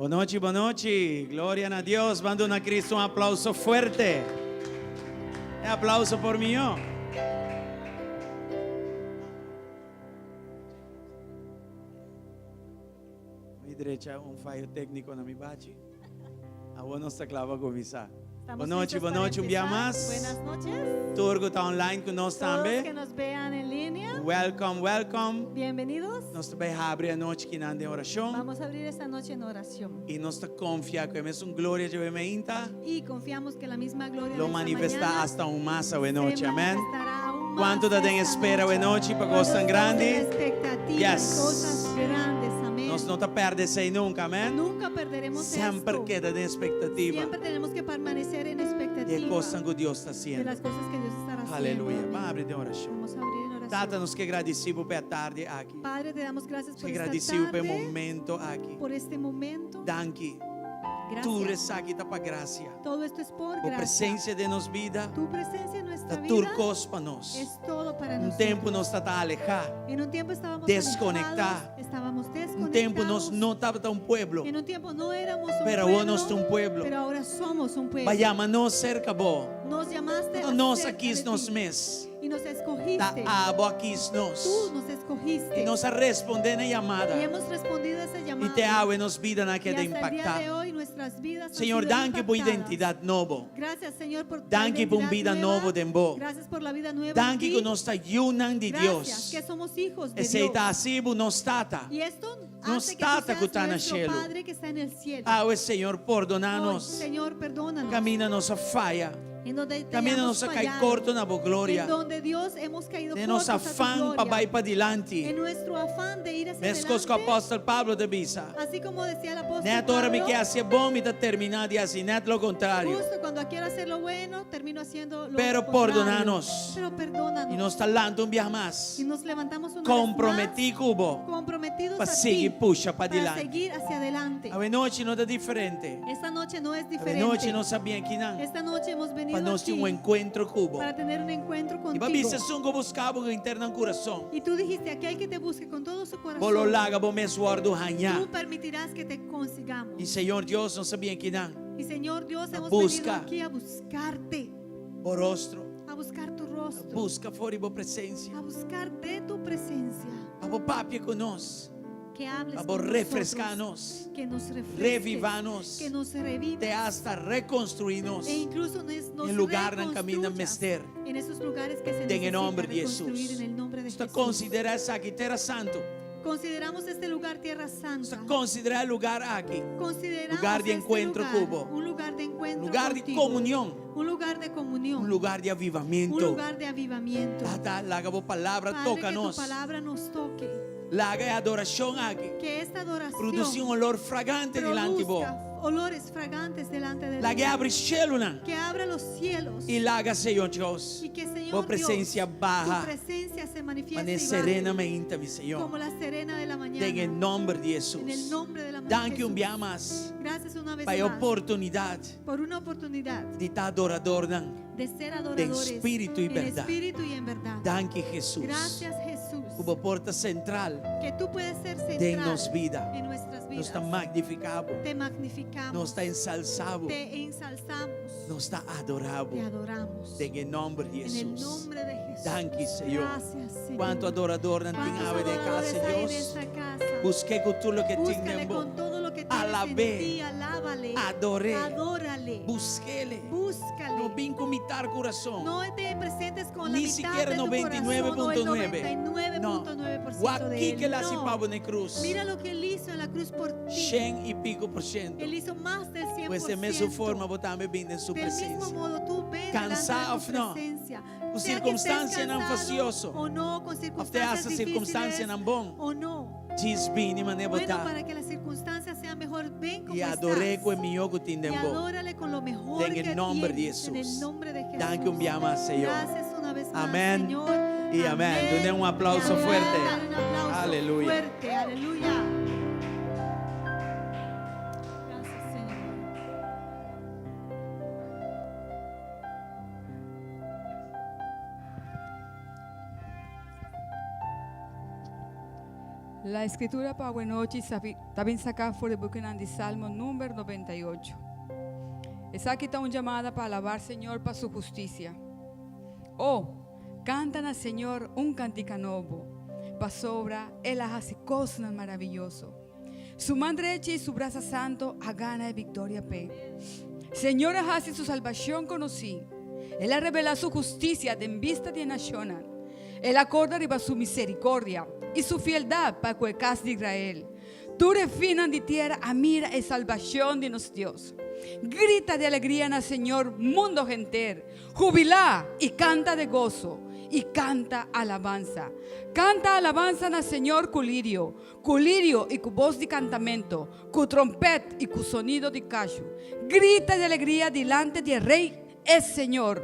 Boa noite. Glória a Deus. Mando a Cristo aplauso fuerte. Aplauso por mí. Mi derecha fallo técnico na mi bachi. Agora não está clava com visa. Boa noite, um dia mais. Buenas noches. Todos que estão online conosco Todos que também. nos vean en línea, Welcome. bienvenidos. Nós também abre a noite que em oração. Vamos a abrir esta noche en oración. E nós confiamos que é uma glória de bemeinta. Y confiamos que la misma gloria Lo de esta manifesta mañana hasta más a se noite. Amém. manifestará aún más Quanto da tem esta espera noche. a noite para ¿Cuántos coisas tão estamos en grandes? expectativa Yes. de cosas grandes, amén. Nós não te perdemos aí nunca, amém? Nunca perderemos Sempre esto. queda de expectativa. Siempre tenemos que permanecer en E a expectativa coisa que Deus está de fazendo. las cosas que Dios estará haciendo. Aleluia. Amén. Vamos abrir de oração. Vamos a abrir en oración. Tata, nos que agradecemos pela tarde aqui. Padre, te damos gracias por Que esta agradecemos pelo tarde, momento aqui. por este momento. Danke. Tu Gracias. ressaquita para graça. Todo esto es por Por gracia. presença de nos vida. Tu presencia en nuestra Da vida turcos para nós. es todo para nosotros. Tempo nos está alejar. En un tiempo estábamos Desconectar. alejados, estábamos desconectados. Tempo nós não estava tão pueblo. En un tiempo no éramos un Pero pueblo, ahora nós somos pueblo. pero ahora somos un pueblo. Vayamos nós cerca bo. Nos llamaste Nós acerca aqui de nos ti mes. y nos escogiste. Da abo aqui nós. Tú nos escogiste E nós a responder na chamada. y hemos respondido a esa E llamada. te ave nos vida y naquela hasta el día de impactar. hoy nuestras vidas han Senhor, sido danke por impactadas. identidade nova. Gracias, Señor, por tu Danke por vida identidad nueva. nova de bo. Gracias por la vida nueva. en Danke ti. que nós está junam de Gracias, Deus. que somos hijos de E se Dios. está assim, nós tata. Y esto Nos hace que tú trata seas que está en el nuestro cielo. Padre que está en el cielo. Ah, o Senhor, Hoy, perdonanos. Señor, perdónanos. Camina nossa falha. En donde te Camina hayamos nossa cai fallado. corto na boa En glória. donde Dios hemos caído De cortos nosso a tu afã gloria. para vai para En dilante. nuestro afán de ir hacia Mesmo que o adelante. apóstolo Pablo de bisa. Así como decía el apóstol Neto ora me Pablo, quer ser bom e tá terminado e assim, neto lo contrário. justo cuando quiero hacer lo bueno, termino haciendo lo Pero contrario. perdonanos. Pero perdónanos. E nós talando dia mais. Y nos levantamos una Comprometi vez cubo. más, comprometidos Para a seguir ti, puxa para para dilante. seguir hacia adelante. A noite não é diferente. Esta noche no es A diferente. noite não sabia que não. Esta noche hemos venido Para nós ter aquí encontro cubo. para tener un encuentro E contigo. para bisa sungo buscava o interno coração. Y tú dijiste, aquel que te busque con todo su corazón, Bolo laga bo mes guardo tú hanha. permitirás que te consigamos. E Senhor Deus não sabia que não. Y Señor Dios, hemos busca. venido aquí a buscarte, O rostro. a buscar tu rostro, Busca fora bo presença. a buscar de tu presencia, A bo papia conosco. que hables A bo con refrescanos. nosotros, que nos refresques, Revivanos. que nos revives, Te hasta reconstruirnos. e incluso nos En lugar de caminar reconstruyas mester. en esos lugares que se En el necesita nombre de reconstruir Jesús. en el nombre de Usted Jesús. considera essa aqui terra santo. Consideramos este lugar tierra Usted santa. considera el lugar aqui. Consideramos lugar de este encuentro lugar cubo. un lugar de encuentro, Lugar de contigo, comunhão. un lugar de comunión, Um lugar de un avivamento. lugar de avivamiento. Laga a palavra, Padre, que tu toca-nos. palabra nos toque, Laga a adoração aqui. que esta adoración Produzir olor fragante delante de vos. produzca olores fragantes delante de Laga Dios, abre cielo não. que abra los cielos E laga, Senhor Deus. y que Señor Por presencia Dios, baja. tu presencia se manifieste Mas y baje serenamente, mi como Senhor. la serena de la mañana, Em nome de en el Jesus. nombre de la mañana. Danke dia mais. Gracias una vez Para a más oportunidade por una oportunidad de estar adorador não. de ser De adoradores espírito e en verdade. espíritu y en verdad. Danke, Jesus. Gracias, Jesús, Como porta central que tú puedes ser de central nos vida. en nuestras Nos vidas. está magnificado. Te magnificamos, Nos está ensalzado. te ensalzamos, Nos está adorado. te adoramos. En el nombre de En el Jesus. nombre de Jesús. Danke, Senhor. Gracias, Señor. Quanto adorador não tem ¿Cuántos ave de adoradores casa, hay en Deus. esta casa? Busquei com tudo que Búscale tinha con todo lo que tienes Alabé. en ti, alábale, Adoré. adórale, Busquei-le. búscale. Não vim com mitar coração. No te presentes con la Ni mitad siquiera de tu corazón o el 99.9. 99.9% O de aqui él. que ele se No. pagou na cruz. Mira lo que él hizo en la cruz por ti. 100 e pico por cento. Él hizo más del 100%. Pues de mesma forma, vou também bem em sua Del mismo presença. modo, tú ven Cansado, delante de no. tu presencia. O Sea que circunstância estés não cansado facioso. o no, con Até circunstancias essa difíciles circunstância não bom. o no. Diz bem, mané Bueno, botar. para que las circunstancias sean mejor, ven como E adorei estás. com o meu que tem Y bom. adórale con lo mejor En el que nombre de tienes, en el Jesús. nombre de Jesús. Danke dia mais, Senhor. Gracias una vez más, Amén Señor. y amén. Dale un aplauso Y amén. fuerte. Dale un aplauso Aleluya. fuerte. Aleluya. Gracias, Señor. La escritura para buena noche está bien sacada por el book de Salmo número 98. Esa aquí está una llamada para alabar Señor para su justicia. Oh, cantan al Señor un cantica nuevo, para sobra Él hace cosas maravillosas. Su mano derecha y su brazo santo a gana de victoria pe. Señor hace su salvación conocí. Él ha revelado su justicia de en vista de nacional. Él acorda arriba su misericordia y su fieldad para el caso de Israel. Tú refinas de tierra a mira y salvación de nuestro Dios. Grita de alegría en el Señor, mundo genter. Jubilá y canta de gozo y canta alabanza. Canta alabanza en el Señor culirio y cu voz de cantamento, cu trompet y cu sonido de cacho. Grita de alegría delante del Rey es Señor.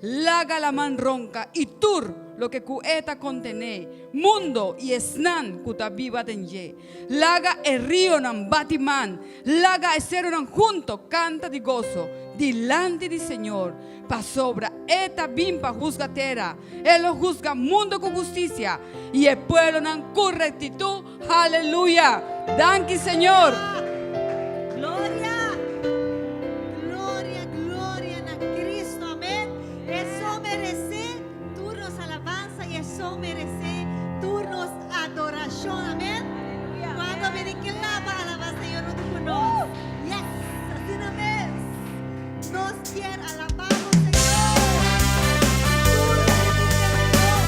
Laga la man ronca y tur lo que cueta contene, mundo y esnan cuta viva denye. Laga el río nan batiman, laga el cero nan junto canta de gozo, delante del Señor, pa sobra eta bimpa juzgatera, él lo juzga mundo con justicia, y el pueblo nan con rectitud, aleluya, danke Señor. Gloria, gloria, gloria a Cristo, amén. Eso merece turnos alabanza y eso merece turnos adoración, amén. Cuando me declama alabanza, yo no te conozco. Yes, así no es. Nos quiere alabamos, Señor. Tú eres mi Señor.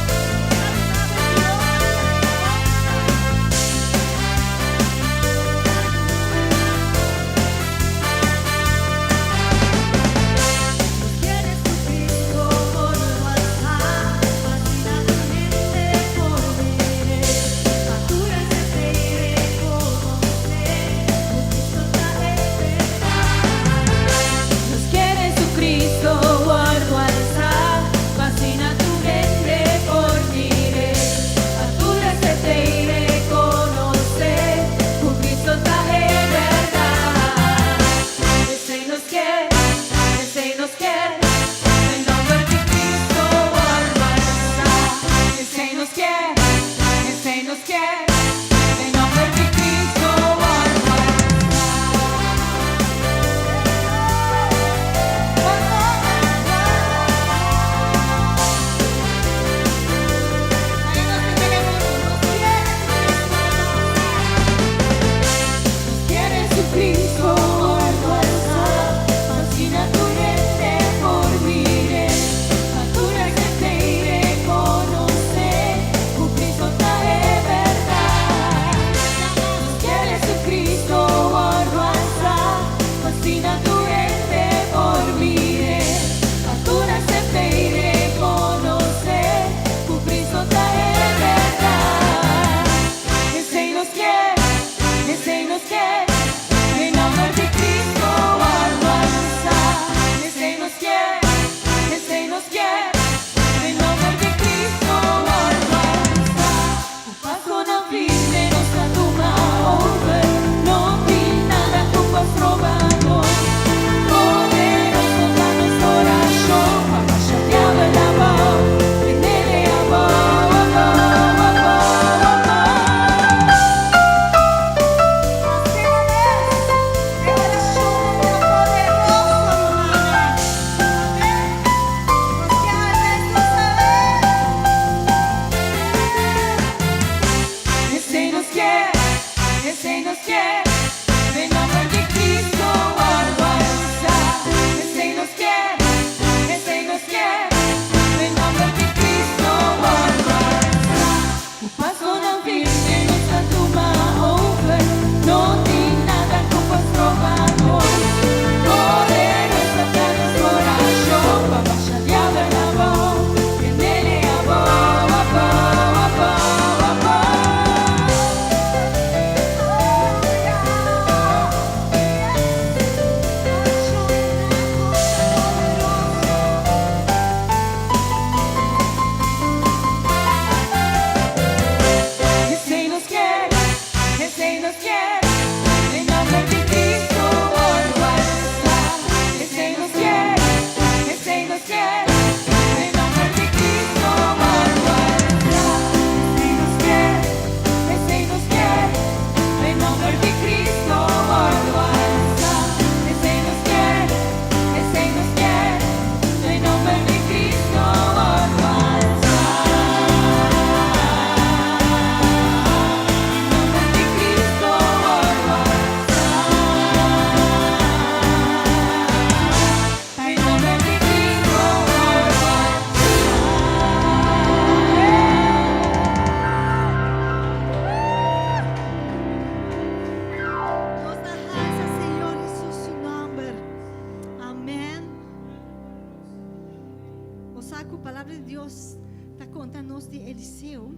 de Dios está contando de Eliseo.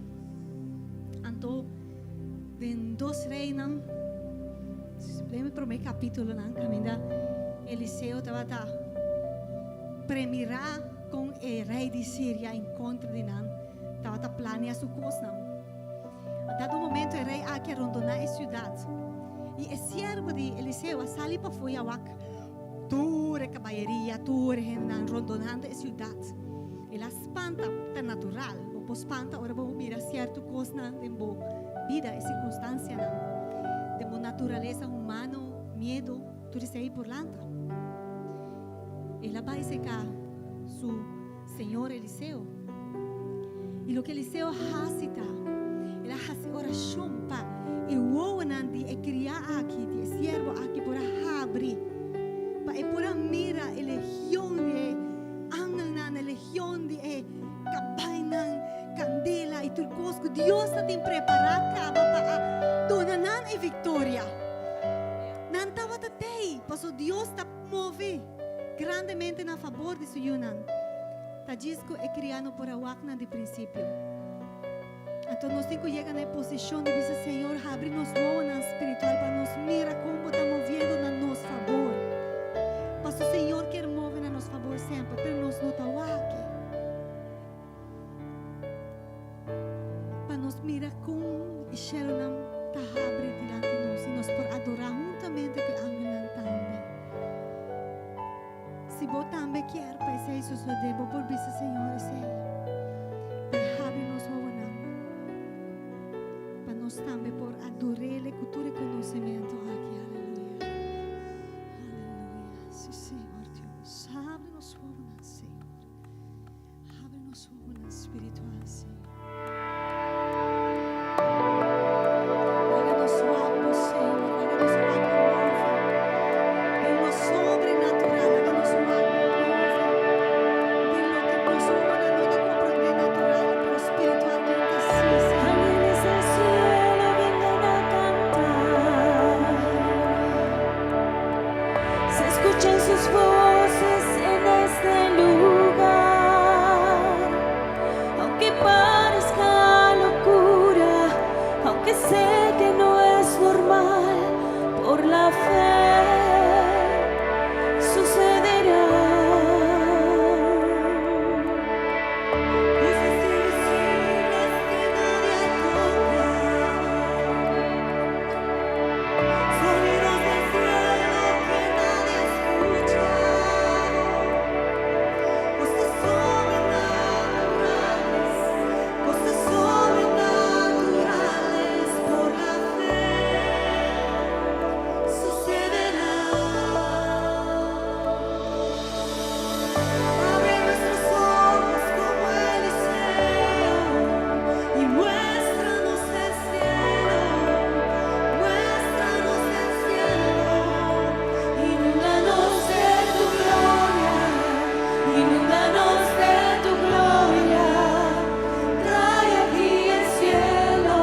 Anto en 2 Reis, primeiro capítulo, Eliseu estava premirar com o rei de Síria em contra de Nan, estava planeando sua coisa. A dado momento o rei quer abandonar a cidade e o servo de Eliseu saiu para fora a toda a caballeria, toda a gente abandonando a cidade. Ele espanta é natural, o espanta ora vamos mirar certo coisa na vida e circunstância de natureza humana, medo, tudo isso aí por lá. Ele vai secar su Senhor Eliseu. E o que Eliseu hasita, ele hace oração para o ouanandi e criar aqui, de servo aqui por abrir, para por mira a legião de ángel na legião de campaina, candela e turcos que Deus está te preparado para donar a vitória. Não estava até, mas Deus está movendo grandemente a favor de seu Yunan. Está dizendo que é criado por a Wakna de princípio. Então nós temos que chegar na posição de dizer, Senhor, abre nos olhos espiritual para nos mirar como está movendo a nosso favor. Mas o Senhor quer mover a nosso favor sempre, pero nós não estamos aqui. Para nos mirar como e Sharonam está abre diante de nós e nos por adorar juntamente com o ángel também. Se você também quer, para isso suceder, vou por isso, Senhor, abre nos olhos. Para nós também por adorar e cultura e conhecimento aqui. Aleluia. Aleluia. Sim, Senhor Deus. Abre nos olhos, Senhor. Abre nos olhos espirituais, Senhor. Haga-nos guapos, Senhor. Haga-nos guapos, pelo sobrenatural. Haga-nos guapos, pelo que nos uma não dá compreender natural, pero espiritualmente sim, Senhor. Ángeles del cielo vengan a cantar. Se escuchan sus voces en este lugar. Aunque parezca locura, aunque sé que no es normal, por la fe sucederá. Luces invisibles que nadie toca, sonidos del cielo que nadie escucha, cosas sobrenaturales por la fe sucederán. Abre nuestros ojos como Eliseo y muéstranos el cielo, inúndanos de tu gloria, trae aquí el cielo,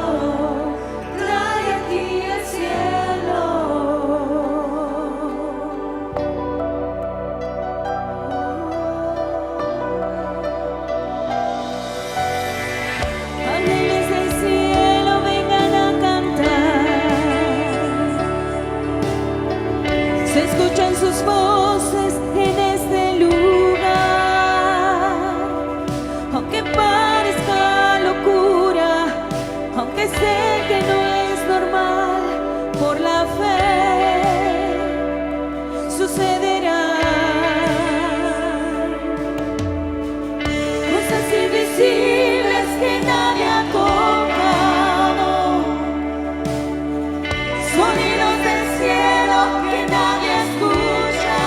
trae aquí el cielo. Ángeles del cielo vengan a cantar. Se escuchan sus voces en este lugar. Aunque parezca locura, aunque sé que no es normal, por la fe sucederá. Cosas invisibles que nadie ha tocado, sonidos del cielo que nadie escucha,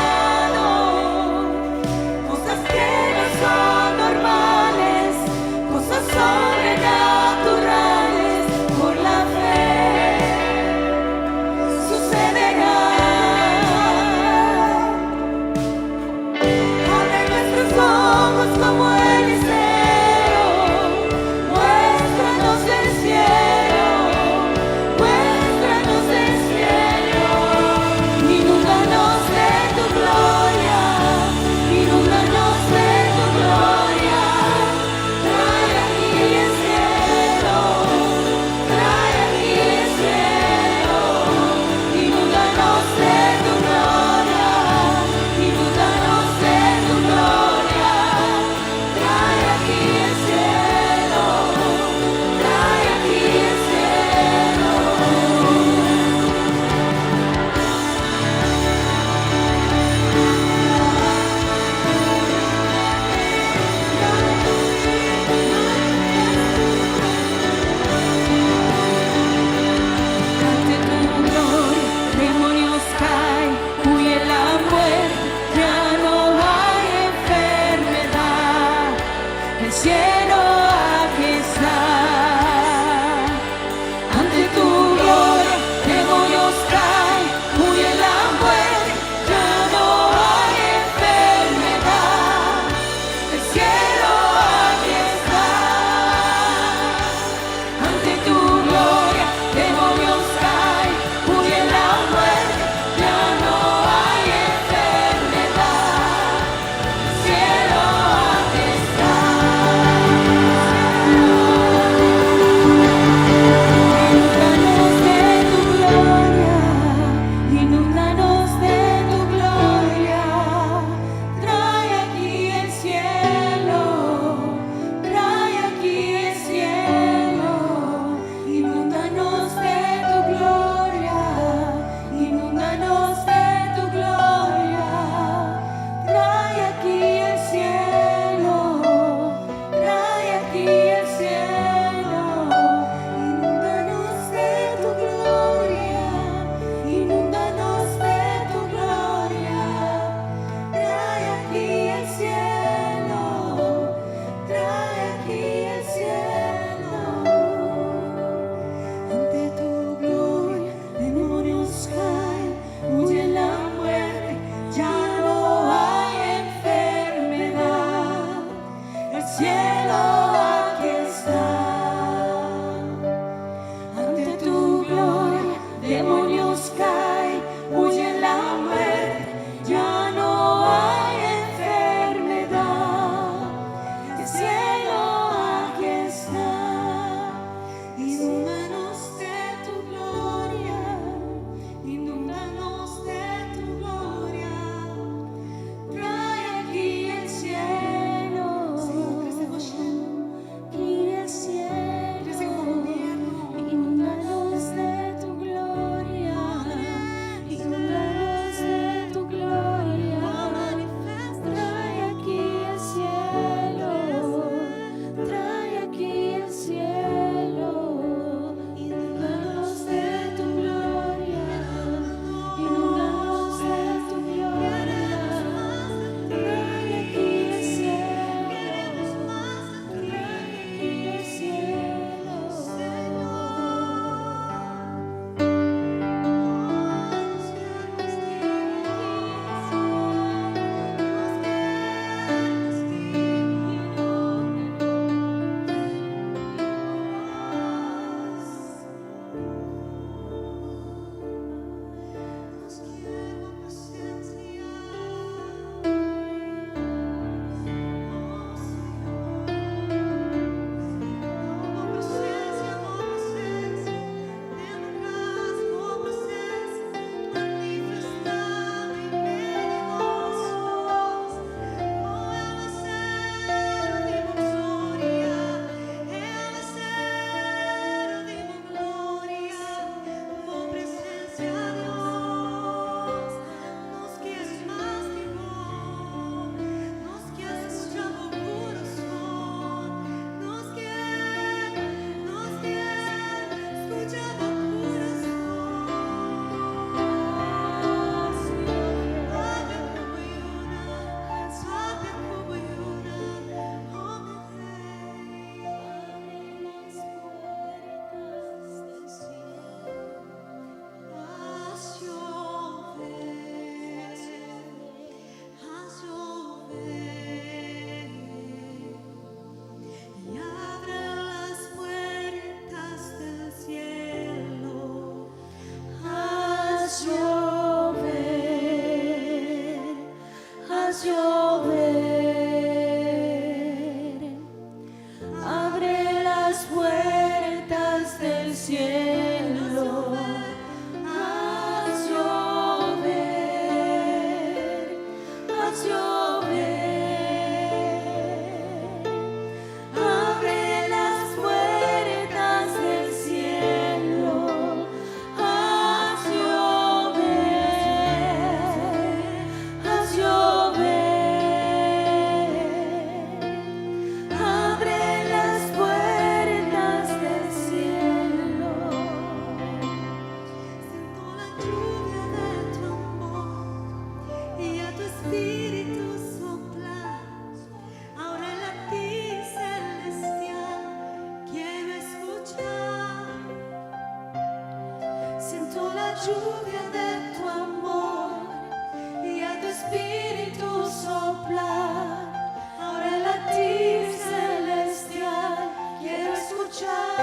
espíritu soplar, ahora el latir celestial quiero escuchar.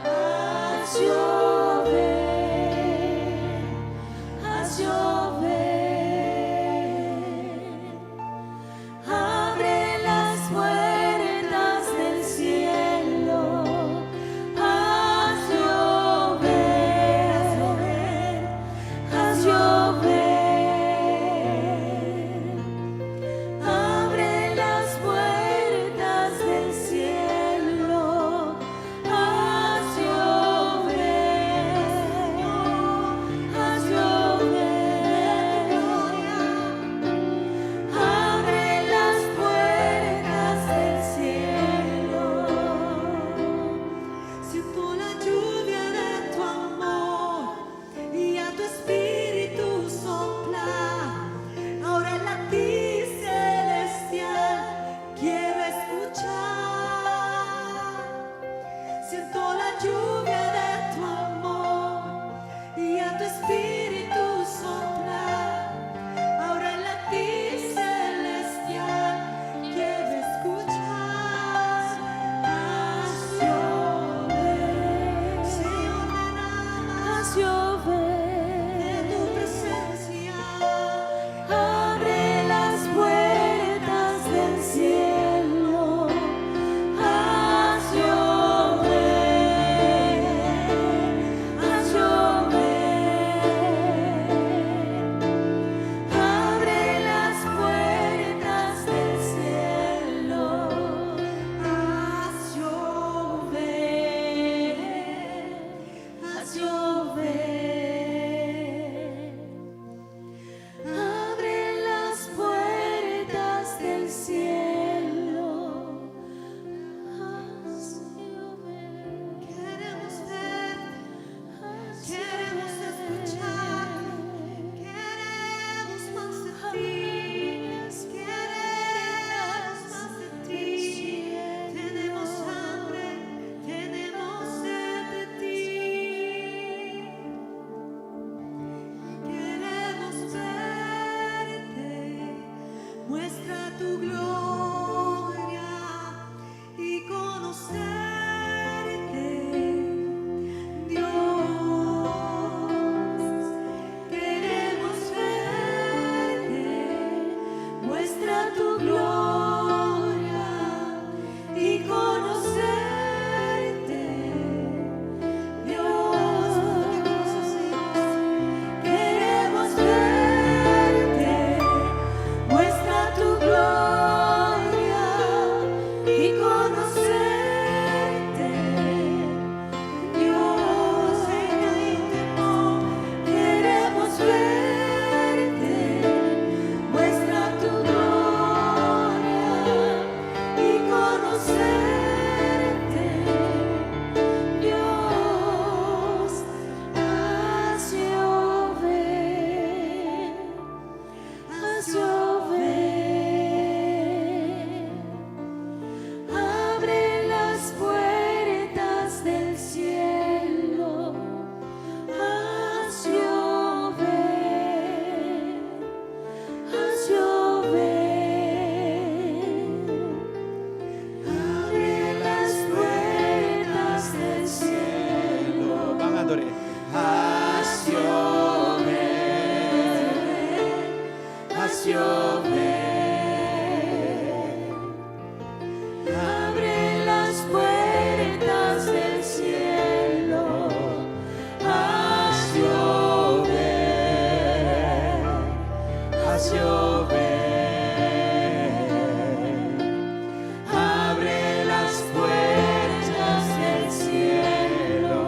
Haz llover, haz llover. Abre las puertas del cielo. Haz llover, haz llover. Abre las puertas del cielo. Haz llover, haz llover. Abre las puertas del cielo. Siento la lluvia de tu amor y a tu espíritu soplar. Ahora el latir celestial quiero escuchar. Siento la lluvia de tu amor y a tu espíritu soplar. Ahora el latir celestial quiero escuchar. Haz llover, Señor, haz llover de tu presencia. Abre las puertas del cielo. Haz llover, haz llover. Abre las puertas del cielo. Haz llover, haz llover. Abre las puertas del cielo. Haz llover. Queremos ver, queremos escuchar, queremos más de ti, queremos más de ti. Tenemos hambre, tenemos sed de ti. Queremos verte, muestra tu gloria y conocerte, Dios. Queremos verte, muestra tu gloria y conocerte, Dios. Queremos verte, muestra tu gloria y conocerte, Dios. Queremos verte, muestra tu gloria y conocerte, Dios. Haz llover, haz llover. Abre las puertas del cielo. Haz llover, haz llover. Abre las puertas del cielo. Van a adorar. Haz llover, haz llover. Abre las puertas del cielo. Haz llover, haz llover. Abre las puertas del cielo.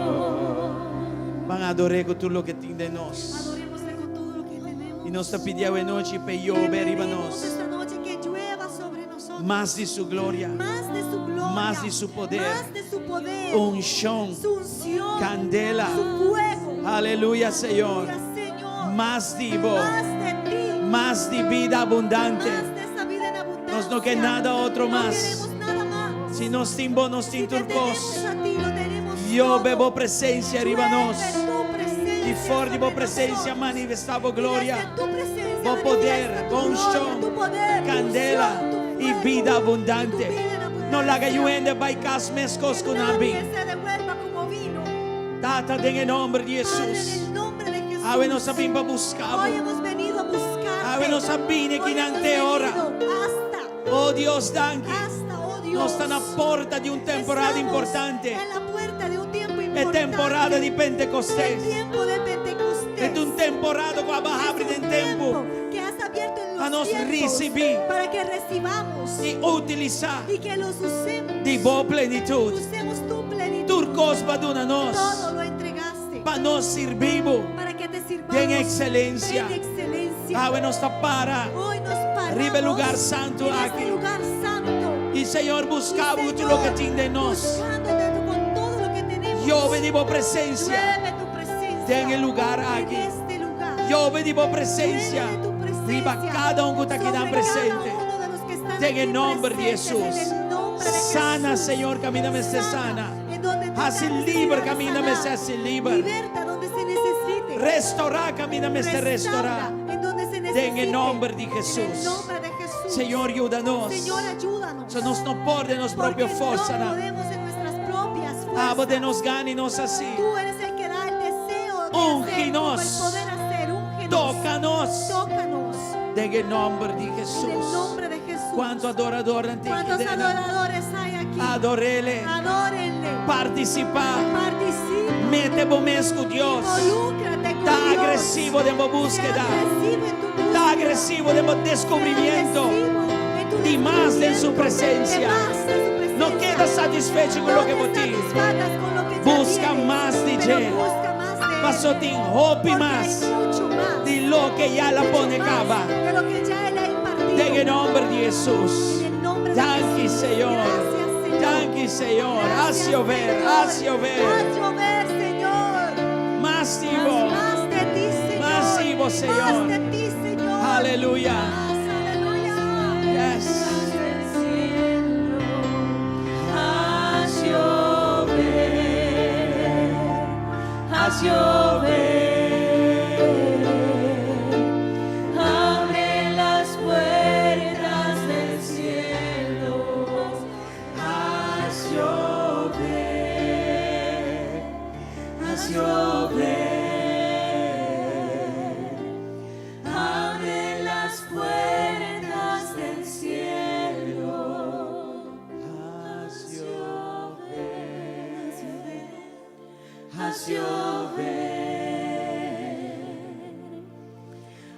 Van a adorar con todo lo que tiene de nós. Adorémosle con todo lo que tenemos. E nós te pedimos noite para llover riba Pedimos nós. esta noche que llueva sobre nosotros. Mais de sua glória, Más de su gloria, más de su poder. más de su poder, unção, su unción, candela. su fuego. Aleluia, Senhor. Aleluya, Señor. Mais de vos, Más de ti, mais de vida abundante. más de esa vida en abundancia. Nós não queremos nada outro No mais. queremos nada más. Se nós temos, nós Si temos te turcos. tenemos a ti, lo tenemos Eu todo. bebo presença riba nós. Llueve tu presencia Di fuori di tua presenza manifesta tua gloria, Desde tu presencia vo poder, manifiesta tu con gloria, show, tu poder, tu candela unción, tu y fuego, vida y tu abundante. vida en abundancia. No la cayuende by casmes coscunabi. Nadie se devuelva como vino. Tata en el nombre de Padre, en Jesús. el nombre de Jesús. Ave nos abin pa Hoy buscabo. hemos venido a buscarte. Ave nos abine Hoy hemos kinante ora. venido hasta, Oh Dios, danki. oh Dios. No sta a porta di un temporada Estamos importante. en la puerta de un tiempo È importante. temporada di El Pentecostés. tiempo de Pentecostés. È un temporada qua va Es apri un nel tempo tiempo que has abierto en a nos los tiempos recibir para que recibamos di utilizzare y que los usemos. di vo plenitud. Usemos tu plenitud. Turcos baduna nos. Todo lo entregaste Pa nos servivo. para que te sirvamos En excelencia. En excelencia. Ave nos para. Hoy nos paramos Arriba el lugar santo en aquí. este lugar santo. Y Señor buscaba Y, todo lo que Señor, tiene de nos. buscándote con todo lo que tenemos. Yo venivo presencia. Llueve tu presencia En el lugar aquí. en este lugar. Yo venivo presencia. Llueve tu presencia Riba cada uno que está aquí sobre presente. cada uno de los que están En el aquí nombre de presentes, Jesús. en el nombre de Sana, Jesús. Señor, camíname esté sana. En donde tenga Hace necesidad libre, de camíname sanar. esté libre. Liberta donde se necesite. Restaurar, camíname esté restaurar. En donde se necesite. En el nombre de En Jesús. el nombre de Jesús. Señor, ayúdanos. Señor, ayúdanos. Se nos no puede nos Porque propia fuerza. no podemos en nuestras propias Abo de fuerzas. nos gane nos así. Tú eres el que da el deseo de Úngenos. hacer, como el poder hacer. Úngenos. Tócanos. Tócanos. En el nombre de En el Jesús. nombre de Jesús. Cuánto adorador en ti. ¿Cuántos adoradores hay aquí? Adorele. Adórenle. Participar. Participa. Mete bomesco Dios. Involúcrate con Está Dios. agresivo de Sea búsqueda. agresivo en tu búsqueda. Está agresivo de descubrimiento. Sea agresivo en tu Di más de su descubrimiento. presencia. De más de su presencia. No queda satisfecho con lo que No vos te tienes. satisfagas con lo que ya Busca tienes, más de pero Él. busca más de Él. Paso tin hopi Porque más. hay mucho más. De lo que ya la Mucho pone más cava. de lo que ya Él ha impartido. En el nombre de Jesús. En el nombre de Thank you, Jesús. Señor. Gracias, Señor. Thank you, Señor. Haz Gracias, llover, Señor. haz llover. Haz llover, Señor. Más Haz tivo. más de ti, Señor. Más vivo, Señor. Más de ti, Señor. Aleluya. Más, aleluya. Yes. Haz llover, haz llover. Abre las puertas del cielo. Haz llover, haz llover. Abre las puertas del cielo. Haz llover. Haz llover.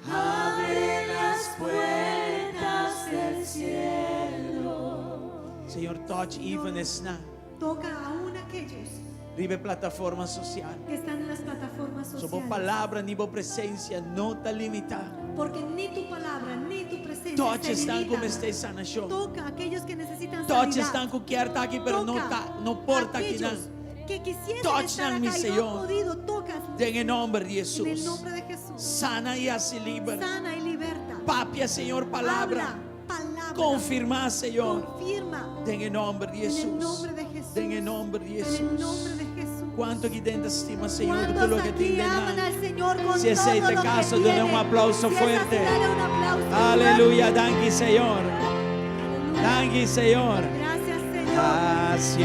Abre las puertas del cielo. Señor, touch even now. Toca aún aquellos Vive plataforma social. que están en las plataformas Su sociales. palabra ni su presencia no te limita. Porque ni tu palabra ni tu presencia Touch se están limitan. como este sanación. Toca a aquellos que necesitan Touch sanidad. están con quien está aquí, pero no Toca está, no porta aquí aquellos nada. que quisiesen Touch estar them, mi acá y no Señor. han podido. Toca En el nombre de en el Jesús. nombre de Jesús. Sana y así libre. Sana y liberta. Papia, Señor, palabra. Habla, palabra. Confirma, Señor. Confirma. En el nombre de En el Jesús. nombre de Jesús. En el nombre de En el Jesús. nombre de Jesús. ¿Cuánto aquí dentro estima, Señor, de todo ¿Cuántos lo que aquí tiene? aman al Señor con Si es todo este lo que caso, tiene? dale un aplauso Si es fuerte. así, dale un aplauso Aleluya, fuerte. thank you, Señor. Aleluya. Thank you, Señor. Gracias, Señor. Haz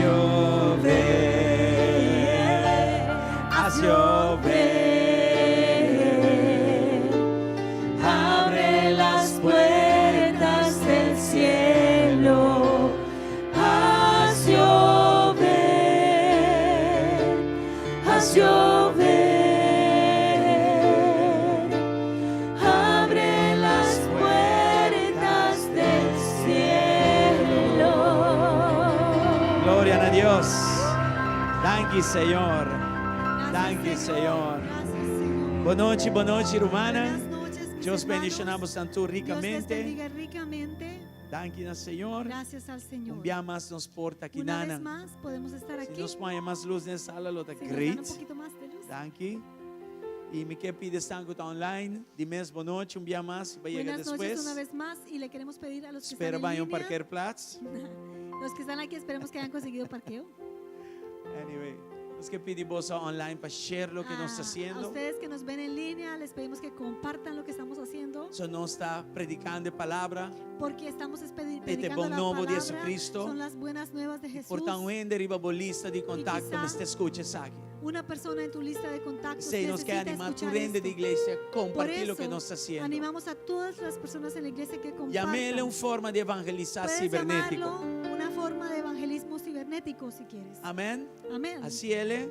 llover, haz llover. Abre las puertas del cielo. Haz llover, haz llover. Abre las puertas del cielo. Gloria a Dios. Thank you, Señor. Gracias, Thank you, Señor. Gracias, Señor. Boa noite, Romana. Buenas noches, mis Dios hermanos. bendicionamos tanto Dios les ricamente. bendiga ricamente. Thank you, Señor. Gracias al Señor. Un día más nos porta aquí, Una vez Nana. más podemos estar Si aquí. nos pone más luz en esa sala, lo te Si nos dan great. un poquito más de luz. Thank you. Y me que pide están online. Dime boa noite, un día más. Va a llegar Buenas noches una después. vez más y le queremos pedir a los que Espero están vayan en un línea, parquear plats. los que están aquí esperemos que hayan conseguido parqueo. Anyway, Os que pedimos online para share lo que nos está A haciendo. ustedes que nos ven en línea, les pedimos que compartan lo que estamos haciendo, So no está predicando palabra. porque estamos bom predicando la novo de palabra. Jesucristo. Son las buenas nuevas de Jesús. Portanto, um riba bolista de contacto, quizá- mas te escuche aqui. Una persona en tu lista de contactos Se nos quer necesita animar tu escuchar rende de esto. igreja, Por compartilhar lo que eso, nós está haciendo. animamos a todas las personas en la iglesia que compartan. Llamele uma forma de evangelizar Puedes cibernético. llamarlo una forma de evangelismo cibernético si quieres. Amém? Amén. Assim ele. E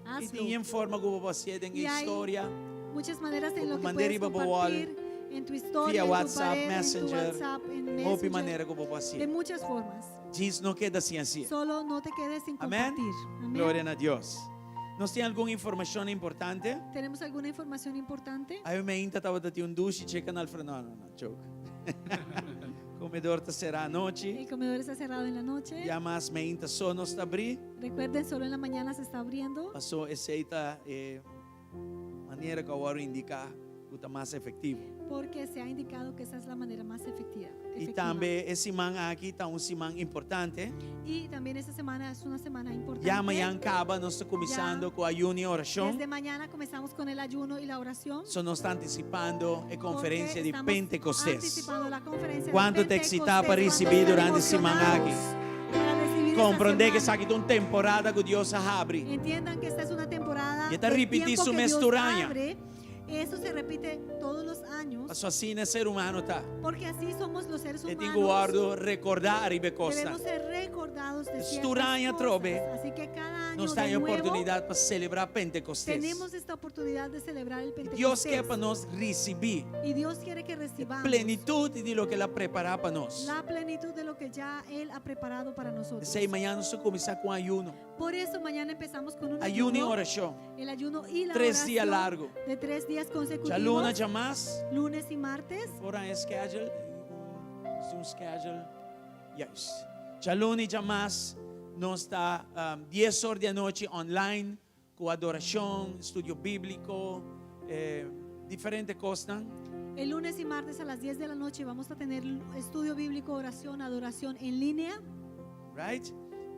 Hazlo. tem forma como você tem Y hay história. muchas maneras en lo que Mandar puedes iba por compartir en tu historia, via en tu WhatsApp, pared, en tu Messenger, WhatsApp, en Roupa e Messenger, maneira como de você. muchas formas. Diz não queda assim. Solo no te quedes sin Amém? compartir. Amén. Glória a Deus. Nós tem alguma informação importante? ¿Tenemos alguna información importante? Aí me ainda estava dando duche e checa na alfredo. Não, joke. Comedor será à noite. El comedor está cerrado en la noche. Já mais me ainda só nos está abrir. Recuerden, solo en la mañana se está abriendo. Passou essa maneira que eu indicar o tá mais efetivo. Porque se ha indicado que esa es la manera más efectiva. E também esse semana aqui está semana importante. Y también esta semana es una semana importante. Já amanhã acaba, nós estamos começando com a ayuno e oração. Desde mañana comenzamos con el ayuno y la oración. Só nós estamos antecipando a conferência Porque de estamos Pentecostés. anticipando la conferencia Quanto de te excita para Pentecostés, receber cuánto durante a están semana aqui? emocionados para recibir esta Compreender que semana. essa aqui é uma temporada que Deus abre. Entiendan que esta es una temporada Y esta del repetir tiempo su que mes Dios durante. abre. Eso se repite todos los años, Mas assim é ser humano, tá? porque así somos los seres Eu tenho humanos. guardo recordar e costa. Debemos ser recordados de ciertas Durante trove, cosas. Así que cada año Nós de temos a nuevo oportunidade para celebrar Pentecostés. tenemos esta oportunidad de celebrar el Deus Pentecostés. quer para nós receber Y Dios quiere que recibamos plenitude de lo que Ele preparou para nós. la plenitud de lo que ya Él ha preparado para nosotros. Sei amanhã nós vamos começar com ayuno. Por eso mañana empezamos con un Ayuno e ayuno, oração. el ayuno y la 3 oración dias largo. de 3 días Já consecutivos, luna, já mais. lunes y martes. Fora em schedule. Schedule. Yes. Já luna e já mais. Nós está 10 horas da noite online com adoração, estudo bíblico, diferentes coisas. El lunes y martes a las 10 de la noche vamos a tener estudio bíblico, oración, adoración en línea. Right?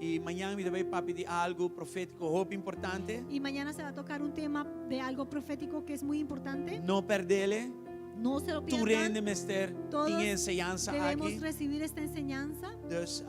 E amanhã me vai para pedir algo profético, roupa importante. Y mañana se va a tocar un tema de algo profético que es muy importante. Não perdê-le. No se lo Tu pierdan. rende mestre Todos tem ensinança Debemos aqui. recibir esta enseñanza. Dus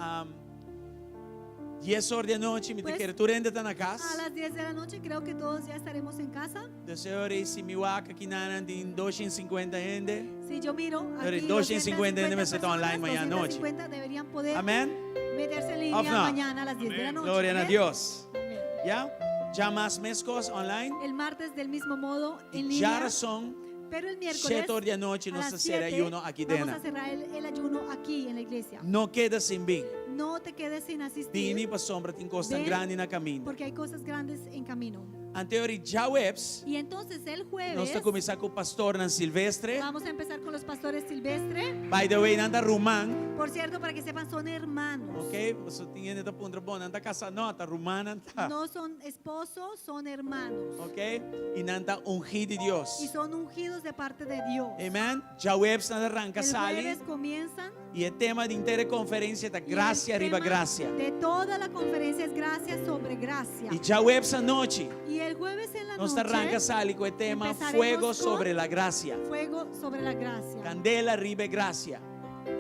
10 horas da noite, me Pues, quero tu rende tá na A casa. las 10 de la noche creo que todos ya estaremos en casa. Dus eu esse mi waka que nanan tem 250 rende. Si yo miro Pero aquí 250 250 me está online mañana noche. 250 deberían poder Amém? meterse en Of línea not? mañana a las 10 de la noche. Glória a Amén. Deus. Amén. Já? Já mais mescos online. El martes del mismo modo en E já línea, são pero el miércoles 7 horas da noite a nós las será 7 ayuno aqui vamos a dentro. cerrar el ayuno aquí en la iglesia. Não queda sem bem. No te quedes sin asistir Vini para sombra tem costa Ven. grande na caminho. porque hay cosas grandes en camino. Anterior já webs. Y entonces el Nós jueves está começar com o pastor Nan Silvestre. vamos a empezar con los pastores Silvestre. By the way, nanda Rumán. Por cierto, para que sepan, son hermanos. Ok, você tinha neta punta bom, nanda casa nota rumana nanda. No son esposos, son hermanos. Ok, e nanda ungido de Deus. Y son ungidos de parte de Dios. Amen. Já webs nanda arranca El sali. jueves comienzan. E o tema de inteira conferência da y el graça arriba tema graça. De toda la conferencia es gracia sobre gracia. E já webs a noite. Y el jueves en la Nós noche, arranca sali com o tema empezaremos Fuego con- sobre la gracia. fuego sobre la gracia. Candela arriba graça.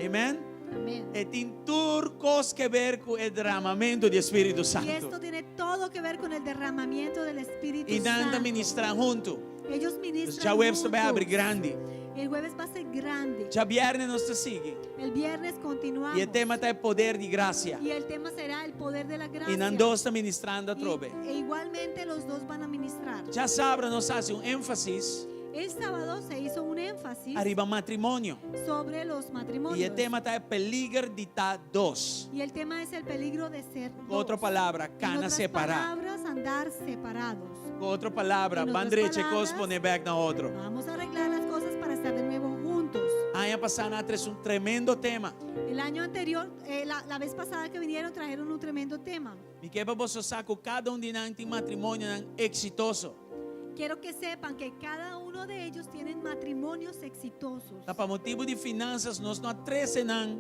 Amen. Amén. E tem turcos que ver com o derramamento do Espírito Y Santo. esto tiene todo que ver con el derramamiento del Espíritu E nanda Santo. ministrar junto. Ellos Os ministran já webs também abre juntos. grande. El jueves va a ser grande. Já viernes nós te sigue. El viernes continuamos. E o tema está poder de graça. Y el tema será el poder de la gracia. E Nando está ministrando a trobe. E igualmente los dos van a ministrar. Já sabe, nós fazemos énfasis El sábado se hizo un énfasis arriba matrimônio. sobre los matrimonios. E o tema está peligro de estar dos. Y el tema es el peligro de ser Com outra dos. palavra, En cana otras separar. palabras, andar separados. Com outra palavra, En outras bandreche palabras, cos poner back na outro. Vamos a arreglar las cosas para estar de nuevo juntos. Año pasado es un tremendo tema. El año anterior, la vez pasada que vinieron, trajeron un tremendo tema. E que para você saco cada de nós tem matrimônio exitoso. Quiero que sepan que cada uno de ellos tienen matrimonios exitosos. Tá para motivo de finanças, nós não 13 não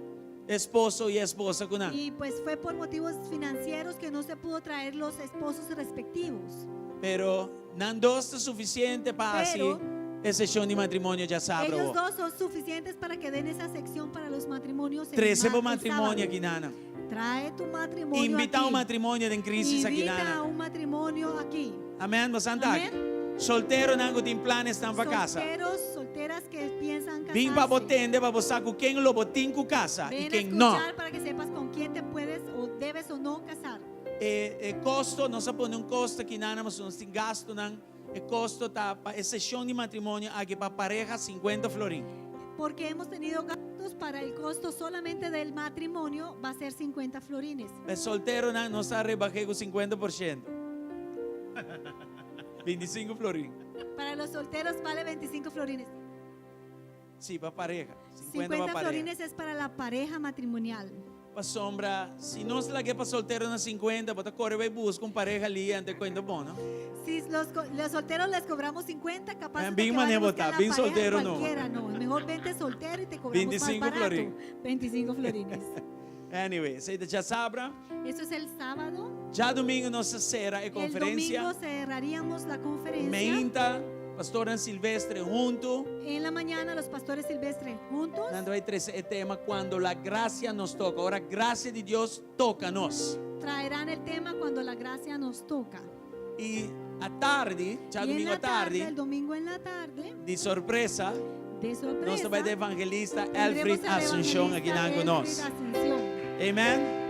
esposo y esposa kuna. Y pues fue por motivos financieros que no se pudo traer los esposos respectivos. Pero nandos es suficiente para así Pero ese show de matrimonio ya sabe. Ellos dos son suficientes para que den esa sección para los matrimonios. el 13 el matrimonio sábado. aquí nana. Trae tu matrimonio Invita a aquí. un matrimonio en crisis aquí Invita a nana. un matrimonio aquí. Amén, bastante. Amén. Soltero nango tin planes están para casa. Solteros, solteras que piensan casarse. Vim para botende para buscar con quién lo botín cu casa y Ven a quién no. escuchar para que sepas con quién te puedes o debes o no casar. Costo, no se pone un costo aquí nana, mas un gasto nan. El costo está para ese show de matrimonio aquí para pareja 50 florín. Porque hemos tenido gastos para el costo solamente del matrimonio va a ser 50 florines. El soltero nan, no está rebajé con 50%. 25 florín. Para los solteros vale 25 florines. Sí, para pareja. 50 para pareja. florines es para la pareja matrimonial. Para sombra, si no es la que para soltero na 50, para correr y buscar un pareja ali antes cuenta bono. Si los solteros les cobramos 50, capaz de Bien que van a mané buscar botar, la bien pareja soltero no. cualquiera, no. Mejor vente soltero y te cobramos 25 más barato. florín. 25 florines. Anyway, se ya sabra. Eso es el sábado. Já domingo nossa será El conferência. domingo cerraríamos la conferencia. Meinta, pastora Silvestre junto. En la mañana los pastores silvestres juntos Nando vai trazer el tema cuando la gracia nos toca. Ahora, gracia de Dios toca-nos. traerán el tema cuando la gracia nos toca. Y a tarde, ya Y en domingo la a tarde, el domingo en la tarde, de sorpresa, de sorpresa, nos vai de evangelista tendremos Elfrid al Asunción aqui evangelista na Elfrid conosco. Asunción. Amém?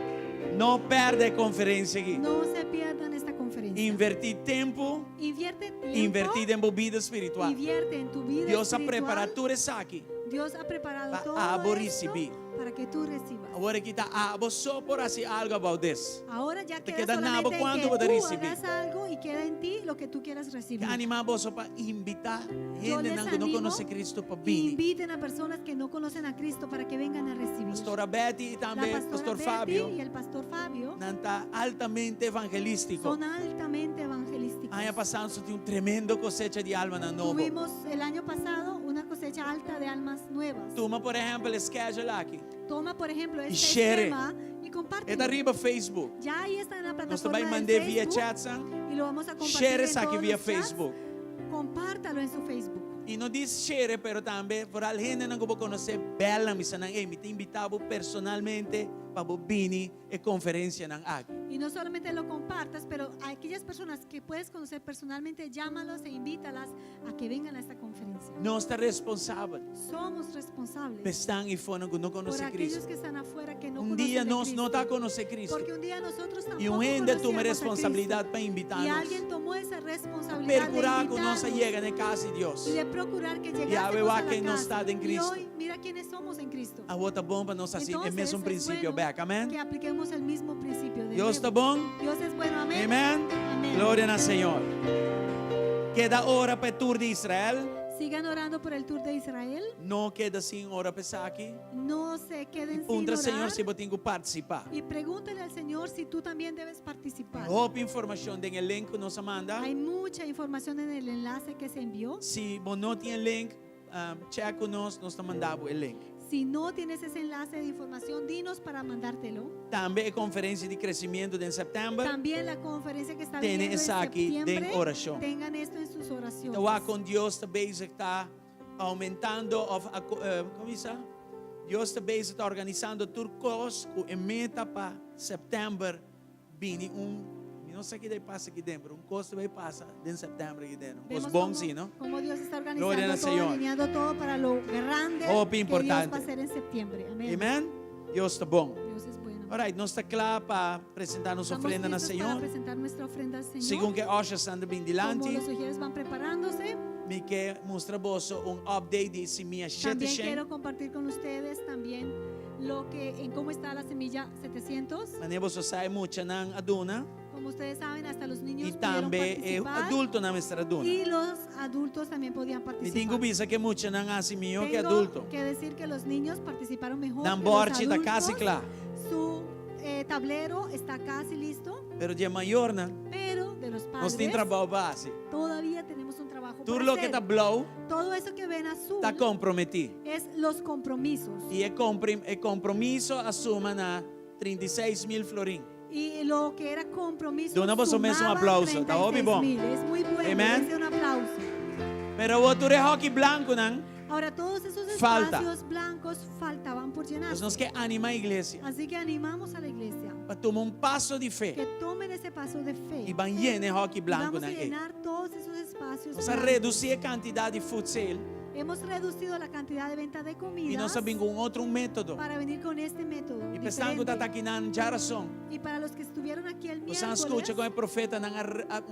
Não perde a conferência aqui. No se pierdan esta conferencia. Invertir tempo, Invierte tiempo. invertir em bebida espiritual. Invierte en tu vida Deus a espiritual. preparar tudo isso aqui. Dios ha preparado Pa- todo abo esto recibir. para que tú recibas. Agora que está só por assim algo about this. Ahora ya Te queda queda nada, solamente en ¿cuánto que vas a tú recibir? hagas algo y queda en ti lo que tú quieras recibir. Que animar vos para invitar Yo gente les que não animo conhece Cristo para Y vir. inviten a personas que no conocen a Cristo para que vengan a recibir. Pastora Betty e La também pastora Pastor Betty Fábio y el pastor Fabio não está altamente evangelístico. son altamente evangelísticos. Año pasado de un tremendo cosecha de alma na novo. Tuvimos el año pasado una cosecha alta de almas nuevas. Toma, por ejemplo, el schedule aqui. Toma, por ejemplo, este share. tema y compártelo. É arriba Facebook. Ya ahí está en la Nós plataforma também de mandei via Facebook chat. y lo vamos a compartir Share en isso aqui todos via los chats. Facebook. Compártalo en su Facebook. E não diz share, pero também por alguém não vou conhecer bela missa não me te invitava personalmente para vir e conferência não aqui. Y no solamente lo compartas, pero a aquellas personas que puedes conocer personalmente, llámalos e invítalas a que vengan a esta conferencia. Nós está responsável. Somos responsables Estão e foram que não por conhecem aquellos Cristo. que están afuera que no Um conocen dia de nós Cristo. não está conhecer Cristo. Porque un día nosotros tampoco E um ainda toma conocíamos a responsabilidade para Cristo. Y invitar-nos. alguien tomó esa responsabilidad Procurar de que nós invitarnos chegue na casa de Deus. y de procurar que a llegásemos ver a a la quem não casa. está em Y Cristo. hoy mira quiénes somos en Cristo. A outra bom para nós assim, é Entonces, mesmo es princípio bueno back. Amém? que apliquemos el mismo principio. de Deus está nuevo. bom? Dios es bueno, amén. Amém? Amén. Glória ao Senhor. Queda hora para o tour de Israel. Sigan orando por el tour de Israel. Não queda sem hora para aqui. No se queden sin Punta Senhor orar. se eu tenho que participar. Y pregúntale al Señor si tú también debes participar. Roupa informação tem link que nos manda. Hay mucha información en el enlace que se envió. Se você não tem link, check nós está mandando o link. Si no tienes ese enlace de información, dinos para mandártelo. Também a conferência de crescimento em setembro. También la conferencia que está Tiene viniendo en esa aquí de septiembre, oración. tengan esto en sus oraciones. Então, com Deus está bezig, está aumentando, como isso? Deus está bezig, está organizando turcos, com meta para setembro, vini não sei o que daí passa aqui dentro, custo vai passar em setembro aqui dentro. Os Vemos bons, sim, não? cómo Dios está Gloria organizando al todo, Señor. alineando todo para lo grande Oh, que Dios importante. va a hacer en septiembre. Amén. Amém? Deus está bom. Dios es bueno. Alright, nós está claro para apresentar nossa Estamos ofrenda no listos para Senhor. presentar nuestra ofrenda al Señor. Segundo que Oshas anda bem Como dilante, los sugieres van preparándose, me quer mostrar vos update de minha también shetchen. quiero compartir con ustedes también lo que en cómo está la semilla 700. Manebo sai mucha ng aduna. Como ustedes saben, hasta los niños E pudieron também participar adulto na mestra aduna. y los adultos también podían Me participar. tengo visa que mucha ng asimio que Tengo adulto. que decir que los niños participaron mejor Nang que los borchi da adultos. casi claro. Su tablero está casi listo, Pero de maior na, pero de los nós tem padres trabalho base. todavía tenemos un trabajo Tudo por lo que hacer. está blow, Todo eso que ven azul está comprometido. es los compromisos. E é compromisso assuma na 36.000 florim. Y lo que era compromiso Dona vos mesmo sumaba aplauso, tá óbvio, bom? 36.000. Es muy bueno, Amen. ese un aplauso. Pero o outro hockey branco, não? Ahora todos esos Falta. espacios blancos faltaban por llenar. Nós quer animar a igreja Así que animamos a la iglesia para tomar passo de fé que tomen ese paso de fe. e van llenar hockey Y branco vamos na a igreja. llenar todos esos espacios. Nós blancos. reduzir a quantidade de food sale Hemos reducido la cantidad de venta de e comidas nós sabemos um outro método. para venir con este método. E pensando que está diferente. aqui na geração, Y para los que estuvieron aquí el você miércoles, escuta com o profeta não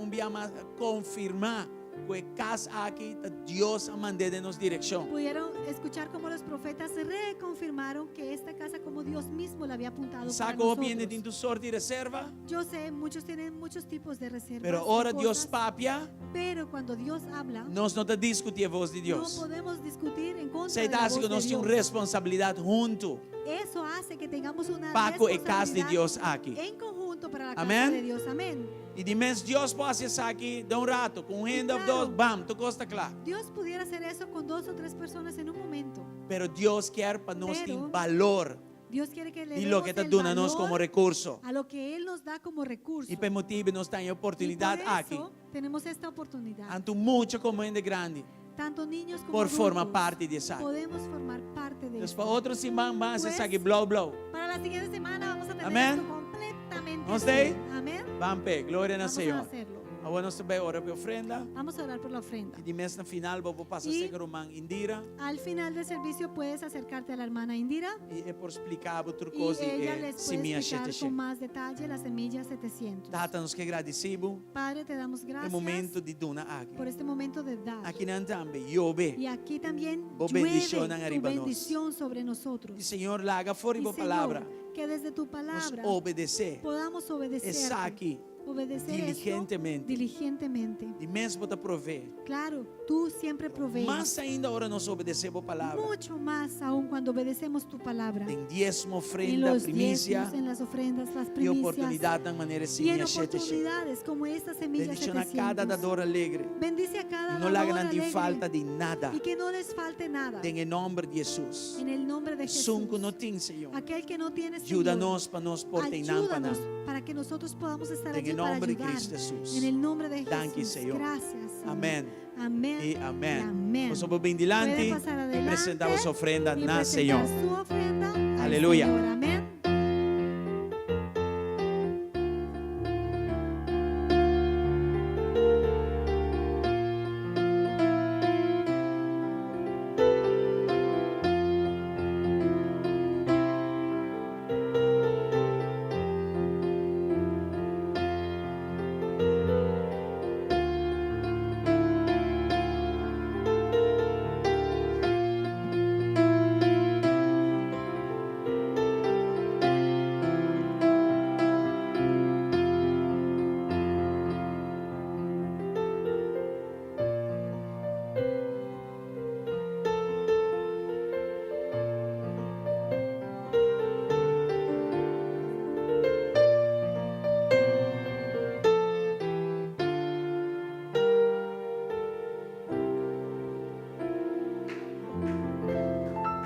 enviar confirmar que casa aqui Deus a mandar de nos direção. pudieron escuchar como los profetas reconfirmaron que esta casa como Dios mismo la había apuntado para Sabe como viene nosotros. de tu sorte de reserva? Yo sé, muchos tienen muchos tipos de reservas. Pero de ora cosas, Deus papia, pero cuando Dios habla, nós não está discutir a voz de no Deus. podemos discutir en contra Você de la está voz que de nós temos Dios. responsabilidade junto. Eso hace que tengamos una Paco e casa de responsabilidad Deus aqui. en conjunto para la casa Amén. de Dios. Amén. E de mês Deus pode acessar aqui de rato, com hand of claro. Deus, bam, tu costa claro. Dios pudiera hacer eso con 2 o 3 personas en un momento. Pero Deus quer para nós ter Pero valor Dios quiere que le de demos lo que está el dando a nós valor como recurso. a lo que Él nos da como recurso. E por motivo nós temos Y oportunidade por aqui. eso tenemos esta oportunidad. Tanto muito como ainda grande, Tanto niños como por formar adultos parte dessa. podemos formar parte de Então, esto. para outros semana, vão Pues, acessar aqui, blow, blow. Para la siguiente semana vamos a tener Amén. esto completamente ¿Vamos así. ahí? Amén. Vamos, pé, glória ao Vamos a Senhor. hacerlo. Agora nós também oramos por ofrenda. Vamos a orar por la ofrenda. E de mês na final, vou passar Y- a ser irmã Indira. Al final del servicio puedes acercarte a la hermana Indira E é por explicar outra y coisa ella e les se puede minha explicar gente. con más detalle la semilla 700. Tata, nos que agradecemos Padre, te damos no gracias momento de dona aqui. por este momento de dar. Aqui não também, chove. Y aquí también Vos llueve bendición tu arriba nos. bendición sobre nosotros. E Senhor, laga fora Y a Señor, palavra. que desde tu Nos palabra obedecer. podamos obedecer. Está aqui. Obedecer diligentemente. diligentemente. E mesmo para prover. Claro, tú siempre provees. Mas ainda agora nós obedecemos a palavra. Mucho más aún cuando obedecemos tu palabra. Tem diezmo, En ofrenda, los primícia diezmos, en las ofrendas, las e primicias. oportunidade da maneira Y en semelhante. oportunidades como esta semilla Bendición a 700. cada dador alegre. Bendice a cada No dador le hagan alegre falta de nada. y que no les falte nada. Em nome de Jesus. En el nombre de Jesús. Sunco não tem, Senhor. Aquel que no tiene Ajuda-nos para nós portar ayúdanos para que nosotros podamos estar En allí el para nombre de ayudar. Cristo Jesús. En el nombre de Danke, Jesús. Señor. Gracias. Señor. Amén. Amén. E amém. Y amén. Nós vamos bem dilante Puede pasar e adelante apresentamos ofrenda y na presentar Senhor. su ofrenda al Aleluya. Señor. Amén.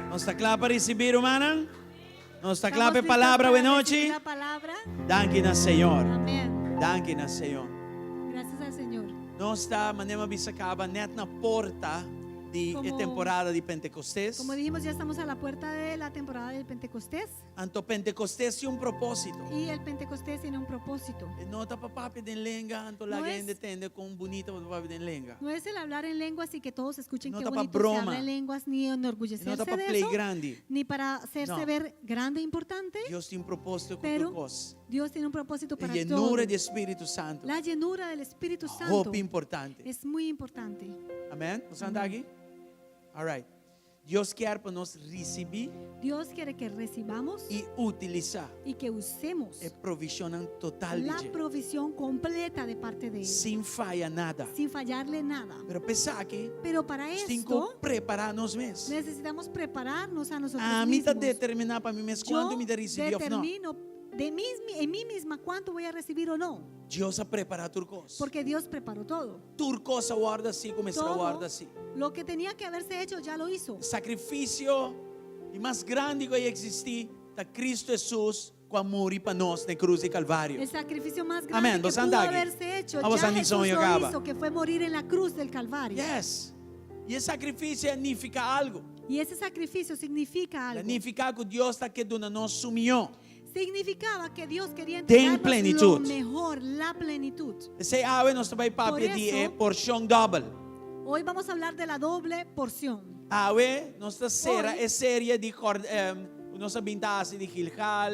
Nós está claro para receber, irmã? Nós está claro para a ¿Estamos palavra, listos boa para recibir noite? la palabra? Danke na Senhor. Amén. Danke na Senhor. Gracias al Señor. Nós está, manema bisacaba, net na porta de Como- temporada de Pentecostés. Como dijimos, ya estamos a la puerta de la temporada del Pentecostés. Anto Pentecostés tem propósito. Y el Pentecostés tiene un propósito. Não está para papi de lenga, anto lá No alguém es- detende com bonita para papi de lenga. No es el hablar en lenguas y que todos escuchen No qué está pa' bonito se broma. habla en lenguas, ni Não enorgullecerse está para de play eso, grande. ni para hacerse No. ver grande e importante. Deus tem propósito com Pero tu coisa. Dios tiene un propósito E para todo. llenura de Espírito Santo. La llenura del Espíritu Santo Roupa importante. es muy importante. Amém? Você anda aqui? All right. Deus quer para nós receber Dios quiere que recibamos e utilizar y que usemos a provisão total la de Deus. provisión completa de parte de Él, Sem falha nada. sin fallarle nada. Pero pensar que Pero para temos esto que preparar-nos mesmos. necesitamos prepararnos a nosotros A mim está mismos. determinar para mim mesmo Yo quando me dá receber ou não. determino en mí misma cuánto voy a recibir o no. Dios ha preparado turcos. Porque Dios preparó todo. Turcos guarda assim, começará a Todo guarda assim. lo que tenía que haberse hecho ya lo hizo. Sacrifício e mais grande que existir da Cristo Jesus quando morreu para nós na cruz de Calvário. El sacrificio más grande Amén. que Vos pudo anda aquí. haberse hecho Vamos ya a Jesús Nison y lo acaba. hizo, que fue morir en la cruz del Calvario. Yes. E esse sacrifício significa algo. Y ese sacrificio significa algo. Significa que Deus está querendo nos sumiu. Significaba que Dios quería Tem entregarnos plenitud. lo mejor, la plenitud. Esse ave nós vai Por para pedir eso- é porção double. Hoy vamos a hablar de la doble porción. Ave nossa sera Hoy- é série de nossa bintase de Gilgal,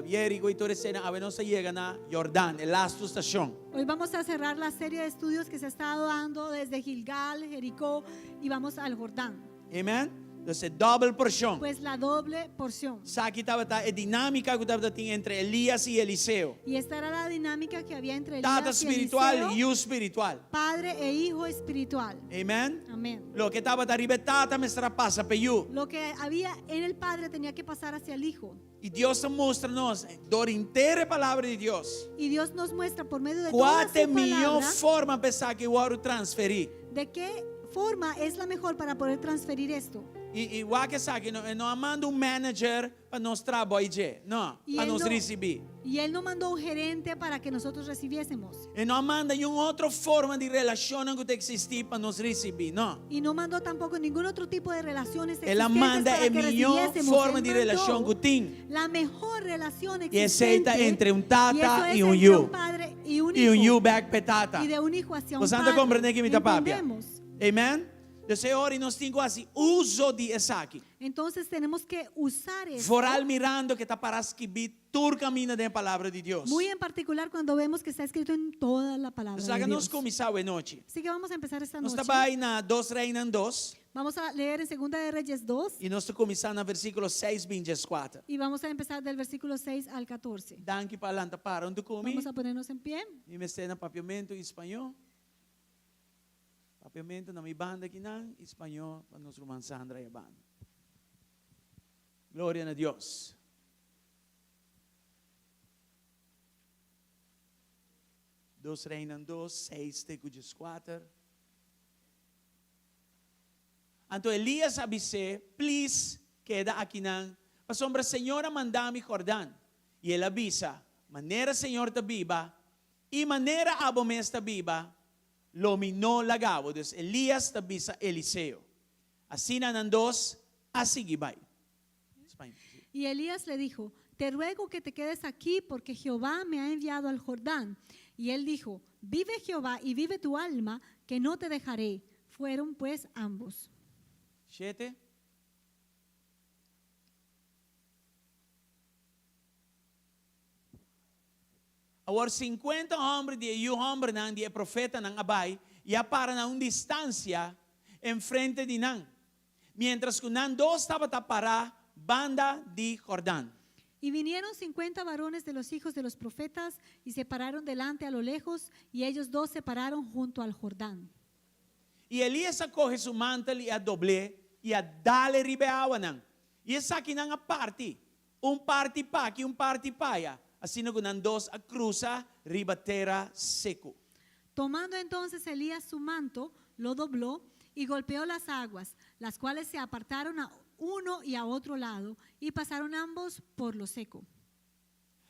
Jerico e toda cena. Ave nossa chega na Jordão, é last estação. Hoy vamos a cerrar la serie de estudios que se ha estado dando desde Gilgal, Jericó y vamos al Jordán. Amen. Então é double porção. Pues la doble porción. Aqui estava a dinâmica que estava entre Elias e Eliseu. Y esta era la dinámica que había entre Tata Elías y espiritual Eliseo, e o espiritual. padre e hijo espiritual. Amen. Amén. Lo que estava da ribetata me será passa para you. Lo que había en el padre tenía que pasar hacia el hijo. E Deus mostra-nos, dor inteira a palavra de Deus. Y Dios nos muestra por medio de toda Qual é a su melhor palabra forma pensar que eu quero transferir? de qué forma es la mejor para poder transferir esto. E o que sabe, não manda manager para nós trabalhar, não, E para ele nós não- receber. Y él no mandó un gerente para que nosotros recibiésemos. E não manda outra forma de relação que existir para nós receber, não. Y no mandó tampoco ningún otro tipo de relaciones Ela existentes manda para a que melhor recibiésemos. forma Él de mandó relação que tem. la mejor relación E aceita existente. entre y tata eso es e entre you. un padre y un E hijo. you back petata. Y de un hijo hacia un Você anda padre. compreendendo que me está papia? Entendemos. Amen? Então, ora, nós temos assim, uso de Isaac. Entonces tenemos que usar eso. Foral mirando que está para escrever todo o caminho da palavra de Deus. Muy en particular cuando vemos que está escrito en toda la palabra Então, de nós Dios. começamos a noite. Así que vamos a empezar esta Nós noche. estamos aí na 2 Reinas 2 Vamos a leer en Segunda de Reyes 2 e nós estamos começando no versículo 6, 24. y vamos a empezar del versículo 6 al 14. Danke para lá, para onde comi. Vamos a ponernos en pie. E me está no papiamento em espanhol. Papiamento na minha banda aqui não, espanhol para nossa irmã Sandra e a banda. Glória a Deus. Dos Reinas 2, 6, 4. Então Elias avise, please, queda aqui não. A sombra Senhora mandame Jordão. E ele avisa, maneira Senhor ta viva, e maneira abomés ta viva, lominó lagavo. Então Elias ta avisa Eliseo. Assim nan dos, assim gibay. Y Elías le dijo, te ruego que te quedes aquí porque Jehová me ha enviado al Jordán. Y él dijo, vive Jehová y vive tu alma, que no te dejaré. Fueron pues ambos. 7. Agora 50 homens de homem não de profeta não abai e para na uma distância em frente de não. Mientras que não dos estava para banda de Jordão. Y vinieron 50 varones de los hijos de los profetas y se pararon delante a lo lejos, y ellos dos se pararon junto al Jordán. E Elias acoge su mantel e a doble e a dale ribeawa não. E essa aqui não a parte. Parte pa aqui, parte paia. Assim que não dos a cruza ribatera seco. Tomando entonces Elías su manto, lo dobló y golpeó las aguas, las cuales se apartaron a uno y a otro lado, y pasaron ambos por lo seco.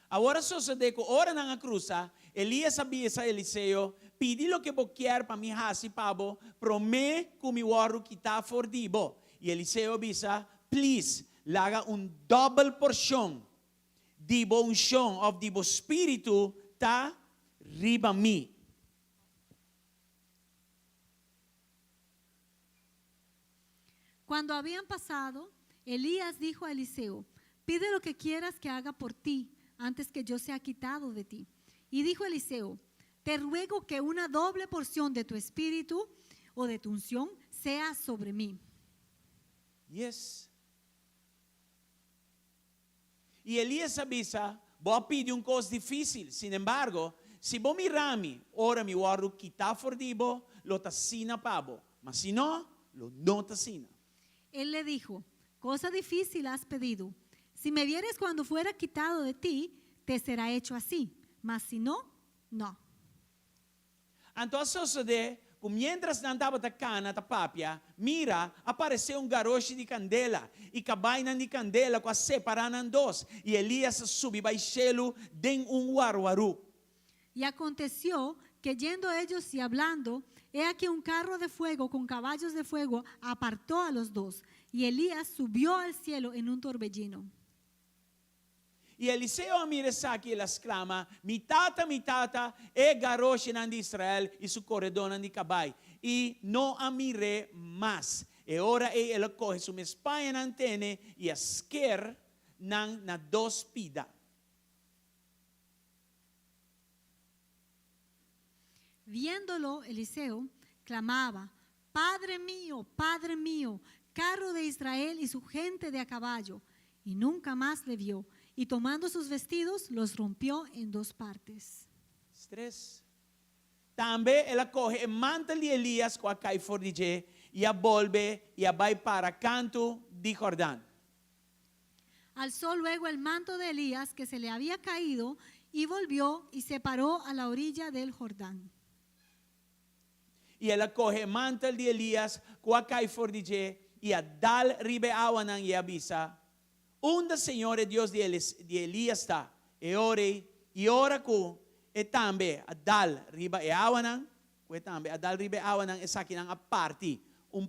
Agora sucede que ora na cruza, Elias avisa a Eliseu, pedi lo que vos quer para mi hasi pabo, promé que mi waru kita for dibo. E Eliseu avisa, please, laga double porção dibo unção of dibo espírito ta riba mi. Cuando habían pasado, Elías dijo a Eliseo, pide lo que quieras que haga por ti, antes que yo sea quitado de ti. Y dijo Eliseo, te ruego que una doble porción de tu espíritu o de tu unción sea sobre mí. Yes. E Elias avisa, vou pedir coisa difícil. Sin embargo, se vos mirami, ora mi waru kita for dibo, lo tasina pabo. Mas si no, lo no tasina. Él le dijo, cosa difícil has pedido. Si me vieres cuando fuera quitado de ti, te será hecho así. Mas si no, no. Então, sucede, que mientras andava da cana, da papia, mira, apareceu garoto de candela, e cabaina de candela, com a separando em dois, e Elias subiu ao cielo, den guaruaru. Y aconteció que yendo ellos y hablando, he aquí un carro de fuego con caballos de fuego apartó a los dos, y Elías subió al cielo en un torbellino. E Eliseu mira aqui, ele exclama, mitata, garoto de Israel, e su corredor de cabai, e não a mire mais. E ora ele coge sua espada na antena, e esquer na dos pida. Viéndolo, Eliseo clamaba, Padre mío, carro de Israel y su gente de a caballo. Y nunca más le vio. Y tomando sus vestidos, los rompió en dos partes. 3. Também ela coge o manto de Elias com a cai for de e a volve e a vai para canto de Jordão. Alzó luego el manto de Elías que se le había caído y volvió y se paró a la orilla del Jordán. E ela coge o manto de Elias com a cai for de e a dal ribe awanan e avisa, onde Senhor Deus de Elias está, e ora com e também a dal ribe awanan, e também a dal ribe awanan e saki nang a parte,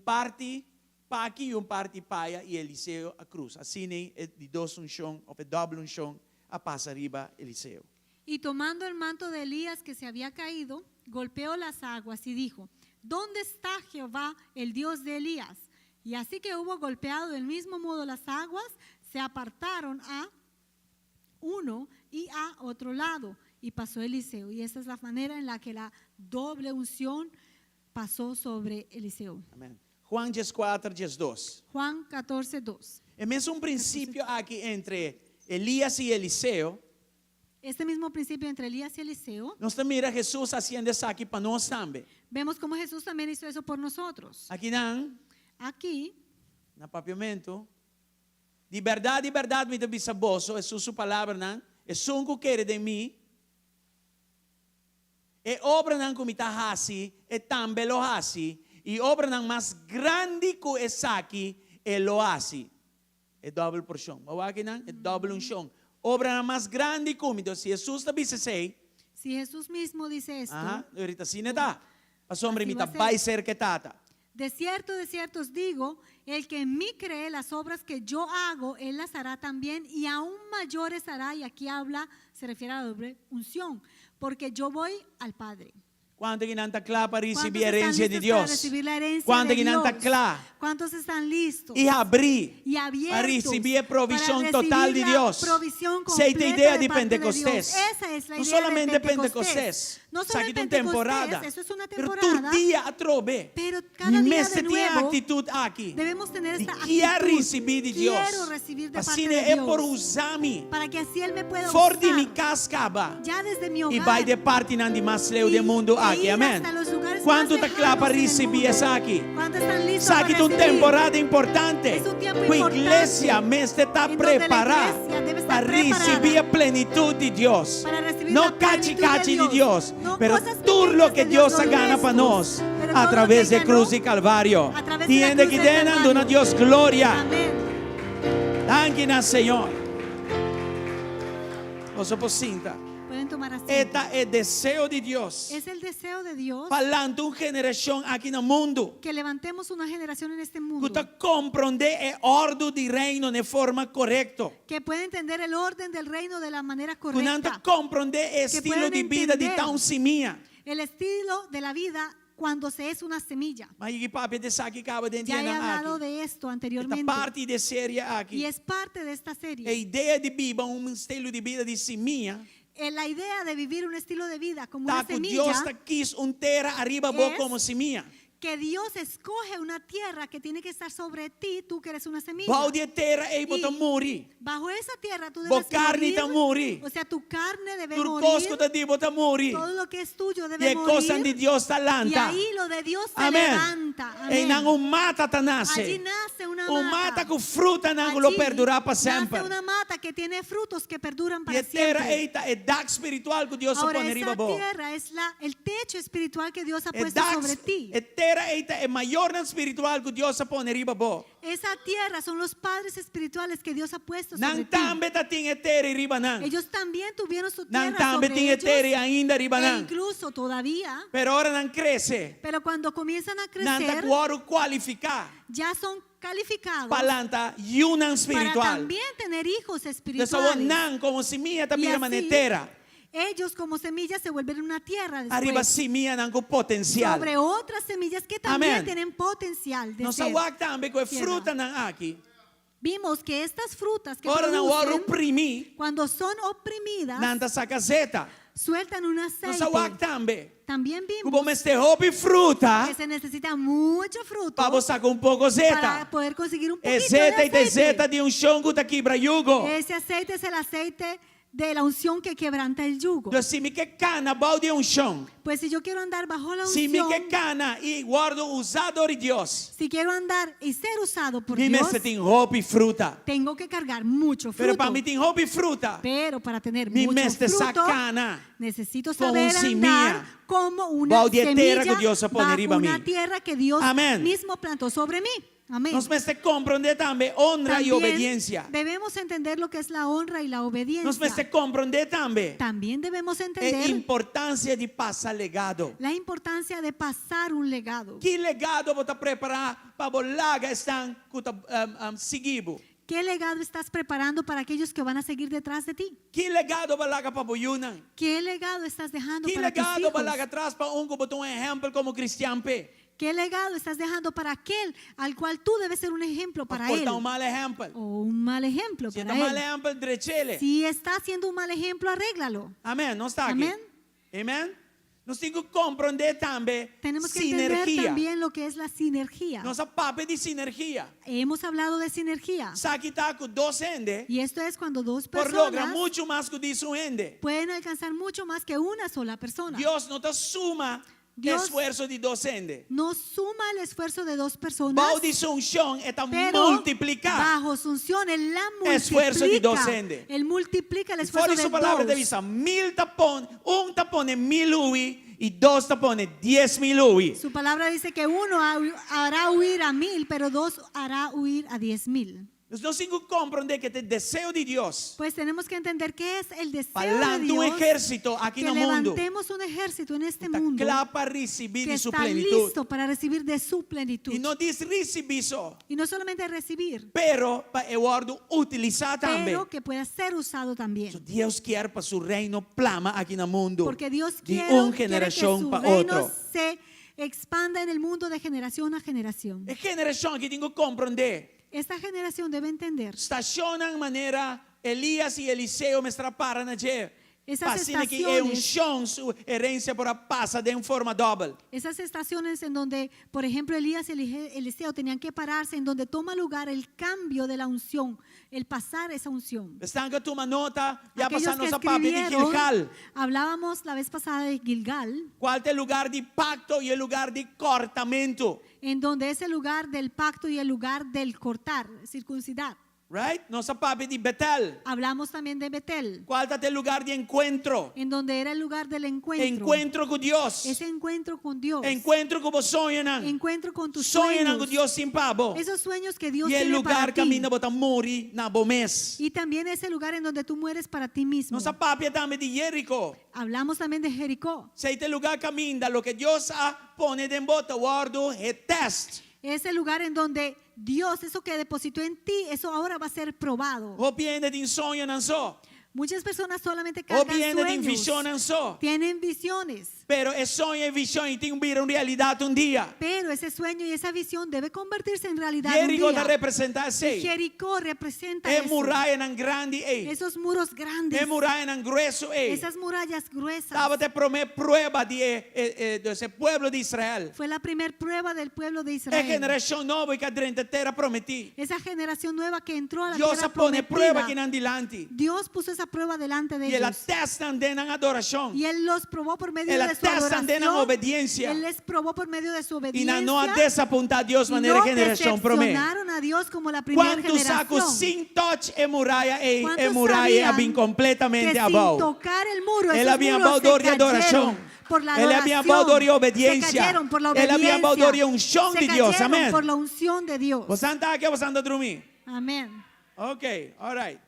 parte pa aqui e parte paia e Eliseu a cruz. Assim de dois unção, ou de doble unção, a passa riba Eliseu. Y tomando el manto de Elías que se había caído, golpeó las aguas y dijo, ¿dónde está Jehová, el Dios de Elías? Y así que hubo golpeado del mismo modo las aguas, se apartaron a uno y a otro lado, y pasó Eliseo. Y esa es la manera en la que la doble unción pasó sobre Eliseo. Amém. Juan 14, 2. Juan 14, 2. É mesmo um princípio aqui entre Elias e Eliseu. Este mismo principio entre Elías y Eliseo, Nós mira Jesus fazendo isso aqui para nós também. vemos cómo Jesús también hizo eso por nosotros. Aqui não, Aquí, na papiamento. De verdade, me diz a vosso, é sua palavra, não? É sunco quer de mim. É obra não como está hasi, é também lo hasi. E obra não mais grande que essa aqui, é lo hasi. É double porção. Mawaki não? É double unção. Obra não mais grande como, então, se Jesus está dizendo, si Jesús mismo dice esto, ahorita sim está. A sombra Así imita, va a ser. vai ser que tata. de cierto os digo, el que en mí cree las obras que yo hago, él las hará también y aún mayores hará, y aquí habla, se refiere a la doble unción, porque yo voy al Padre. Quanto que não está claro para ¿Cuántos receber a están herencia de listos para Deus? recibir la herencia Quanto de que não está Dios? claro ¿Cuántos están listos? e abrir Y abiertos para recibir a provisión para total de recibir la Dios? provisión Esa es la completa idea de parte Pentecostés. Dios. Esa es la No idea solamente de Pentecostés. No Esa solo es en una Pentecostés, temporada. eso es una Pero temporada, tu día a trove. pero cada día Mes de tem a nuevo atitude aqui. debemos tener De esta querer actitud. receber de Deus. Quiero recibir de parte Assim de é Dios, por usar-me. para que así Él me pueda Fora de usar, minha cascaba. ya desde mi E hogar, vai de parte não de mais leu y- do mundo e aqui. ir Amém. hasta los lugares Quanto más está claro para lejanos en el receber mundo. essa aqui? ¿Cuántos están listos Sabe para que uma recibir? temporada importante. Es un tiempo A importante igreja mesmo está en donde la preparada iglesia debe estar para preparada receber a plenitude de Deus. para recibir Não la plenitud cachi de de Deus, No pero cosas tudo pequeñas o que de Deus Dios, no gana para restos, nós, pero todo lo através que de cruz ganó e Calvário. a través de la Tiende cruz que del dando a Calvario. Deus glória. Amén. Danke, Senhor. Você posinta. Pueden tomar asiento. Esta é desejo de Deus. Es el deseo de Dios Falando uma geração aqui no mundo que levantemos una generación en este que mundo está compreender a ordem do reino de forma correta. que puede entender el orden del reino de la manera Que não correcta, compreender o estilo puedan de vida de entender. tão semia. el estilo de la vida cuando se es una semilla. Mas que papi de aqui acaba de Ya he entender hablado aqui. de esto Esta anteriormente parte de série y aqui. es parte de esta A serie. ideia de Bíblia, estilo de vida de semia. La idea de vivir un estilo de vida como una Tá que Deus semilla, tá quis terra arriba boa es como semia. que Dios escoge una tierra que tiene que estar sobre ti, tú que eres una semilla. Bouw die terra ei bota Y muri. bajo esa tierra tú Bo debes carne ta morir. muri. O sea, tu carne debe Tur morir. cosco ta di bota muri. Todo lo que es tuyo Die debe cosa di morir. Dios Y talanta. ahí lo de Dios se Amen. levanta. E Amén. nang umata ta Allí nasce. nace una Umata mata. ku fruta nang lo Allí perdura pa nace sempre. una mata que tiene frutos que perduran para Die terra siempre. ei ta e dak spiritual ku Dios Ahora pone riba esa bo. tierra es el techo espiritual que Dios ha E puesto dak sobre ti. e terra ei ta e maior nan spiritual ku Dios pone riba bo. Esa tierra son los padres espirituales que Dios ha puesto sobre Nang ti. tambe ta ting e terra riba nang. Ellos también tuvieron su Nang tierra tambe sobre ting e ellos, terra ainda riba e nang. incluso todavía. Pero ora nang cresce. Pero cuando comienzan a Nang ta crecer, kuoro qualificar. ya son calificados Palanta yunang para spiritual. también tener hijos Desa espirituales. nang como semilla ta Y mira así, manetera. ellos como semillas se vuelven una tierra Arriba después semilla nang ko potencial. sobre otras semillas que también Amen. tienen potencial de No sa ser. wak tambe ko e tierra. fruta nang aki. Vimos que estas frutas que Ora nang waro producen, primi cuando son oprimidas, nanta sa caseta. sueltan un No aceite. sa wak tambe. También Kubo vimos meste hopi fruta. que se necesita mucho fruto Pabo sa un poco para zeta. poder conseguir un E poquito zeta e de te zeta aceite. di un shongu ta kibra yugo. Ese aceite es el aceite de la unción que quebranta el yugo. Do si mi ke kana bau di un shong. Pues si yo quiero andar bajo la Si mi unción, ke kana i guardo usado di Dios. si quiero andar y ser usado por Mi Dios, meste tin hopi fruta. tengo que cargar mucho Pero fruto. para mi tin hopi fruta. Pero para tener Mi mucho meste fruto, sacana. necesito Como saber un andar semilla. como una Bajo de tierra semilla que Dios ha pone bajo arriba a una mí. tierra que Dios Amén. mismo plantó sobre mí. Amén. Nos meste comprender también honra y También obediencia. debemos entender lo que es la honra y la obediencia. Nos meste comprender también También debemos la entender importancia de pasar legado. la importancia de pasar un legado. Que legado vos preparar para bolaga están seguibo? ¿Qué legado estás preparando para aquellos que van a seguir detrás de ti? Que legado balaga para boyunan? ¿Qué legado estás dejando Que para tus legado hijos? balaga atrás para un botón ejemplo como cristiano pe? ¿Qué legado estás dejando para aquel al cual tú debes ser un ejemplo para él? Portar un mal ejemplo. O un mal ejemplo Si para está mal él. ejemplo, drechele. Si está haciendo un mal ejemplo, arréglalo. Amén, no está aquí. Amén. Amén. Nos tengo que comprender también Tenemos que entender sinergia. también lo que es la sinergia. Nossa papo de sinergia. Hemos hablado de sinergia. Sabe está com dois ende, Y esto es cuando dos por logra personas muito mais que disso ende. pueden alcanzar mucho más que una sola persona. Deus não te suma Dios esforço de dois ende. No suma el esfuerzo de dos personas, Bal de sunção é pero multiplicar. bajo su unción Él la Esfuerzo de multiplica. docente. Él multiplica el E esfuerzo fora de isso palavra dos. de vista, 1000 tapone, tapone 1000 ui e dois tapone 10.000 ui. Su palabra dice que uno hará huir a 1000, pero dos hará huir a 10,000. Nós não temos que compreender que o desejo de Deus Pues tenemos que entender qué es el deseo de falando um Dios, exército aqui que no mundo. levantemos un ejército en este Está mundo claro para receber que de su está plenitud. listo para recibir de su plenitud. E não diz receber só, Y no solamente recibir, pero para eu utilizar também. pero que pueda ser usado también. So, Deus quer para su reino plama aqui no mundo. Porque Dios de quiere, uma que geração su para reino outra. se expanda en el mundo de generación a generación. É geração que tem que compreender. Esta generación debe entender Estacionam maneira Elias e Eliseu me estraparam na je. Esas Fascina que é estaciones. chão sua herência para passa de forma doble. esas estaciones en donde, por ejemplo, Elías y Eliseo tenían que pararse, en donde toma lugar el cambio de la unción, el pasar esa unción. Estão que toma nota, já Aquellos passamos que a papo de escribieron, Gilgal. hablábamos la vez pasada de Gilgal, Qual é o lugar de pacto e o lugar de cortamento. en donde es el lugar del pacto y el lugar del cortar, circuncidar. Right? Nossa papo de Betel. Hablamos también de Betel, Qual é o lugar de encontro? en donde era el lugar del encuentro. Encontro com Deus. Ese encuentro con Dios. Encontro com você sonham. Encuentro con tus Sonham com sueños. Deus sem pabo. Esos sueños que Dios E o tiene para lugar ti. caminha botar muri na bomés. Y también ese lugar en donde tú mueres para ti mismo. Nossa papia também de Jerico. Hablamos también de Jericó. Se este lugar caminha, lo que Deus pone de bota, guardo, é teste. Ese lugar en donde Dios, eso que depositó en ti, eso ahora va a ser probado. O viene de sonho não só. Muchas personas solamente O cargan viene de sueños. visão não só. Tienen visiones. Pero es sueño y visión y tiene que vivir en realidad un día. Pero ese sueño y esa visión debe convertirse en realidad un Jericho día. te representa Y así. Jericó representa Es eso. muralla en grande. Esos muros grandes, Es muralla en grueso. esas murallas gruesas. Estaba de primer prueba de ese pueblo de Israel. Fue la primera prueba del pueblo de Es Israel. generación nueva que adentro tierra prometí. Esa generación nueva que entró a la Dios tierra pone prueba aquí prometida. en adelante. Dios puso esa prueba delante de Y él ellos. atestan de la adoración. Y Él los probó por medio Él de su atestan de la adoración. obediencia. Él les probó por medio de su Y obediencia. no ha desapuntado a Dios Y manera no generación promete. decepcionaron a Dios como la primera Quantos sacos generación. sin touch e muralla e ¿Cuántos muralla sabían habían que completamente sin abajo. tocar el muro, Él esos había muros valor se de adoración. cayeron por la Él había adoración, valor de se obediencia. cayeron por la Él había obediencia, valor de unción se de Dios. cayeron Amén. por la unción de Dios. ¿Vos estás aquí o vos andas a dormir? Amén. Ok, all right.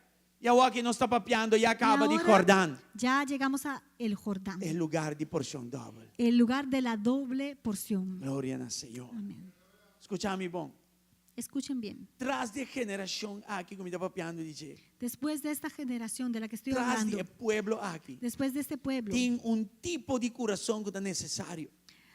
Y ahora que nos está papeando y acaba Y de ahora Jordán. Ya llegamos a el Jordán, El lugar de porción doble. el lugar de la doble porción. Gloria al Señor. Amén. Escúchame, bom. Escuchen bien. Tras de generación aquí, como está papeando, dice. Después de esta generación de la que estoy Tras hablando, de pueblo aquí. después de este pueblo, Tiene un tipo de corazón que es necesario.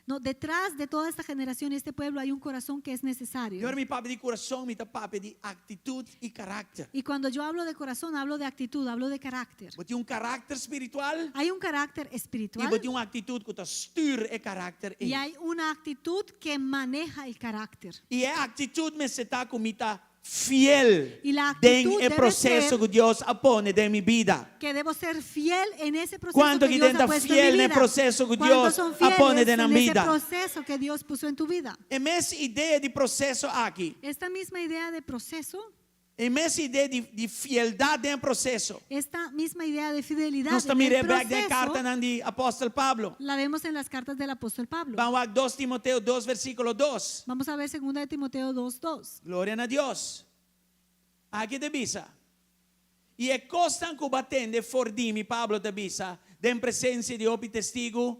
no, detrás de toda esta generación y este pueblo hay un corazón que es necesario. Yo ahora mi papel de corazón, mi papel de actitud y carácter. Y cuando yo hablo de corazón, hablo de actitud, hablo de carácter. Vos tiene un carácter espiritual Hay un carácter y espiritual vos tiene una actitud que te styr el carácter. y hay una actitud que maneja el carácter. Y esa actitud me está como fiel Y la en actitud el debe proceso ser que Dios pone de mi vida. que debo ser fiel en ese proceso ¿Cuánto que que Dios tenta ha puesto en mi fiel en el vida? proceso que ¿Cuántos Dios son pone fieles de la en ese vida? proceso que Dios puso en tu vida? En esa idea de proceso aquí, Esta misma idea de proceso, en esa idea de fieldad en el proceso, esta misma idea de fidelidad nos en el mire back de proceso, carta de apóstol Pablo. la vemos en las cartas del apóstol Pablo. Vamos a 2 Timoteo 2, versículo 2. Vamos a ver 2 de Timoteo 2:2. Gloria a Dios. Aqui te bisa. E é costan que batende fordimi Pablo te bisa, den presença de opi testigo,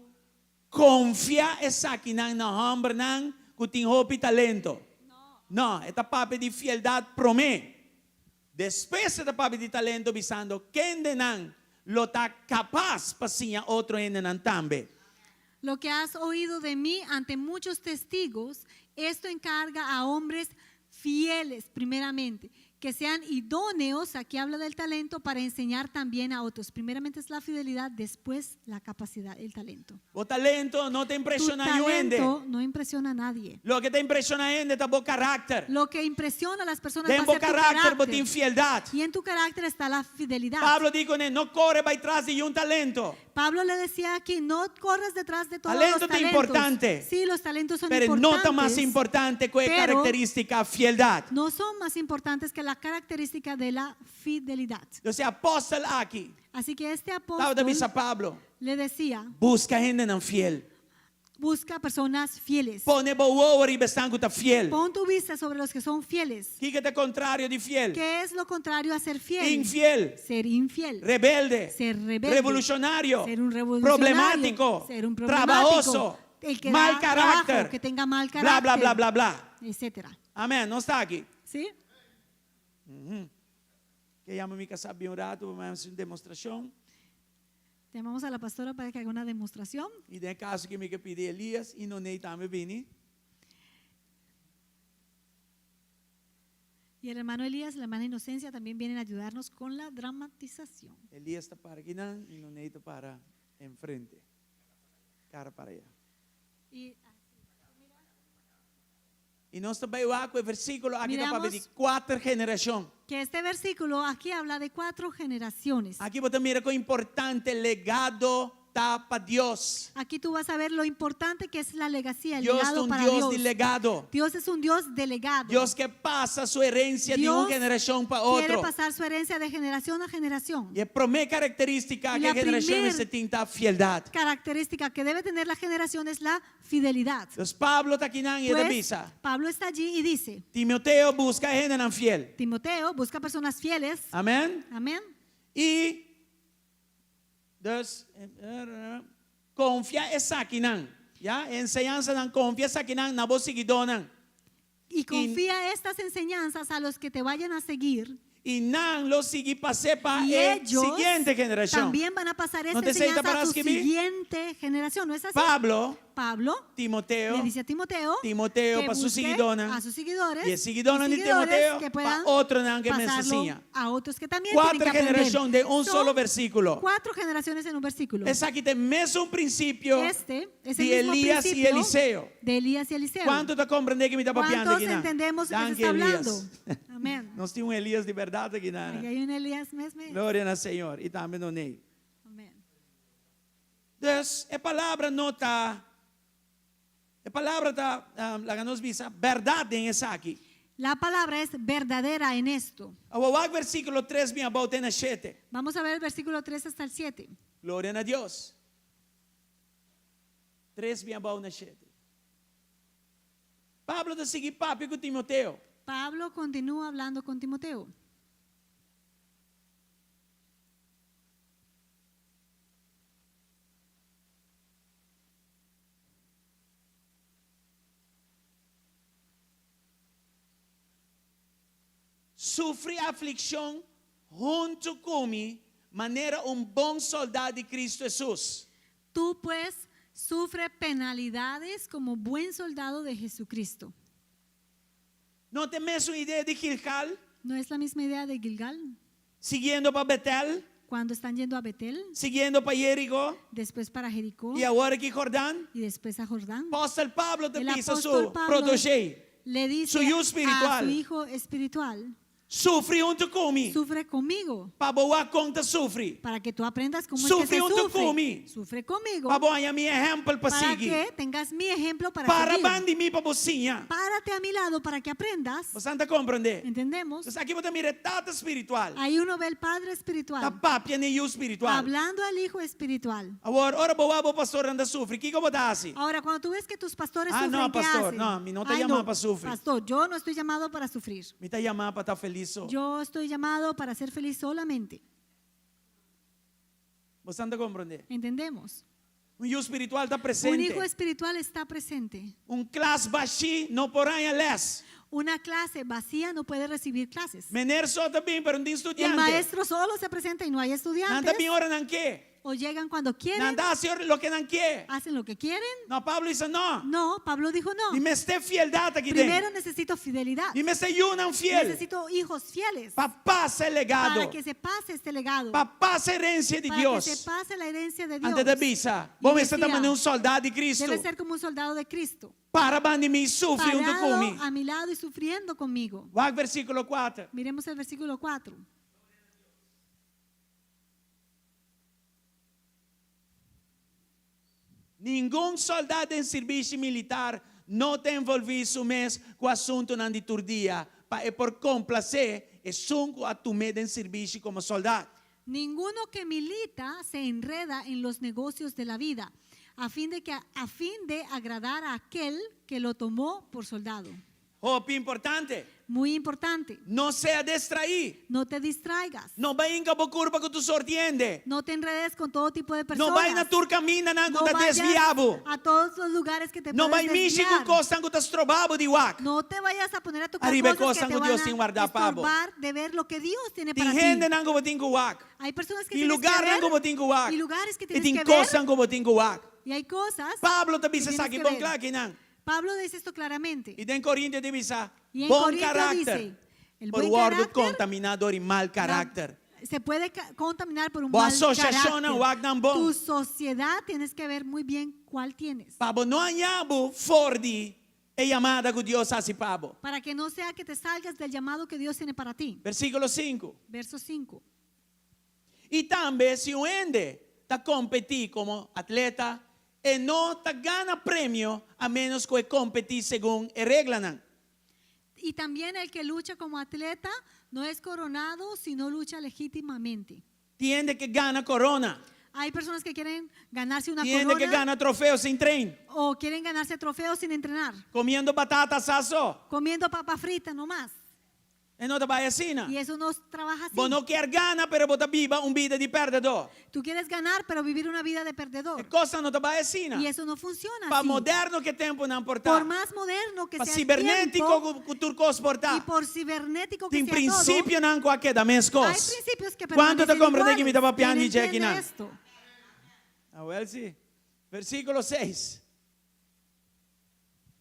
confia essa aqui na hombre nan que tem opi talento. Não, esta papo de fialdade promete. Después esta papo de talento bisando, quem de nan lo está capaz para sinha outro en nan tambe. Lo que has oído de mí ante muchos testigos, esto encarga a hombres fieles primeramente, que sean idóneos, aquí habla del talento, para enseñar también a otros. Primeramente es la fidelidad, después la capacidad, el talento. O talento não te Tu impressiona ainda. talento no impresiona a nadie. Lo que te impressiona ainda é bom carácter. Lo que impresiona a las personas Tem va a bom ser tu carácter, boa carácter. fialdade. Y en tu carácter está la fidelidad. Pablo dijo, no corre para atrás de un talento. Pablo le decía aquí, no corras detrás de todos Talento los es talentos. importante. Sí, los talentos son Pero importantes. no está más importante que la pero característica fialdad. no son más importantes que la característica de la fidelidad. O sea, apóstol aquí, Así que este estaba de apóstol a Pablo, le decía, busca gente não fiel. busca personas fieles. Pone boa e bestão que está fiel. Pon tu vista sobre los que son fieles. ¿Qué es contrario de fiel? ¿Qué es lo contrario a ser fiel? Infiel, Ser infiel. rebelde, Ser rebelde. revolucionario, Ser un revolucionario. problemático, Ser un problemático. trabajoso, El que mal da carácter, trabajo, que tenga mal bla, carácter. bla, bla, bla, bla. Etcétera. Amén, no está aquí. ¿Sí? Que llama mi casa bien un rato, vamos a hacer una demostración. Llamamos a la pastora para que haga una demostración. Y en el caso que me pide Elías y no Ney también vini. Y el hermano Elías y la hermana Inocencia también vienen a ayudarnos con la dramatización. Elías está para aquí y no Ney está para enfrente. Cara para allá. Y no está bajo el versículo aquí está para Miramos. pedir 4 generaciones. Que este versículo aquí habla de 4 generaciones. Aquí vos mira qué importante legado está para Dios. Aquí tú vas a ver lo importante que es la legacía, el Dios es legado un para Dios Dios. de legado. Dios es un Dios de legado. Dios que pasa su herencia de Dios una generación para quiere otro. pasar su herencia de generación a generación. Y la primera característica Y que la generación primer se tinta fialdad. Característica que debe tener la generación es la fidelidad. Entonces Pablo está aquí y de Pues, visa. Pablo está allí y dice, Timoteo busca gente no fiel. Timoteo, busca personas fieles. Amén. Amén. Y confia esa aquí ya enseñanza nan confia esa aquí na voz seguidona. Y confía estas enseñanzas a los que te vayan a seguir. y nan lo sigue pase para Y la ellos siguiente generación. también van a pasar esta te sei enseñanza a para su escribir? siguiente generación. ¿No es así? Pablo, Pablo Timoteo, le dice a Timoteo Timoteo que para sus busque seguidores, a sus seguidores y el seguidor de seguidores Timoteo que para puedan otro nan que me pasarlo enseña. a otros que también Cuatro tienen que aprender. generaciones de un Son solo versículo. 4 generaciones en un versículo. Es aquí te mesmo un principio Este es de el mismo Elías y principio Eliseo. de Elías y Eliseo. ¿Cuánto te comprende que me está papiando ¿Cuántos aquí? nan? entendemos de qué se Danke, está Elías. hablando? Amén. Nós temos um Elias de verdade aqui, Nana. Aquí hay un Elías mesmo. Glória ao Senhor. E também no Ney. Amén. Então, a palavra não está. A palavra está, la que nos visa, verdade em essa aqui. La palabra es verdadera en esto. O versículo 3 me abota na 7. Vamos a ver el versículo 3 hasta el 7. Glória a Deus. 3 me abota na 7. Pablo está seguindo papo com Timoteo. Pablo continúa hablando con Timoteo. Sufre aflição junto comigo, maneira bom soldado de Cristo Jesus. Tú pues sufre penalidades como buen soldado de Jesucristo. Não tem mesmo ideia de Gilgal, ¿No es la misma idea de Gilgal? seguindo para Betel, Cuando están yendo a Betel, seguindo para Jericó, después para Jericó e agora aqui Jordão. y después a Jordán. Apóstolo Pablo te El pisa apóstol su Pablo protege. le dice Su hijo a espiritual. su hijo espiritual, Sufre junto comigo. sufre conmigo, Para boa conta sufre. para que tú aprendas cómo es Sufre que se junto sufre. comigo. Sufre conmigo, Para boa mi ejemplo para para seguir. que tengas mi ejemplo para Para seguir. bandi mi para bocinha. Párate a mi lado para que aprendas. Você não compreende? ¿Entendemos? Então aqui você mira tata espiritual. Ahí uno ve el Padre Tá espiritual papia nem eu espiritual. hablando al Hijo espiritual. Agora, ora boa pastor anda sufre. Que como tá assim? Ahora, cuando tú ves que tus pastores Ah, sufren, no, ¿qué pastor, hacen? no, mi no te Ay, llama para sufrir. Pastor, yo no estoy llamado para sufrir. Me tá chamando para estar feliz. Yo estoy llamado para ser feliz solamente. Você não compreende? ¿Entendemos? Eu espiritual está Un presente. hijo espiritual está presente. Classe baixi não porém les. Una clase vacía no puede recibir clases. Menor só também para El estudiante. maestro solo se presenta y no hay Não estudiantes. também ora não quer. O llegan cuando Não quieren, dá senhor lo que não quer. hacen lo que quieren. Não, Pablo disse não. No, Pablo dijo no. E me este fieldade aqui Primero dentro. necesito fidelidad. E me este não fiel. Necesito hijos fieles Papá se legado. para que se pase este legado. Papá se herencia de Para Deus. que se pase la herencia de Dios. Antes de visa. Y Vamos estar decía, também soldado de Cristo. Debe ser como un soldado de Cristo. Para bandi me sufre junto Parado comigo. a mi lado y sufriendo conmigo. Vai versículo 4. Miremos el versículo 4. Nenhum soldado em serviço militar não tem envolvido mês com o assunto na liturgia para por complacer e sunco a tu medo em serviço como soldado. Ninguno que milita se enreda en los negocios de la vida, a fin de agradar a aquel que lo tomó por soldado. Oh, importante. Muy importante. Não seja distraído. No te distraigas. Não vai em cabo curva com tu sortiende. No te enredes con todo tipo de personas. Não vai na tua caminha não No tá vayas desviado. a todos los lugares que te Não vai puedes mexer com desviar. coisa que estás trobado de wak. No te vayas a poner a tocar Arriba cosas cosas que que te Dios van tiene a guardado, Pablo. estorbar de ver lo que Dios tiene Tem para gente ti. não como tem com wak. Hay personas que E tienes lugar que não ver como tem com wak. y lugares que E tienes tem que ver coisa como tem com wak. y hay cosas. Pablo te que dice tienes aqui que bom ver. claro que não. Pablo dice esto claramente. E em Coríntios te dice Y en bom Corintios carácter. dice, el Por buen guardo carácter contaminador e mal carácter. se puede contaminar por un Boa mal asociação não wak não carácter. bom. Tu sociedad tienes que ver muy bien cuál tienes. Pablo não anhabo fordi e chamada que Deus hace Pablo. Para que no sea que te salgas del llamado que Dios tiene para ti. Versículo 5. Verso 5. E também se o ende tá competir como atleta e não tá ganha prêmio a menos que competir segundo a regra não. Y también el que lucha como atleta no es coronado, sino lucha legítimamente. Tiene que gana corona. Hay personas que quieren ganarse una Tiene corona que gana trofeo sin treino. o quieren ganarse trofeos sin entrenar, Comiendo batata sasso. comiendo papa frita nomás. E não trabalha assim. Y eso no trabaja así. Você não quer ganhar, pero você viva vida de perdedor. Tú quieres ganar, pero vivir una vida de E perdedor. coisa não trabalha assim. Y eso no funciona Para así. moderno que tempo não Por importa. más moderno que Para sea el cibernético tiempo, que turcos y portar. por cibernético que Tem sea princípio não com aquela todo, mesma hay coisa. principios que Quanto te permanecen compreende que me iguales. estava piando ¿Quién de aqui entiende não? esto? Ah, well, sim. Versículo 6.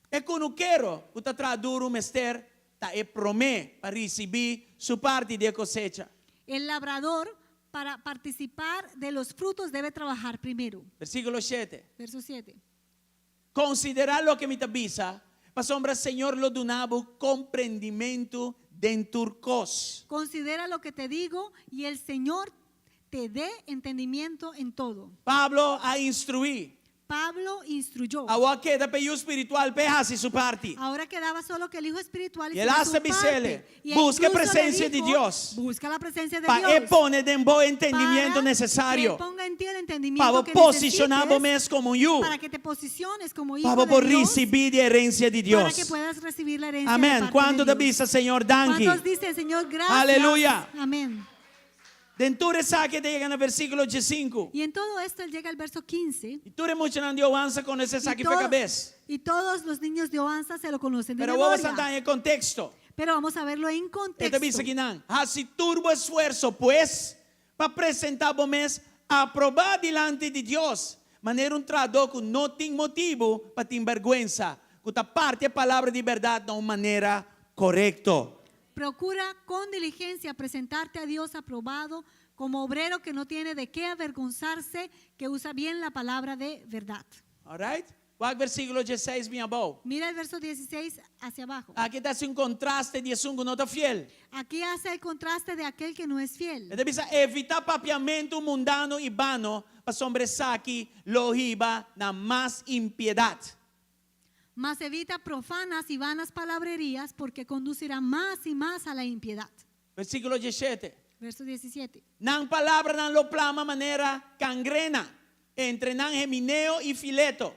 E quando quero, o traduro mester, ta e promê para receber sua parte de cosecha. El labrador, para participar de los frutos, debe trabajar primero. Versículo 7. Verso 7. Considerar lo que me avisa, para sombra Senhor lo donavo compreendimento denturcos. Considera lo que te digo y el Señor te dé entendimiento en todo. Pablo a instruir. Pablo instruyó. Agora queda para o espiritual pegasse sua parte. Ahora quedaba solo que el Hijo espiritual Y él hiciera hace su bisele. parte. Y Busca incluso le presencia de dijo, Dios. Busca la presencia de Para Dios. poner de bom entendimento Para necessário. que Él ponga en ti el entendimiento Para que posicionar necesites, vos como eu. para que te posiciones como hijo Para de por Dios, receber a herança de para que Deus. puedas recibir la herencia de Amém. parte Quando de te Dios. avisa, Senhor, danke. ¿Cuántos dicen, Señor, gracias? Aleluya. Amén. Denture saque te llega no versículo 5. Y en todo esto él llega al verso 15. E tu mucho não deu avança com esse saque Y, para todo- cabeça. y todos los niños de Oanza se lo conocen de Pero vamos a memoria. andar em contexto. Pero vamos a verlo en Eu te contexto. avisa aqui não. Hace turbo esforço, pues, para apresentar o mês aprovar diante de Deus. Maneira trador que não tem motivo para ter vergüenza. Que a parte a palavra de verdade de uma maneira correta. Procura con diligencia presentarte a Dios aprobado como obrero que no tiene de qué avergonzarse, que usa bien la palabra de verdad. Alright? Vai versículo 16 bem abaixo. Mira el verso 16 hacia abajo. Aqui está um contraste de um que não está fiel. Aquí hace el contraste de aquel que no es fiel. Ele diz evitar papiamento mundano e vano para sobressaque lohiba na mais impiedade. Mas evita profanas y vanas palabrerías porque conducirá más y más a la impiedad. Versículo 17. Verso 17. Nan palavra nan lo plama maneira cangrena entre nan Gemineo e Fileto.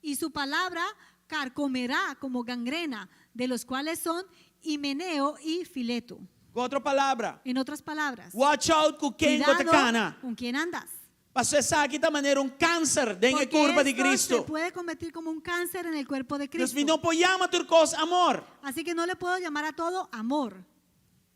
Y su palabra carcomerá como gangrena, de los cuales son Himeneo y Fileto. Outra palavra. En otras palabras, Watch out com quem te cana. con quién andas. Passou aqui da maneira câncer dentro da Porque curva de esto se Cristo. puede convertir como un cáncer en el cuerpo de Nós Cristo. não podemos turcos amor. Así que no le puedo llamar a todo amor.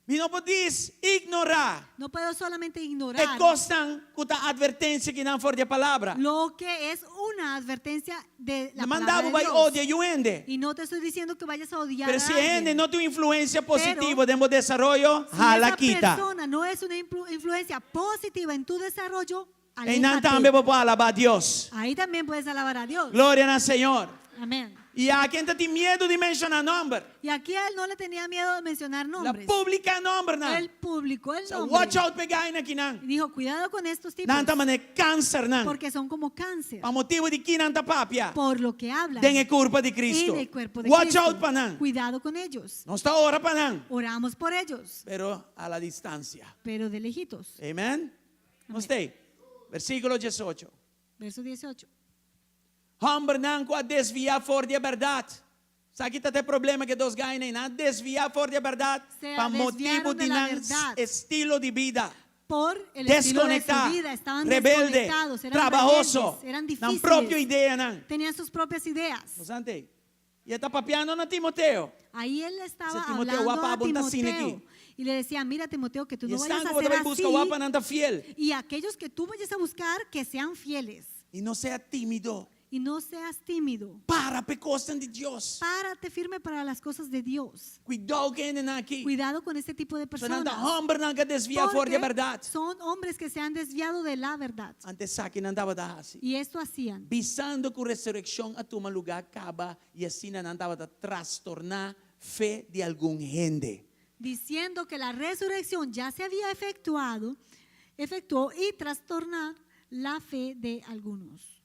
Não podemos ignorar. No puedo solamente E ignorar costam com a advertência que não for de palavra. lo que es una advertencia de la Não palabra mandava de vai Dios. odia e ende. Y no te estoy diciendo que vayas a odiar Pero a si alguien. ende no tem influência positiva Pero, dentro do desarrollo, Si jala esa quita. persona no es una influencia positiva en tu desarrollo, E não aléjate. também vou alabar a Deus. Ahí también puedes alabar a Dios. Glória ao Senhor. Amén. E a quem tem medo de mencionar nome, Y aquí a él no le tenía miedo de mencionar la nombres. publica nome não. Él publicó el So nombre. watch out pegar aqui não. Y dijo, cuidado con estos tipos, Não também câncer não. porque son como cáncer, A motivo de que não tá papia. por lo que hablan Den a culpa de Cristo. en el cuerpo de Watch Cristo. out para não. Cuidado con ellos. Não está hora para não. Oramos por ellos, Pero a la distancia. pero de lejitos. Amém? Gostei. Versículo 18. Verso 18. Hombre não a desviar fora da verdade. Sabe que tem problema que dos ganham, não desviar fora da verdade Se para motivo desviaron de de la não verdad. estilo de vida. Por el estilo de su Desconectar, vida, estaban rebelde, desconectados, eran trabajoso, rebeldes, eran não difíciles, própria ideia não. tenían sus propias ideas. Sante. E está papiando na Timoteo. Ahí él estaba Ese Timoteo hablando guapa, a abunda cine Timoteo aquí. y le decía, mira Timoteo, que tú E no vayas estão a como ser vai buscar guapa así, não está fiel. y aquellos que tú vayas a buscar que sean fieles E não seja tímido. y no seas tímido. Para pecostam de Deus. Párate firme para las cosas de Dios. Cuidado que ainda aqui. Cuidado con este tipo de So não personas. está homem não que desvia fora da Porque verdade. son hombres que se han desviado de la verdad. Antes aqui não estava assim. Y esto hacían. Visando que a ressurreição a toma lugar acaba e assim não estava a trastornar fé de algum gente. Diciendo que la resurrección ya se había efectuó y trastornar la fe de algunos.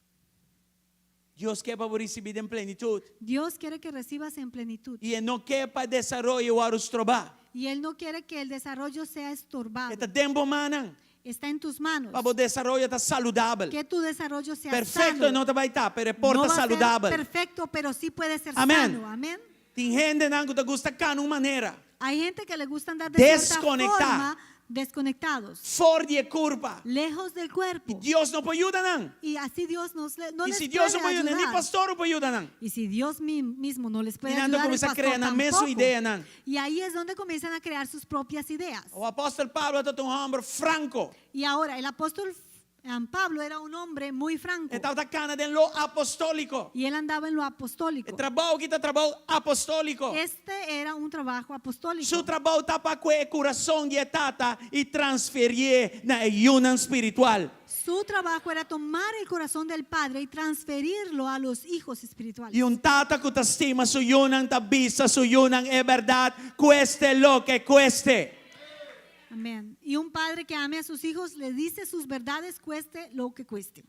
Deus quer para receber em plenitude. Dios quiere que recibas en plenitud. E Ele não quer para desenvolver os trabalhos. Y Él no quiere que el desarrollo sea estorbado. Está tempo manan. Está en tus manos. Para o desenvolvimento estar saudável. Que tu desarrollo sea Perfeito sano. não vai estar, pero No porta va a ser saudável. perfecto, pero sí puede ser Amén. sano. Amén. Tem gente não que gosta de uma maneira. Hay gente que le gusta andar de cierta Desconectar. forma, desconectados, Fuori di curva. lejos del cuerpo. Dios no può aiutare. Y así Dios no E les se Dios non può puede aiutare, il ayudar. pastore può aiutare. Y si Dios mismo no les puede Minando ayudar, el comienza a pastor creare una mezzo tampoco. idea. Y ahí es donde comienzan a crear sus propias ideas. O apostolo Paolo ha dato un uomo franco. Y ahora el apóstol Pablo era un hombre muy franco. E stava attaccando dello apostolico. Y él andaba en lo E apostólico. trabalho che trabalho apostolico. Este era un trabajo apostólico. Su trabalho tapa que coração de etata e transferir na ayunan espiritual. Su trabajo era tomar el corazón del padre y transferirlo a los hijos espirituales. E un tata que ta stima su yunan tabisa su yunan è verdad, queste lo che queste. Amén. Y un padre que ame a sus hijos le dice sus verdades, cueste lo que cueste.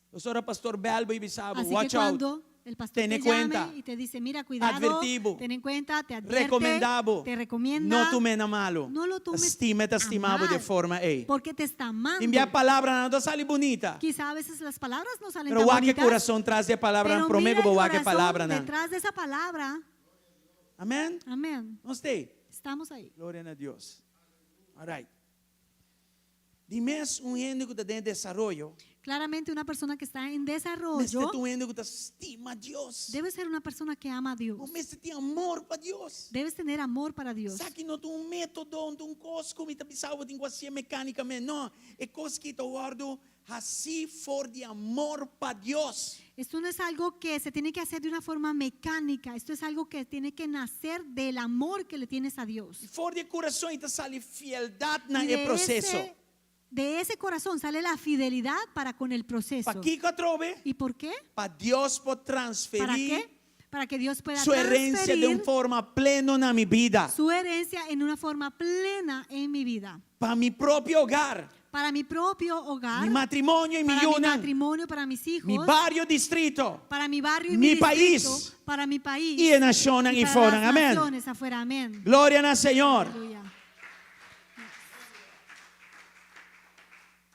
Pastor Pastor Belbo y Bisabo, Así que watch out. cuando el pastor Ten te en cuenta. llame y te dice, mira, cuidado, Advertivo. ten en cuenta, te advierte, Recomendabo. te recomienda, No tu mena malo. no lo tomes Stima e estimavo a de mal, forma ei. porque te está amando. Enviar palavra não sale bonita. Quizá a veces las palabras no salen Pero tan o que bonitas, coração traz de palavra pero promego mira el o que corazón palavra não. detrás de esa palabra. Amém? Amén. Não sei. Estamos ahí. Glória a Deus. All right. Dime um reino que está em desenvolvimento. Claramente una persona que está en Mas desarrollo tu reino que estima a Deus. debe ser una persona que ama a Dios. Mas tem amor para Deus. Debes tener amor para Dios. Sabe que não tem um método, não tem coisa como está pensando em você mecanicamente. Não, é coisa que eu guardo assim for de amor para Deus. Esto no es algo que se tiene que hacer de una forma mecánica. Esto es algo que tiene que nacer del amor que le tienes a Dios. For de coração então sale fieldade no Y processo. de ese corazón sale la fidelidad para con el proceso. Para que eu trove? ¿Y por qué? Para Deus poder ¿Para transferir qué? Para que Dios pueda sua herência de uma transferir forma plena na minha vida. su herencia en una forma plena en mi vida. Para meu próprio hogar, Para mi propio hogar, meu matrimônio e para meu mi yunan, matrimonio, para mis hijos, meu barrio distrito para mi barrio y mi mi país, distrito, para mi país e na nação e para fora. las Amém. naciones afuera. Amén. Glória ao Senhor. Aleluya.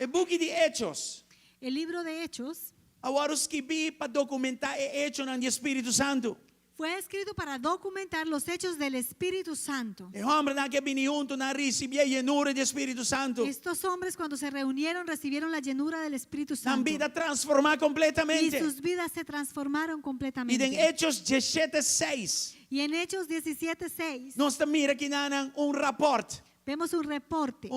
O book de Hechos. El libro de Hechos Agora escrevi para documentar o hecho no Espírito Santo. fue escrito para documentar los hechos del Espíritu Santo. O homem que vem junto na recebia a llenura do Espírito Santo. Estos hombres cuando se reunieron recibieron la llenura del Espíritu Na Santo vida transformar y completamente. sus vidas se transformaron E em completamente. Hechos 17:6, Y en Hechos 17:6 nós mira que nan rapport. vemos un reporte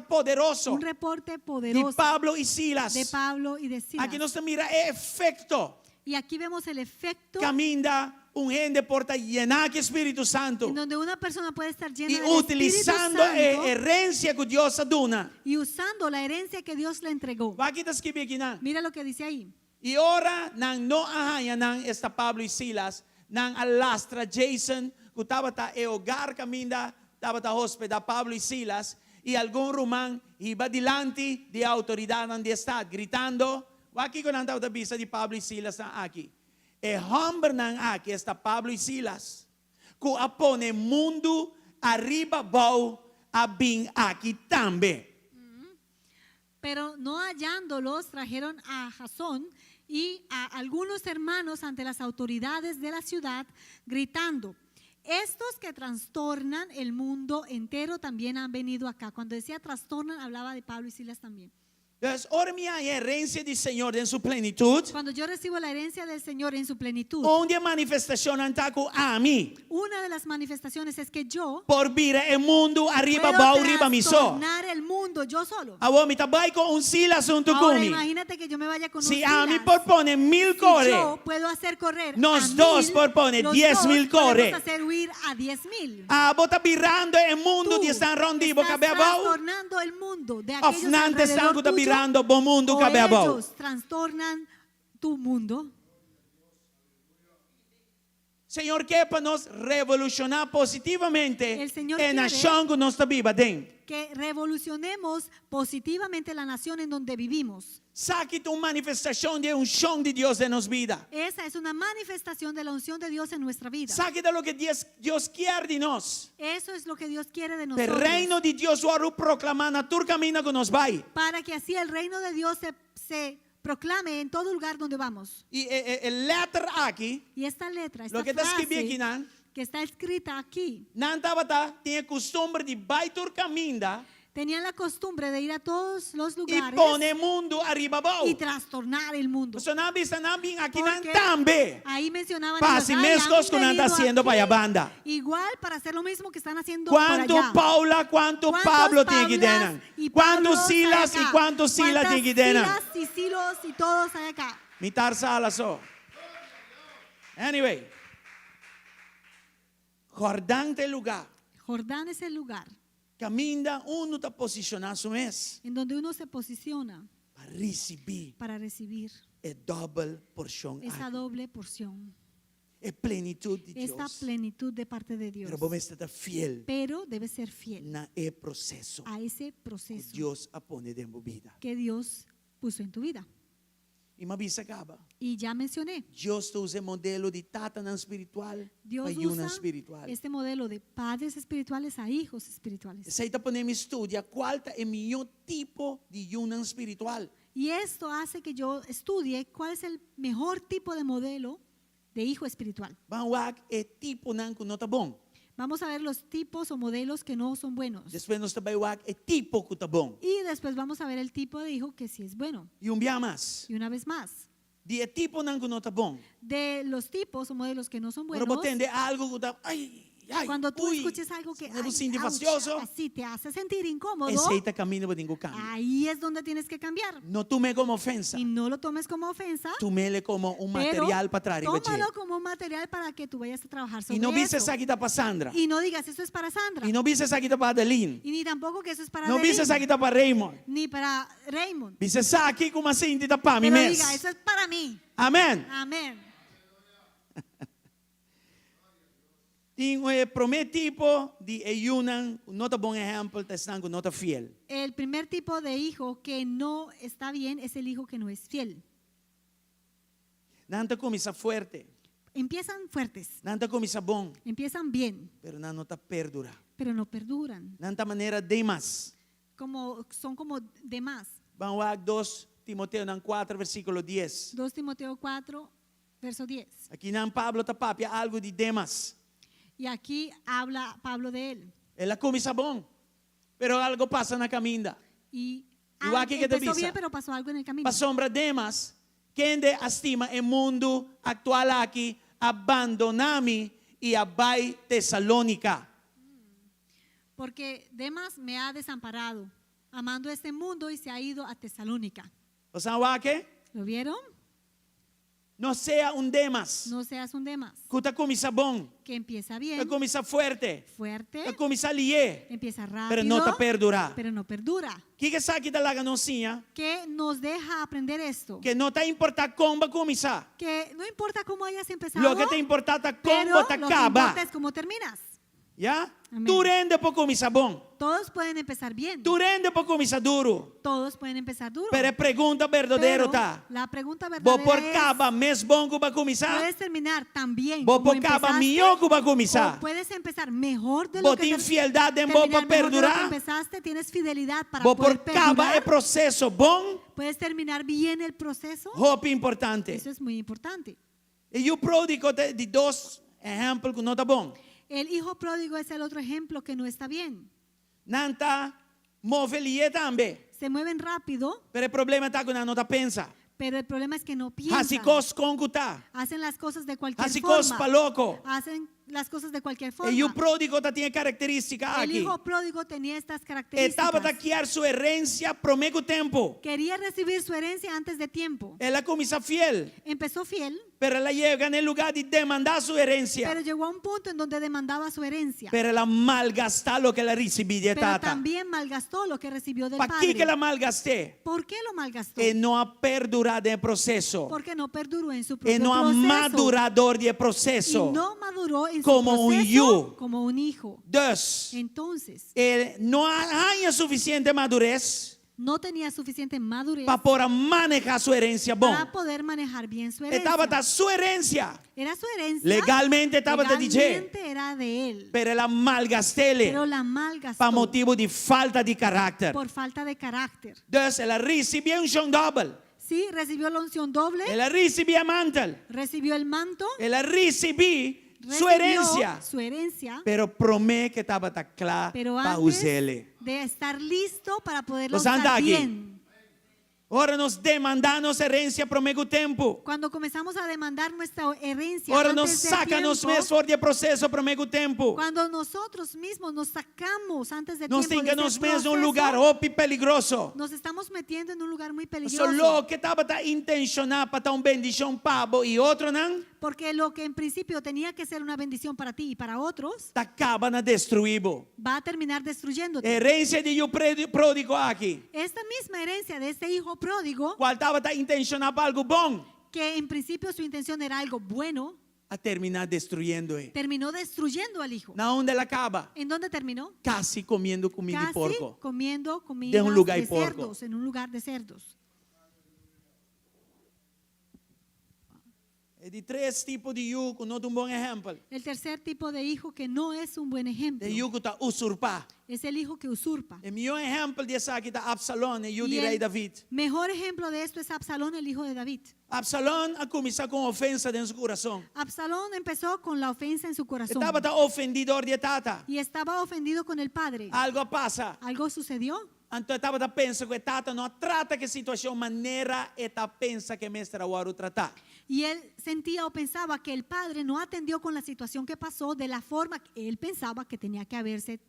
Poderoso de de Pablo Pablo e Silas. de Pablo y de Silas. Aqui nós mira o efeito. Y aquí vemos el efecto Caminha gente porta llenar o Espírito Santo en donde una persona puede estar llena e del Espíritu utilizando a Santo herência que Deus dona. y usando la herencia que Dios le entregó. Vai que está escrito aqui, não? Mira lo que dice ahí. E ora nang no ahaya nang esta Pablo e Silas nang alastra Jason kutaba ta e hogar caminda taba ta hospeda Pablo e Silas e algum román iba dilante de autoridade de estado gritando aqui con tava vista de Pablo e Silas na aqui e hombre nang aqui esta Pablo e Silas ku apone mundo arriba bau a bin aqui também. Pero no hallándolos, trajeron a Jasón y a algunos hermanos ante las autoridades de la ciudad, gritando: estos que trastornan el mundo entero también han venido acá. Cuando decía trastornan, hablaba de Pablo y Silas también. Dus ora minha herência de Senhor em sua plenitude. Cuando yo recibo la herencia del Señor en su plenitud, Onde a manifestação antaco a mim. una de las manifestaciones es que yo Por vir o mundo arriba puedo bau arriba mi so. trastornar el mundo yo solo. Awo mi tabay ko un Silas un Ahora tukumi. imagínate que yo me vaya con un Si a mí Silas. propone 1000 Si core. yo puedo hacer correr Nos a dos 1000, propone los 10.000 dos corre. podemos hacer huir a 10,000. A bota birando o mundo de estar rondivo estás cabe bau. trastornando el mundo de aquellos Ofnante estão alrededor que tuyo, birando bom mundo o cabe bau. ellos trastornan tu mundo. Senhor quer para nós revolucionar positivamente El Señor a quiere nação que nós está viva dentro. Que revolucionemos positivamente la nación en donde vivimos. Saque uma manifestação de chão de Deus em nossa vida. Esa es una manifestación de la unción de Dios en nuestra vida. Saque de lo que Deus quer de nós. Eso es lo que Dios quiere de O nosotros. reino de Deus o proclamar na tur caminho que nos vai. Para que así el reino de Dios se proclame en todo lugar donde vamos. E letra aqui, Y esta letra, esta lo que está escrito frase aqui, não? que está escrita aquí, Nantabata tinha costume de baitur caminda tenían la costumbre de ir a todos los e lugares pone mundo arriba bau. y trastornar el mundo. Você não bisa nambing aqui Porque também. ahí mencionaban Pasi ellos, "Ay, mescos han que não está venido haciendo aquí para a banda. igual para hacer lo mismo que están haciendo Quanto por allá. Paula, quanto ¿Cuántos Pablo tem que Paulas denan. y Quanto Pablos hay Silas acá? e quanto Sila ¿Cuántas tem que denan. Silas y Silos y todos hay acá? Mitar sala só. Anyway. Jordão tem lugar. Jordán es el lugar Caminda uno está posicionado su mês en donde uno se posiciona para receber para recibir a double porção. esa doble porción, É plenitude de esta Deus. plenitud de parte de Dios. Pero vamos estar fiel Pero debe ser fiel na processo a ese que proceso Deus a pone dentro da vida. que Dios puso en tu vida. E uma vez acaba. Y ya mencioné, Deus usa o modelo de tatanã espiritual Dios para yuna usa espiritual. este modelo de padres espirituales a hijos espirituales. Isso aí está podendo estudar qual é o melhor tipo de yuna espiritual. Y esto hace que yo estudie cuál es el mejor tipo de modelo de hijo espiritual. Vamos lá, é tipo não que não está bom. Vamos a ver los tipos o modelos que no son buenos. Depois nós também lá é tipo que está bom. Y después vamos a ver el tipo de hijo que sí es bueno. E dia mais, Y una vez más, de tipo não que não está bom. de los tipos o modelos que no son Quando buenos, você entende algo que está, ai, cuando tú ui, escuches algo que eu ay, sinto ouch, fastioso, así te hace sentir incómodo, esse aí está caminho para nenhum cambio. ahí es donde tienes que cambiar. Não tome como ofensa, Y no lo tomes como ofensa, tome como pero material para trazer. tómalo como un material para que tú vayas a trabajar sobre E não viste eso. essa aqui está para Sandra. Y no digas, eso es para Sandra. E não viste essa aqui está para Adeline. Y ni tampoco que eso es para Não viste Adeline, essa aqui está para Raymond. ni para Raymond. Viste essa aqui como assim está para mim Pero mesmo. diga, eso es para mí. Amém. Amén. Tem primeiro tipo de ayunan, não está bom exemplo, está estando não está fiel. El primer tipo de hijo que no está bien es el hijo que no es fiel. Não está começa forte, Empiezan fuertes, não está começa bom, empiezan bien, pero não está perdura. pero no perduran. Não está maneira de mais. Son como de más. Vamos lá, 2 Timoteo 4, versículo 10. 2 Timoteo 4, verso 10. Aqui não Pablo está papia algo de Demas. Y aquí habla Pablo de él. Ela começa bom, pero algo passa na caminda. Y Igual que te empezó avisa. bien, pero pasó algo en el camino. Para sombra Demas, quem de estima o mundo actual aqui, abandonami e abai Tesalônica. Porque Demas me ha desamparado, amando este mundo y se ha ido a Tesalónica. O sea, que ¿Lo vieron? não seja Demas, No seas un Demas. que está começa bom, Que empieza que bien, começa forte, fuerte, que começa lié, empieza pero não está rápido, perdurar. pero no perdura. Que está aqui da laganocinha, Que nos deja aprender esto. que não está importar como começar. Que no importa cómo hayas empezado, Lo que te importa é pero como te lo que acaba. importa es cómo terminas. ¿Ya? Amén. Tu rende por começar bom. Todos pueden empezar bien. Tu rende por começar duro. Todos pueden empezar duro. Pero a pergunta verdadeira Pero tá. la pregunta Vou por verdadera es, caba mes bom que vai começar? ¿puedes terminar tan bien Vou como por caba empezaste? melhor que vai ¿O começar? puedes empezar mejor de Vou lo que ter infidelidade em bom terminar para mejor de lo que perdurar? empezaste? ¿Tienes fidelidad para Vou poder por caba é perdurar? processo bom? ¿Puedes terminar bien el proceso? Roupa importante. Eso es muy importante. E o pródigo de dois exemplos que não tá bom. El hijo pródigo es el otro ejemplo que no está bien. Não tá movelia também. Se mueven rápido, Pero o problema tá que não tá pensa. pero el problema es que no piensan. Hasicos concuta. Hacen las cosas de cualquier Hasicos forma. pa louco. Hacen las cosas de cualquier forma. E o pródigo tinha característica El aqui. hijo pródigo tenía estas Estava características. a criar sua herência por meio tempo. Quería recibir su herencia antes de tiempo. Ela começa fiel, Empezó fiel, pero ela chega no lugar de demandar sua herência. pero llegó a un punto en donde demandaba su herencia. Pero ela malgastar lo que ela recebia de Pero tata. también malgastó lo que recibió del Para que padre. ela malgasté? ¿Por qué lo malgastó? E não a perdurar de processo. Porque no perduró en su E propio não a proceso. madurador de Y processo. no maduró en Como su un proceso hijo. como un hijo. Dos, Entonces, não há suficiente madurez no tenía suficiente madurez para poder manejar sua herência bom. para poder manejar bien su herencia. Estava da sua herência. Era su herencia. Legalmente estava de DJ. Legalmente era de él. Pero ela malgastele Pero la malgastó para motivo de falta de caráter. por falta de carácter. Então, ela recebia unção double. Sí, recibió la unción doble, Ela recebia mantel. recibió el manto, Ela recebia Su herencia. su herencia, Pero promete que estaba clara pero para antes usarle. de estar listo para poderlo Los anda usar aquí. bien. Ahora nos demandamos herencia por meio tempo. Cuando comenzamos a demandar nuestra herencia Ahora nos antes de saca-nos tiempo, mesmo fora de processo por meio tempo. cuando nosotros mismos nos sacamos antes de Nos tiempo tem que de nos ese mesmo um proceso, lugar opi peligroso. nos estamos metiendo en un lugar muy Só peligroso. lo que estava intencionado para dar uma bendição pabo e outro não, Porque lo que en principio tenía que ser una bendición para ti y para otros, acaba na destruído. va a terminar destruyéndote. Herência de o pródigo aqui. Esta misma herencia de este hijo pródigo, Qual estava intencionado para algo bom, que en principio su intención era algo bueno, a terminar destruindo ele. terminó destruyendo al hijo. Na onde ela acaba? ¿En dónde terminó? Casi comendo comida de Casi porco. comiendo comida De un lugar de de porco. cerdos, en un lugar de cerdos. É de três tipos de yugo, não é um bom exemplo. El tercer tipo de hijo que no es un buen ejemplo De yugo está usurpar. es el hijo que usurpa. O melhor exemplo desse aqui está Absalão e o Y rei el David. mejor ejemplo de esto es Absalón, el hijo de David. Absalão a começar com ofensa dentro do coração. Absalón empezó con la ofensa en su corazón Estava ofendido de tata. y estaba ofendido con el padre. Algo passa. ¿Algo sucedió? Então estava pensando que tata não trata que situação maneira e tá pensa que mestre agora o tratar. Y él sentía o pensaba que el padre no atendió con la situación que pasó de la forma que él pensaba que tenía que haberse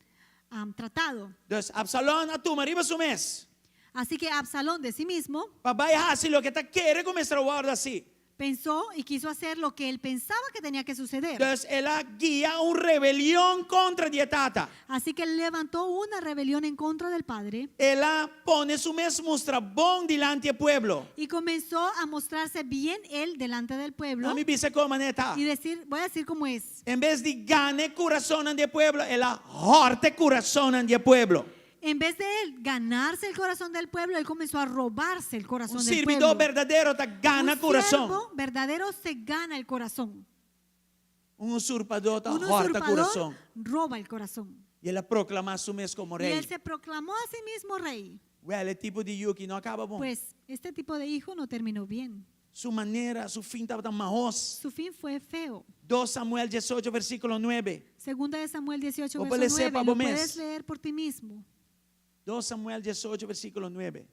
tratado. Dus Absalão a tu marido su mes. Así que Absalón de sí mismo Papai assim lo que tá querer com mestre agora assim. pensó y quiso hacer lo que él pensaba que tenía que suceder. Dus ela guia uma rebelião contra de tata. Así que él levantó una rebelión en contra del padre Ela pone su mes mostra bom delante do pueblo. y comenzó a mostrarse bien él delante del pueblo Não me dice como neta. y decir, voy a decir cómo es. En vez de gane coração do pueblo, ela horte coração do pueblo. En vez de él ganarse el corazón del pueblo, él comenzó a robarse el corazón Un del servidor pueblo. verdadeiro tá gana Un coração. siervo verdadero se gana el corazón. Um usurpador tá Un horta coração. usurpador roba el corazón. E ela proclama su mes como Y rei. él se proclamó a sí mismo rey. Well, é tipo de yuki não acaba bom. Pues este tipo de hijo no terminó bien. Su maneira, su fim estava tão maus. Su fin fue feo. 2 Samuel 18, versículo 9. Segunda de Samuel 18, O verso puede ser 9. para Lo vos mes. puedes leer por ti mismo. 2 Samuel 18, versículo 9.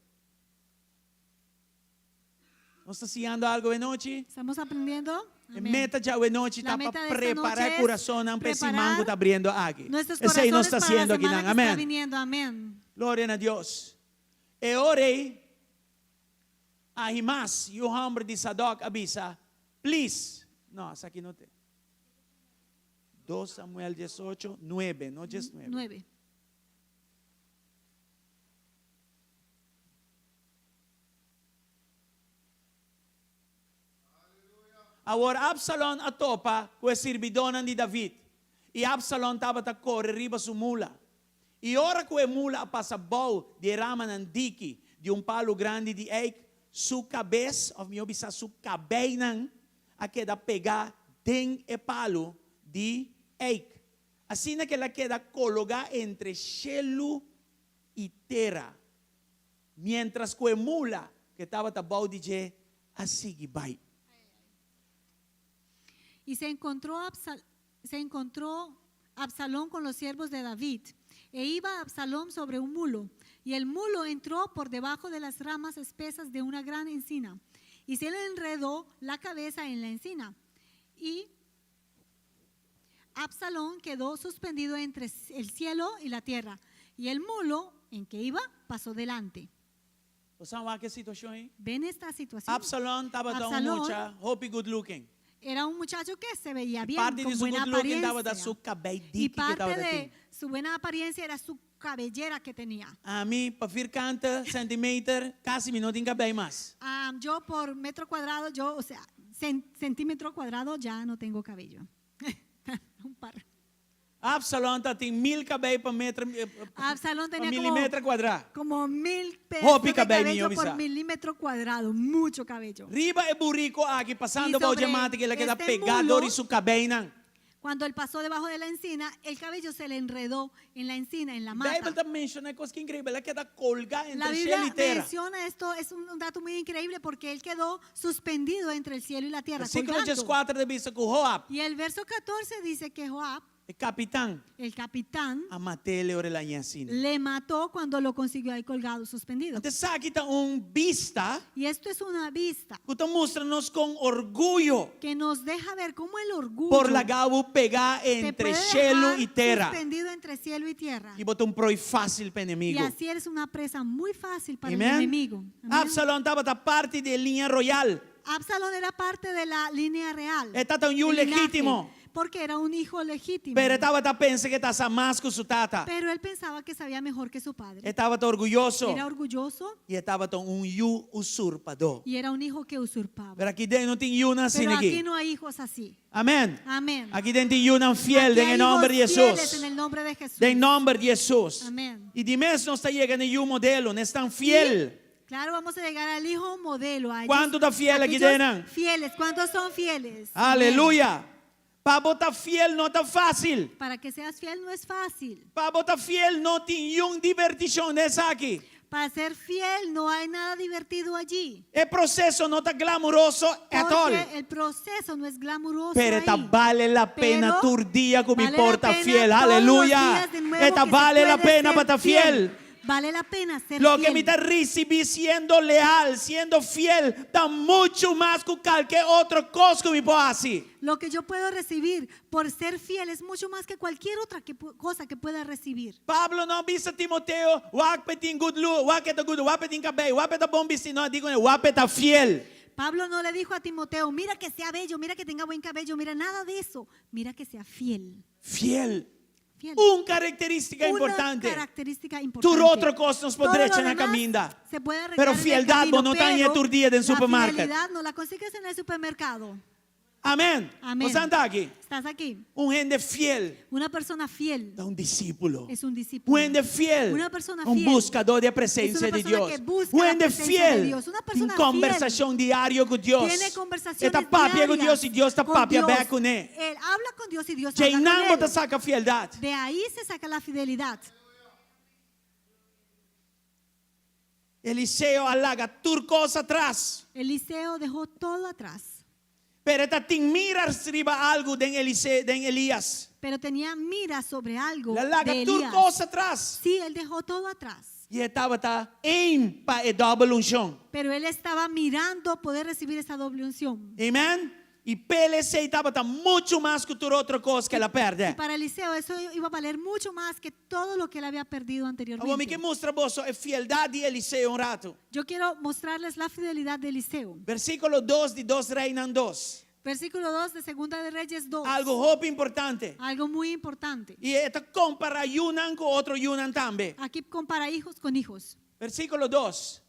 Nós está ensinando algo de noite? ¿Estamos aprendiendo? A meta já de noite La está meta para de esta preparar noche o es coração, não para esse preparar mango está abrindo aqui. Nuestros Esse aí nós corazones está para la haciendo aqui, semana não? que está Amém. viniendo. Amén. Glória a Deus. E orei. Ahimás e o homem de Sadoc avisa, please. Não, essa aqui não tem. 2 Samuel 18, 9, não 19. 9. Agora Absalão atopa com a servidona de David. E Absalão estava a correr riba sua mula. E ora que a mula passa bom de rama nandiki, de palo grande de eik, sua cabeça, ou melhor, sua cabeça, a queda pegar den e palo de eik. Assim que ela queda colocar entre cielo e terra. Mientras que a mula que estava a bom de assim que vai. Y se encontró Absalón con los siervos de David. E iba Absalón sobre un mulo. Y el mulo entró por debajo de las ramas espesas de una gran encina. Y se le enredó la cabeza en la encina. Y Absalón quedó suspendido entre el cielo y la tierra. Y el mulo en que iba pasó delante. ¿Saben qué situación ahí? ¿Ven esta situación? Absalón estaba tan Absalón mucha, hope good looking. era un muchacho que se veía bien, Parte de con su buena good looking estaba da apariencia. su cabello Y que estaba parte da de ti. su buena apariencia era su cabellera que tenía. A mí, para fircanta, centímetro, casi no tengo cabello más. Yo por metro cuadrado, o sea, centímetro cuadrado ya no tengo cabello. Un par. Absalón tiene 1000 cabellos por metro, Absalón tenía milímetro cuadrado. como 1000 pesos Hopi de cabello, cabello mío, por bisa. milímetro cuadrado, mucho cabello. Riba e burrico aqui, passando Y por sobre llamada que ele queda este pegado mulo, de su cabello. Cuando él pasó debajo de la encina, el cabello se le enredó en la encina, en la mata. Bible ta menciona coisa que incrível, ela queda colgada La entre Biblia cielo y tierra. menciona esto, es un dato muy increíble porque él quedó suspendido entre el cielo y la tierra. Versículo Colgando. 14 de vista que Joab, Y el verso 14 dice que Joab, el capitán, el capitán, a matele ore la ñacina. le mató cuando lo consiguió ahí colgado, suspendido. Então, sabe que tá vista Y esto es una vista que tá mostrando-nos com orgulho que nos deja ver cómo el orgullo por la gabo pegar te entre puede cielo dejar y tierra. suspendido entre cielo y tierra. E botou proi fácil para Y inimigo. así eres una presa muy fácil para el Amén. enemigo. Amén. Absalom estava da parte de linha royal. Absalón era parte de la línea real. Estava um el linaje, legítimo. Porque era un hijo legítimo. Pero estava da pensa que estava mais que su tata. Pero él pensaba que sabía mejor que su padre. Estava orgulhoso. Era orgulloso E estava usurpador. y era un hijo que usurpaba. Pero aqui dentro não tem uma assim Pero aquí aqui. no hay hijos así. Amém. Amén. Aqui dentro tem uma fiel Aquí em hay nome de hijos fieles Jesus. en el nombre de Jesús. Em nome de Jesus. Amén. E de mês nós está chegando em modelo, não estão fiel. Claro, vamos a llegar al hijo modelo. A ellos- ¿Cuántos están fieles aquí aquellos dentro? Fieles. ¿Cuántos son fieles? Aleluia. Para botar fiel não está fácil. Amén. Para que seas fiel no es fácil. Para botar fiel não tem divertição nessa aqui. Para ser fiel no hay nada divertido allí. O processo não está glamouroso at all. Porque el proceso no es glamuroso Pero ahí. esta vale la pena Pero tu día que me vale la importa pena fiel. todos los Aleluya. días de nuevo Esta que se vale la puede pena ser para estar fiel. Vale la pena ser Lo fiel. que me está recibiendo siendo leal, siendo fiel, da mucho más que cualquier otra cosa que me pueda hacer. Lo que yo puedo recibir por ser fiel es mucho más que cualquier otra cosa que pueda recibir. Pablo não disse a Timoteo, wapetin good look, wapetin good, wapetin cabello, wapetin bom vestido, digo, wapetin fiel. Pablo no le dijo a Timoteo, mira que sea bello, mira que tenga buen cabello, mira nada de eso. Mira que sea fiel. Fiel. Fiel. Una característica Una importante. característica importante. Tu outra cosa nos Todo podrá lo echar na demás caminda. se puede arreglar Pero en el fieldad camino, vos no está en pero tu día del supermercado. La fidelidad no la consigues en el supermercado. Amém. Amén. Você está aqui? Estás aquí. Gente fiel Una persona fiel é discípulo. es un discípulo. Gente fiel, Una persona un fiel buscador de es presencia una de persona Dios. que busca la Gente presencia de fiel, Dios. Una tem persona conversação diária com Deus. Tiene conversaciones Está papia com diarias Deus e Deus está con papia Dios. bem com ele. Él habla con Dios y Dios Quem habla não con bota él. saca fieldade. De ahí se saca la fidelidad. Eliseu alaga turcos atrás. Eliseo dejó todo atrás, Pero está tem miras arriba algo de Eliseu, de Elias. pero tenía mira sobre algo La alaga de Elías. turcos atrás. Sí, él dejó todo atrás, E estava para a double unção. pero él estaba mirando poder recibir esa doble unción. Amém? E PLC estava muito mais que toda outra coisa que ela perde. Y para Eliseo eso iba a valer mucho más que todo lo que él había perdido Agora, me anteriormente. que mostra vos a fieldade de Eliseu rato. Yo quiero mostrarles la fidelidad de Eliseo. Versículo 2 de 2 Reinan 2. Versículo 2 de Segunda de Reyes 2. Algo hope importante. Algo muy importante. E esta compara Yunan com outro Yunan também. Aquí compara hijos con hijos. Versículo 2.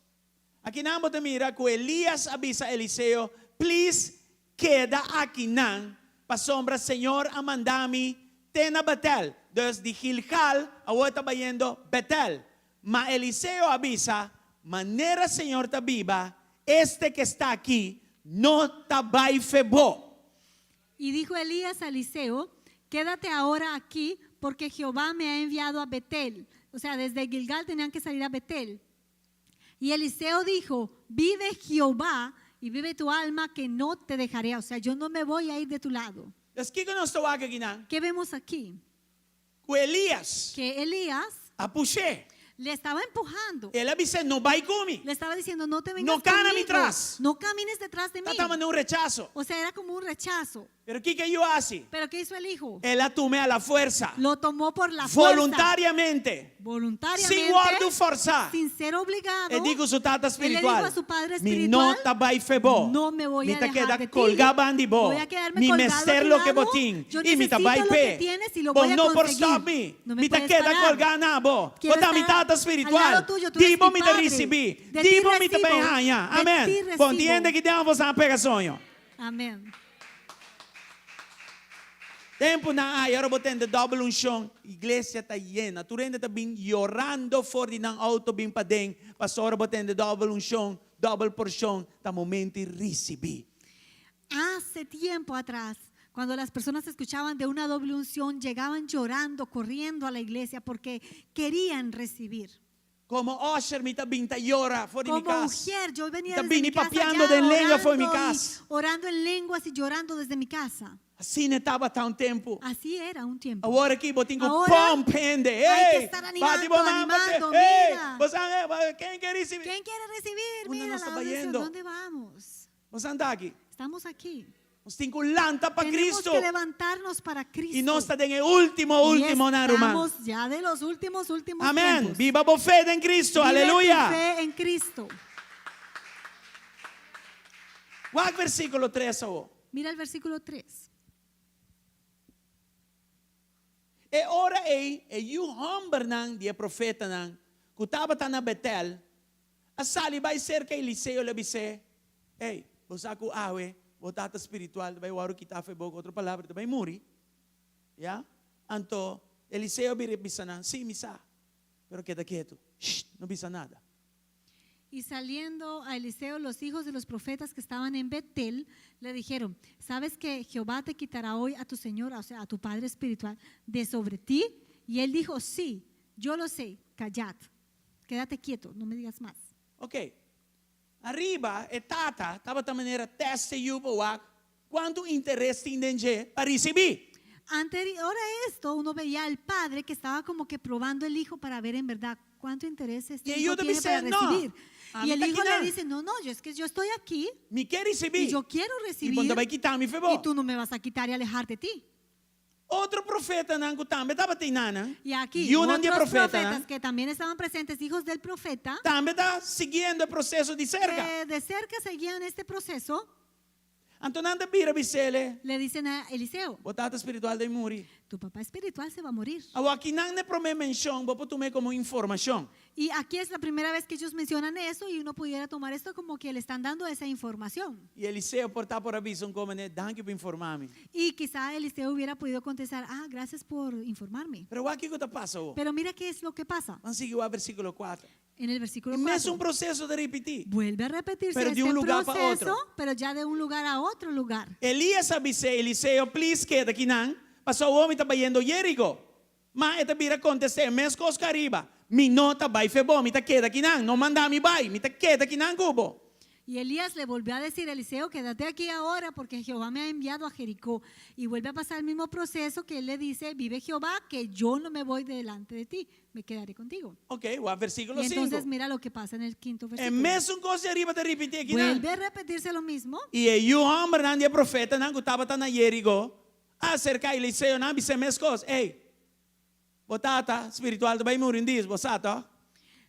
Aqui não te mira que Elias avisa a Eliseu, please queda aqui não, para sombra Senhor a mandar-me tena Betel. Desde Gilgal a outra bayendo Betel. Mas Eliseu avisa, maneira Senhor está viva, este que está aqui no está vai febo. Y dijo Elías a Eliseo, quédate ahora aquí porque Jehová me ha enviado a Betel. O sea, desde Gilgal tenían que salir a Betel. Y Eliseo dijo, vive Jehová y vive tu alma que no te dejaré. O sea, yo no me voy a ir de tu lado. Das que nós estou aqui não? ¿Qué vemos aquí? Com Elias, Que Elías a puxé. le estaba empujando. Ele avisa, não vai comigo. Le estaba diciendo, no te vengas No cana conmigo. mi tras. No camines detrás de mí. Está mandando rechazo. O sea, era como un rechazo. Pero o que eu hace? ¿Pero qué hizo el hijo? Ela tomé a la fuerza. Lo tomó por la fuerza. Voluntariamente. Voluntariamente. Sin guardo forçar. Sin ser obligado. E digo su tata Él le espiritual. dijo a su padre Mi espiritual, nota vai febo. no me voy a te dejar queda de ti. colgada de bo. Voy a quedarme Mi colgado mester a tu lo que lado. botín. Yo Y mi necesito tabai lo que pe. tienes y lo voy a no por conseguir. stop me. No me Mi te puedes queda parar. colgada na bo. Quiero Bota mi estar tata al espiritual. lado tuyo, tú eres Dibo mi mi te padre. recebi. De ti Dibo mi te recibo. bem ranha. De ti Amém. recibo. Compreende que Deus você pega sonho. Amén. Tempo na ay, ahora botando double unção, igreja está llena. Tu rende está bem llorando fora de nang auto bem pa den. Pastor botando double unção, double porção, tá momento de receber. Hace tiempo atrás, Cuando las personas escuchaban de una doble unción, llegaban llorando, corriendo a la iglesia porque querían recibir. Como usher, mi tabinta llora fuera de mi Como casa. mujer, yo venía Está desde mi bini casa papeando ya de lengua fuera de mi orando, casa. orando en lenguas y llorando desde mi casa. Assim não estava há um tempo. Así era un tiempo. Agora aqui, botinho, Ahora, pom, pende. hay que Ei, estar animando, bate, mamãe, animando, bate. Ei, mira. você, quem quer recibir? ¿Quién quiere recibir? ¿Dónde Mira nos la está oración. yendo? ¿Dónde vamos? Você anda aqui. Estamos aquí. Nós temos que lançar para Tenemos Cristo. que levantarnos para Cristo. E nós estamos em último, Y na romana. estamos ya de los últimos Amém. tiempos. Viva a fé em Cristo. Vive tu Aleluia. fe en Cristo. Qual versículo 3 agora? Mira el versículo 3. E ora e o homem não, de profeta não, que estava na Betel, a sali vai ser que Eliseu lhe disse, ei, você com awe, botata espiritual, vai o que está fazendo outra palavra, vai morrer, já? Então, Eliseu vai dizer, sim, misa, pero queda quieto, não bisa nada. Y saliendo a Eliseo, los hijos de los profetas que estaban en Betel le dijeron: ¿sabes que Jehová te quitará hoy a tu señora, o sea, a tu padre espiritual, de sobre ti? Y él dijo: sí, yo lo sé, callad, quédate quieto, no me digas más. Ok, arriba, tata, estava de maneira teste e quanto interesse tem para receber. Anterior a esto, uno veía al padre que estaba como que probando el hijo para ver en verdad cuánto interés este Y hijo yo te tiene para dice, no, recibir. a Y mí el está hijo aquí le dice: no, yo estoy aquí Me quer receber. y yo quiero E recibir, quando vai quitar me y favor. tú no me vas a quitar y alejar de ti. Outro profeta não que também estava teinando. Y aquí E um de otros profeta, profetas né? que también estaban presentes, hijos del profeta, Também está seguindo o processo de cerca. que de cerca seguían este proceso, Então anda vira bisele. le dicen a Eliseo: Botata espiritual de muri. tu papá espiritual se va a morir. Agora aqui não é promessa menção, vou tomar como informação. Y aquí es la primera vez que ellos mencionan eso y uno pudiera tomar esto como que le están dando esa información. E Eliseu por estar por aviso como né, danke por informar-me. Y quizá Eliseo hubiera podido contestar: gracias por informarme. Pero aqui que está passando. Pero mira qué es lo que pasa. Vamos seguir o versículo 4. En el versículo É 4 um processo de repetir. vuelve a repetirse Pero de este un lugar para proceso, otro. pero ya de un lugar a otro lugar. Elias avise Eliseu, please queda aqui não. Passou o homem estava indo Jerico. Mas esta vira acontecer, mes coisa arriba. Mi nota vai febom, me queda aqui não manda me vai, me queda aqui não cubo. Y Elías le volvió a decir a Eliseo: quédate aquí ahora porque Jehová me ha enviado a Jericó. Y vuelve a pasar el mismo proceso que él le dice: vive Jehová, que yo no me voy delante de ti, me quedaré contigo. Ok, o versículo Y 5. entonces mira lo que pasa en el quinto É versículo. mesmo coisa arriba de repetir aqui não. Vuelve a repetirse lo mismo. E aí o homem não é profeta, não estava na Jerico. Acerca a Eliseu, não disse a mesma coisa. Ei, botata espiritual do vai morrer diz, bosato.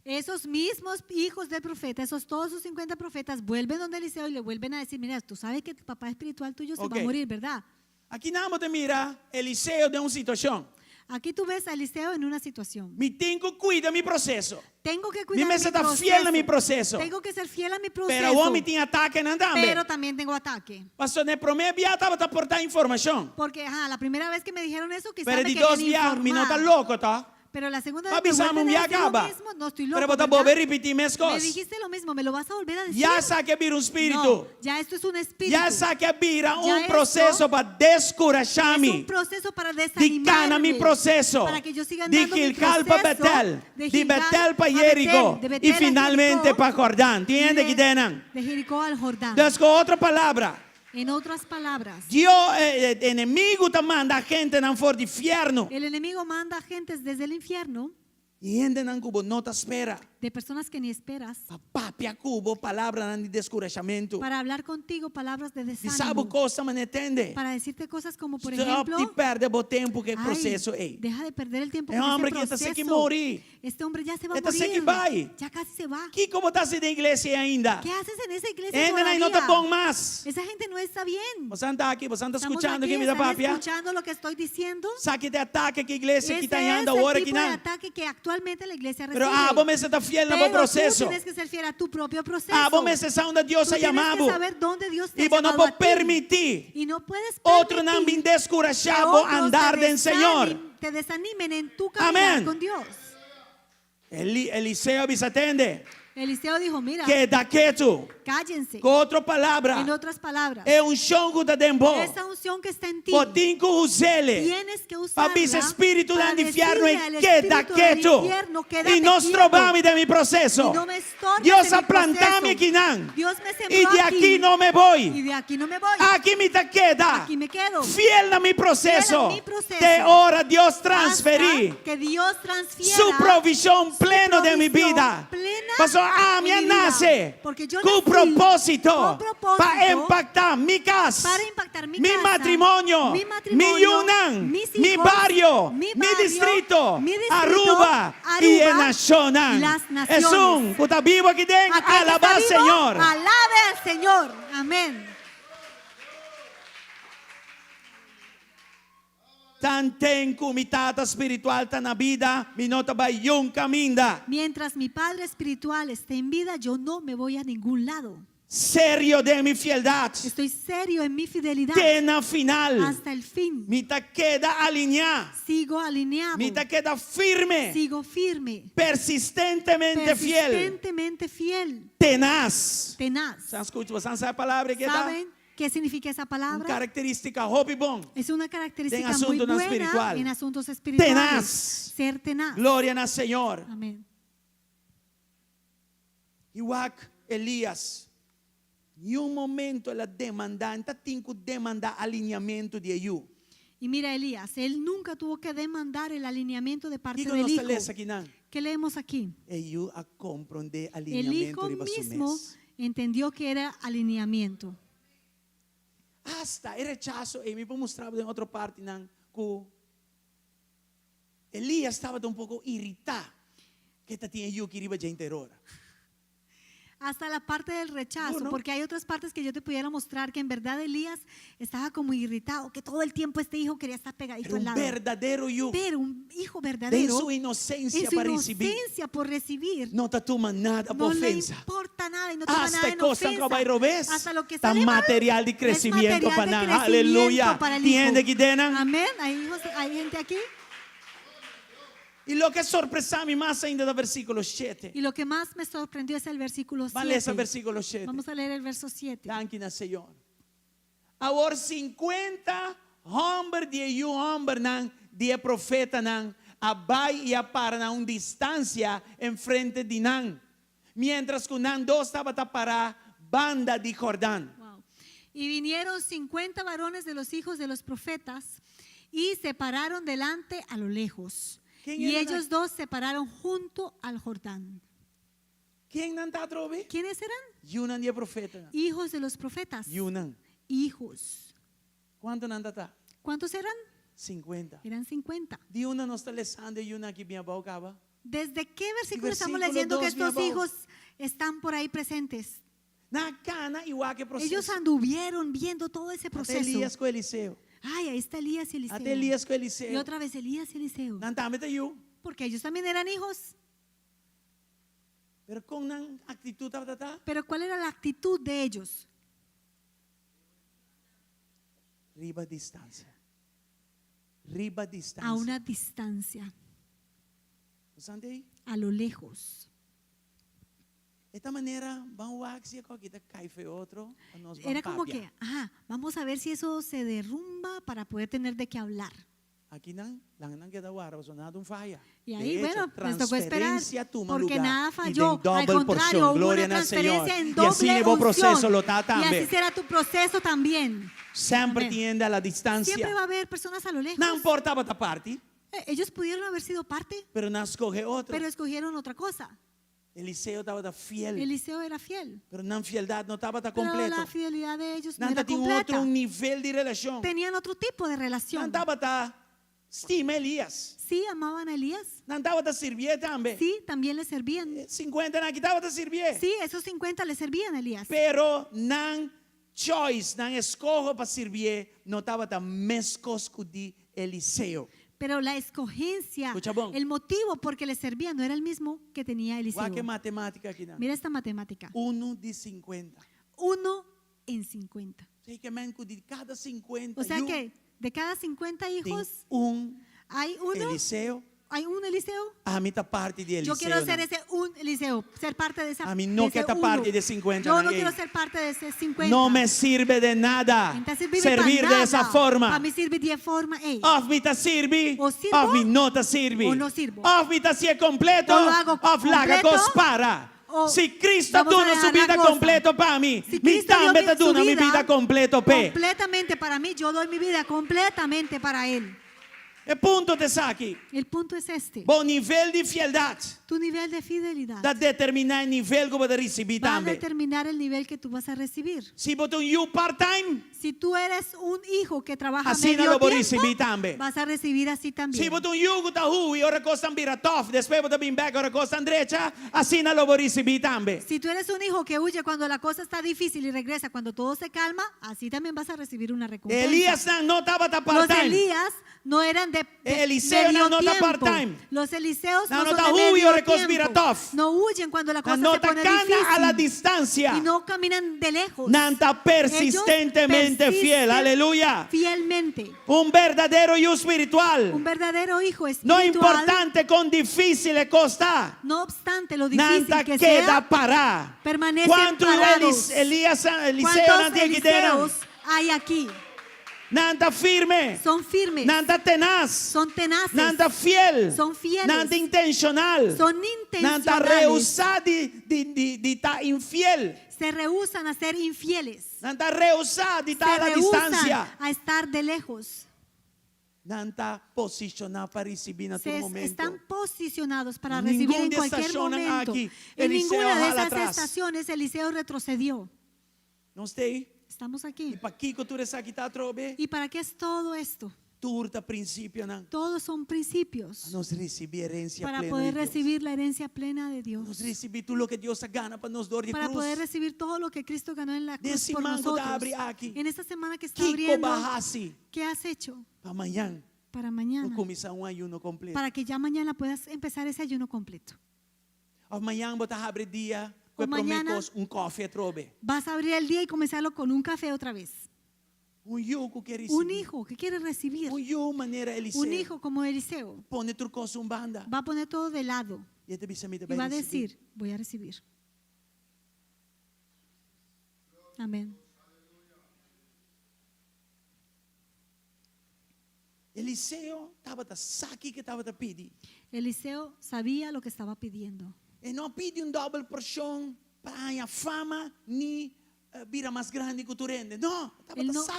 Esos mismos hijos del profeta, todos sus 50 profetas, vuelven donde Eliseo y le vuelven a decir: mira, tú sabes que tu papá espiritual tuyo se va Ok. a morir, ¿verdad? Aqui não te mira Eliseu de uma situação. Aquí tú ves a Eliseo en una situación. Me tenho que cuidar do processo. Tengo que Mi cuidar mesa mi está proceso. fiel a mi proceso. Tengo que ser fiel a mi Pero proceso. o homem tinha ataque não também. Pero también tengo ataque. Pastor, ne promessa via estava a portar informação. Porque la primera vez que me dijeron eso, quizás Pero me de querían dos via, me não tá informar. louco, tá? Pero la segunda Pa vez me avisamos, vuelven ya a decir lo acaba. mismo. No estoy Pero loco, vou ¿verdad? volver a repetir minhas Me coisas. dijiste lo mismo, me lo vas a volver a decir. Já sabe que vira um espírito. No, ya esto es un espíritu. Já sabe que vira Ya um processo esto para es descurachar-me. un proceso para De cana mi desanimarme. processo. Para que yo siga De andando mi Gilgal para proceso. Betel. De Gilgal Betel para a Jerico. Betel, de Betel E a finalmente Jericó, para Jordão. Entende y que tem? de Jericó al Jordán. Então, com outra palavra. En otras palabras, Dios, enemigo te manda gente não for de infierno. el enemigo manda gentes desde el infierno, E ainda não cubo, não te espera. de personas que ni esperas, Papapia cubo, palavra de descorajamento. para hablar contigo palabras de E sabe desánimo, coisa, mas não entende. para decirte cosas como, por Stop ejemplo: de perder o tempo que "Ay, processo é. deja de perder el tiempo É con homem ese que está se que proceso. morir. Este hombre ya se va a Está se que morir, vai. ya casi se va. Que como está se da igreja ainda? ¿Qué haces en esa iglesia Ainda não todavía? está bom mais. Esa gente no está bien. Você está aqui, você está Estamos escutando aquí, aqui, vida ¿están papia? escuchando lo que estoy diciendo? Sabe que de ataque que a igreja que Ese está es andando el agora tipo que de não. ataque que actualmente la iglesia Pero recibe. vamos estar fiel no Pero processo. tú tienes que ser fiel a tu propio proceso. Vamos estar onde Deus Tú ha tienes chamado. que saber dónde Dios te E ha vos não llamado a pode ti. permitir Y no puedes outro não permitir me que descurachar otros andar te del Senhor. te desanimen en tu caminar Amén. con Dios. Eliseu me atende. Eliseo dijo, mira, queda quieto. cállense. Com outra palavra, En otras palabras, é unção da dembo. esa unción que está en ti, Botim que usele. tienes que usarla Para esse espírito para do inferno decirle al queda espíritu del quieto. infierno, E quédate nós quieto. trobamos de meu processo. Y no me estorbes Deus en mi plantame proceso. aqui não. Dios me sembró E de aqui não me y vou. de aquí no me voy. Aqui me te queda. Aquí me quedo. Fiel na meu processo. Fiel a mi proceso. Te ora Deus transferir Hasta que Dios transfiera su provisión su plena de mi provisión vida. plena Pastor, en minha mi vida. nasce Porque yo com nací propósito con propósito para impactar mi casa, para impactar mi mi casa, matrimonio, mi mi Yunnan, mis mi hijos, barrio, mi mi barrio, distrito, mi distrito, Aruba y en nacional. las Es naciones. un que está vivo aquí dentro, Aquel que alaba al está vivo, Señor. alabe al Señor. Amén. Tanten comitata espiritual tá na vida, mi nota vai yung caminda. Mientras mi Padre espiritual esté en vida, yo no me voy a ningún lado. Serio de mi fieldad. Estoy serio en mi fidelidad Tena final. hasta el fin. Mi te queda alineado. Sigo alineado. Mi te queda firme. Sigo firme. Persistentemente fiel. Persistentemente fiel. Tenaz. Tenaz. Você sabe a palavra que dá? ¿Saben qué significa esa Uma palabra? característica hope bom. Es una característica En muy asunto no buena espiritual. en asuntos espirituales. Tenaz. Ser tenaz. Glória na Senhor. Amén. Igual Elias. Em um momento ela demandava, tinha que demandar alinhamento de Ehu. Y mira, Elías, él nunca tuvo que demandar el alineamiento de parte Diga del nós hijo. lesa aqui não. ¿Qué leemos aquí? Ehu a compreender El alinhamento hijo de mismo Basumés. entendió que era alineamiento. Hasta el rechazo, e me mostrava em outra parte, não, que Elias estava um pouco irritado, que tinha Ehu que iba a interror. Hasta la parte del rechazo, Bueno. porque hay otras partes que yo te pudiera mostrar que en verdad Elías estaba como irritado, que todo el tiempo este hijo quería estar pegadito Era al lado. verdadeiro Ehu, Pero un hijo de verdadero, sua inocência en su para receber, inocencia por recibir, não te toma nada no por le ofensa. importa nada y no toma nada Hasta en costa que vai ofensa. robes, Hasta lo que está sale mal material de es crescimento material para de nós. crecimiento Aleluya. para el hijo. Tiende que denan. Amén. Hay gente aquí. E lo que sorpresa-me mais ainda do versículo 7. Y lo que más me sorprendió es el versículo Vamos a leer esse 7. versículo 7. Vamos a leer el verso 7. Danke na Senhor. Agora 50 homens de Ehu, homens não, de profeta não, abai e a para na uma distância em frente de Nan. Mientras que Nan dos estava a parar banda de Jordán. Wow. Y vinieron 50 varones de los hijos de los profetas y se pararon delante a lo lejos. ¿Quién Y era? ellos dos se pararon junto al Jordán. Quem não está a trover? ¿Quiénes eran? Yunan de profeta. Hijos de los profetas. Yunan. Hijos. Quanto não está? ¿Cuántos eran? 50. Eran 50. De una no está lezando y una que me acaba. ¿Desde qué versículo estamos versículo leyendo que 2, mi estos amor. hijos están por ahí presentes? Na cana igual que proceso. Ellos anduvieron viendo todo ese Até proceso. Elias com Eliseu. Ay, ahí está Elías y Eliseo. Até Elias com Y Eliseu. otra vez Elías y Eliseo. Não está meta eu. Porque ellos también eran hijos. Pero com uma atitude tá. Pero ¿cuál era la actitud de ellos? Riba distância. Riba distância. A una distancia, Você aí? a lo lejos. De esta maneira, vamos a se aqui cai foi outro, nós vamos Era como que, vamos a ver si eso se derrumba para poder tener de qué hablar. Aqui não, lá não queda guarda, nada falha. Y ahí, bueno, les tocó esperar, porque nada falló. falló. Al contrario, hubo una transferencia en doble unción. Y así será tu proceso también. Sempre Amén. tiende a la distancia. Siempre va a haber personas a lo lejos. Não importava esta parte, Ellos pudieron haber sido parte, pero não escolhe outro. pero escogieron otra cosa. Eliseu estava fiel, Eliseo era fiel, pero na fialdade não estava pero completo. la fidelidad de ellos no Não era tinha completa. outro nível de relação. Tenían otro tipo de Não relación. estava estima Elias. Sí, amaban a Elías. Não estava servir também. Sí, también le servían. 50 não estava servir. Sí, esos 50 le servían a Elías. Pero não choice, não escolha para servir, não estava da mescos de Eliseu. Pero la escogencia, Escucha, bon. el motivo por que le servían no era el mismo que tenía Eliseo. Igual que matemática aqui não. Mira esta matemática. 1 de 50. 1 en 50. Sei que de cada 50. O sea que de cada 50 hijos tem hay uno, Eliseu ¿Hay un Eliseo? A mí está parte de Yo Eliseo. quiero ser ese un Eliseo, ser parte de esa. A mí no de ese que está uno. parte de 50. Yo no Ey. quiero ser parte de ese 50. No me sirve de nada Não tá servindo servir para de nada. esa forma. Para mí sirve de forma. Ey. Of me te sirve, O sirvo, of me no te sirve. o no sirvo. Of me te si es completo, O lo hago of laga completo, cospara. o Si Cristo vamos a tuvo su dejar la vida cosa. completo para mí, Si mi Cristo dio también te su tuvo mi vida vida completo pe. completamente para mí, yo doy mi vida completamente para Él. El punto te saque. El punto es este. Bom nivel de fieldad Tu nivel de fidelidad da determinar el nivel que vas a recibir va a también. determinar el nivel que tú vas a recibir. Si vos un you part-time, Si tú eres un hijo que trabaja así no medio lo vas a tiempo, recibir también. vas a recibir así Si también. vos un you que está hui, ahora cosa vira tough, después vos te back, ahora cosa derecha, así no lo vas a recibir también. Si tú eres un hijo que huye cuando la cosa está difícil y regresa cuando todo se calma, así también vas a recibir una recompensa. Elías no estaba Los part-time. Elías no eran de Eliseo medio no está tiempo. part-time. Los Eliseos No, no, no son está de huyo, medio recos tiempo. tough. No huyen cuando la cosa No se está pone cana difícil. a la distancia. Y no caminan de lejos. Nanta persistentemente Ellos fiel. persisten Aleluya. Fielmente. Un verdadero yo Un espiritual. verdadero hijo No espiritual. importante con difícil cosa. No obstante lo difícil Nanta que queda sea, para. permanecen ¿Cuántos parados. Eliseo ¿Cuántos no tiene que tener? Eliseos hay aquí? Nanta firme. Son firmes. Nanta tenaz. Son tenaces. Nanta fiel. Son fieles. Nanta intencional. Son Nanta intencionales. rehusar de estar infiel. Se rehúsan a ser infieles. Nanta rehusar de Se estar a la rehúsan distancia. a estar de lejos. Nanta posicionar para recibir en todo momento. Están posicionados para Ningún recibir en de cualquier estaciones momento. aquí, En Eliseo ninguna de jala esas atrás. estaciones Eliseo retrocedió. Não sei. Estamos E aquí. para que tu aqui está trobe? ¿Y para qué es todo esto? Turta princípio não. Todos son principios Nos recibir herencia para plena poder de Deus. recibir la herencia plena de Nos Dios. recibir tudo o que Deus gana para nos dar de Para cruz. poder recibir todo lo que Cristo ganó en la cruz Nesse por mango nosotros. da abre aqui. En esta semana que está Kiko abriendo, Bahasi. ¿qué has hecho Para amanhã, para vou mañana? começar ayuno completo. Para que ya mañana puedas empezar esse ayuno completo. Amanhã vou abrir dia. O Eu mañana- prometo café trobe. Vas a abrir el día y comenzarlo con un café otra vez. Yugo que recibir. Un hijo que quiere recibir. Yugo maneira Eliseu. Un hijo como Eliseo Pone tu coisa banda. va a poner todo de lado E te bisa y va a decir, voy a recibir. Amén. Eliseu estava saque que estava pedindo. Eliseo sabía lo que estaba pidiendo. E não pede double porção para a fama ni vira mais grande que tu rende. Não,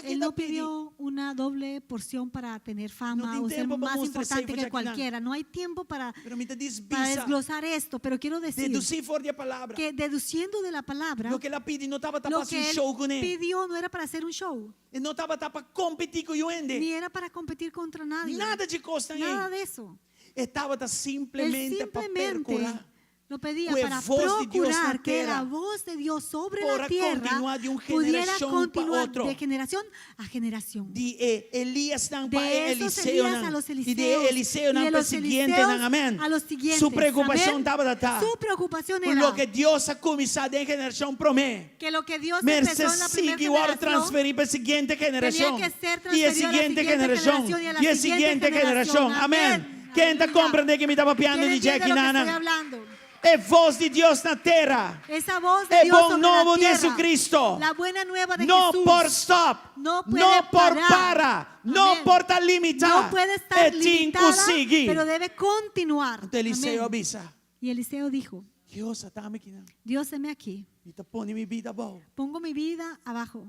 Él no pidió una doble porción para tener No fama tiene o ser tiempo para más mostrar importante essa que aqui, cualquiera. No hay tiempo para Pero me te diz para bisa. desglosar esto, pero quiero decir Deduzir fora a palavra. que deduciendo de la palabra, Lo que ela pede não estava lo para que um él show com ele. pidió no era para hacer un show, E não estava para competir com o ni Ende. era para competir contra nadie. Nada de costa Nada aí. de eso. Estava Él simplesmente para simplemente percurar. lo pedía Que para voz de Dios na procurar que terra la voz de Dios sobre podrá la tierra continuar de una pudiera generación pa' continuar otro. de generación a generación. De Elias não De para esos Eliseu Elías a não. los E Eliseos, de Eliseu y não de para o los seguinte Eliseos não. Amém. a los siguientes. Su preocupação Amén. estava da tá. Su preocupación Por era lo que Deus ha começado em geração promete. que lo que Dios empezó en la primera Merece agora generación transferir para a seguinte geração. tenía que ser E a transferido a la seguinte siguiente geração. generación y a la E a siguiente seguinte geração. generación. Amém. Amén. Quem está Aleluya. compreendendo que me estava piando ¿Quién de entiende Jack lo que estoy Nana? hablando? É voz de Deus na terra. Esa voz de É Dios bom sobre novo la de tierra. Jesucristo. La buena nueva de No Jesús. por stop. No puede No por parar. para. No Amén. por estar limitada. No puede estar É te limitada, conseguir. pero debe continuar. Então Eliseu Amén. avisa. Y Eliseo dijo, Deus está aqui. Dios, heme aquí. E te põe minha vida boa. Pongo mi vida abajo.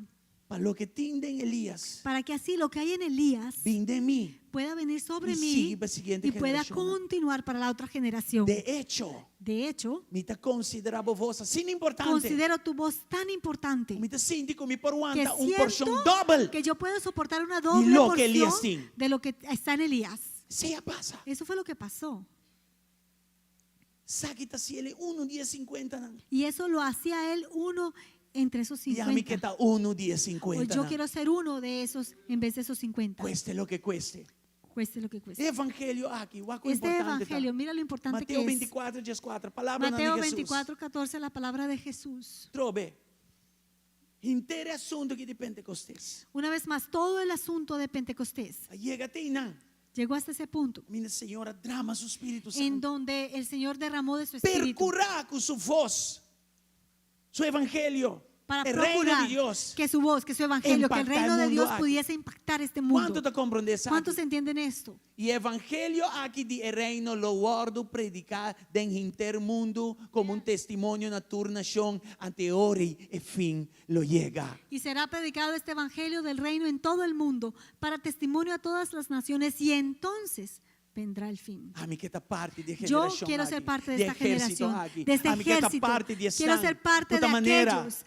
Para lo que tiende en Elías. Para que así lo que hay en Elías Vem de mim. pueda venir sobre Y mí sigue para la siguiente y pueda generación. continuar para la otra generación. De hecho, De hecho, me te considerava voz assim importante. considero tu voz tan importante Me te sinto como por que um porção siento double. que yo puedo soportar una Y doble lo que Elías porción tiene. de lo que está en Elías. Se passa. Eso fue lo que pasó. Sabe se ele 1 dia 50 não. Y eso lo hacía él uno entre esos E a mim que 50. está 1 dia O 50 yo não. quiero ser uno de esos en vez de esos 50. Cueste lo que cueste. Cueste lo que cueste. Evangelho aqui, o Este importante evangelio, mira lo importante Mateo que es. 24, 14, palavra Mateo de Jesus. 24, 14, la palabra de Jesús. Trobe. Inteiro assunto aqui de Pentecostés. Una vez más, todo el asunto de Pentecostés. Chega até não. Llegó hasta ese punto Minha Senhora drama su Espírito en Santo. donde el Señor derramó de su espíritu Percurar com sua voz, su evangelio, para el reino procurar de Dios. que su voz, que su evangelio, que el impactar reino el de mundo Dios aquí. pudiese impactar este Quanto mundo. está compreendendo? ¿Cuántos entienden esto? E evangelho aqui de reino lo guardo predicar den inter mundo como testemunho na tua nação ante ore e fim lo llega. Y será predicado este evangelio del reino en todo el mundo para testimonio a todas las naciones y entonces vendrá el fin. A mim que está parte de Yo generação quiero ser aqui, parte de de esta ejército generación, aqui. de este A mim que está ejército. parte de Quiero ser parte de maneira, aquellos